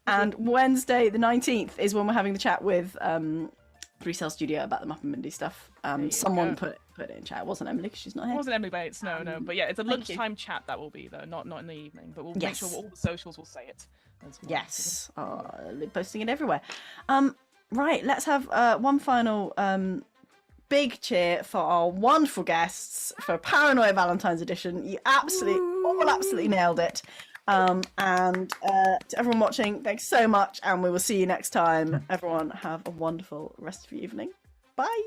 And Wednesday, the 19th, is when we're having the chat with 3 Cell Studio about the Mupp and Mindy stuff. you Someone go. put it in chat. It wasn't Emily because she's not It here. wasn't Emily Bates, no. But yeah, it's a thank you. lunchtime chat that will be, though, not in the evening. But we'll make sure Yes. all the socials will say it as well. Yes. Posting it everywhere. Right, let's have one final big cheer for our wonderful guests for Paranoia Valentine's Edition. You absolutely nailed it. And to everyone watching, thanks so much, and we will see you next time. Everyone have a wonderful rest of your evening. Bye.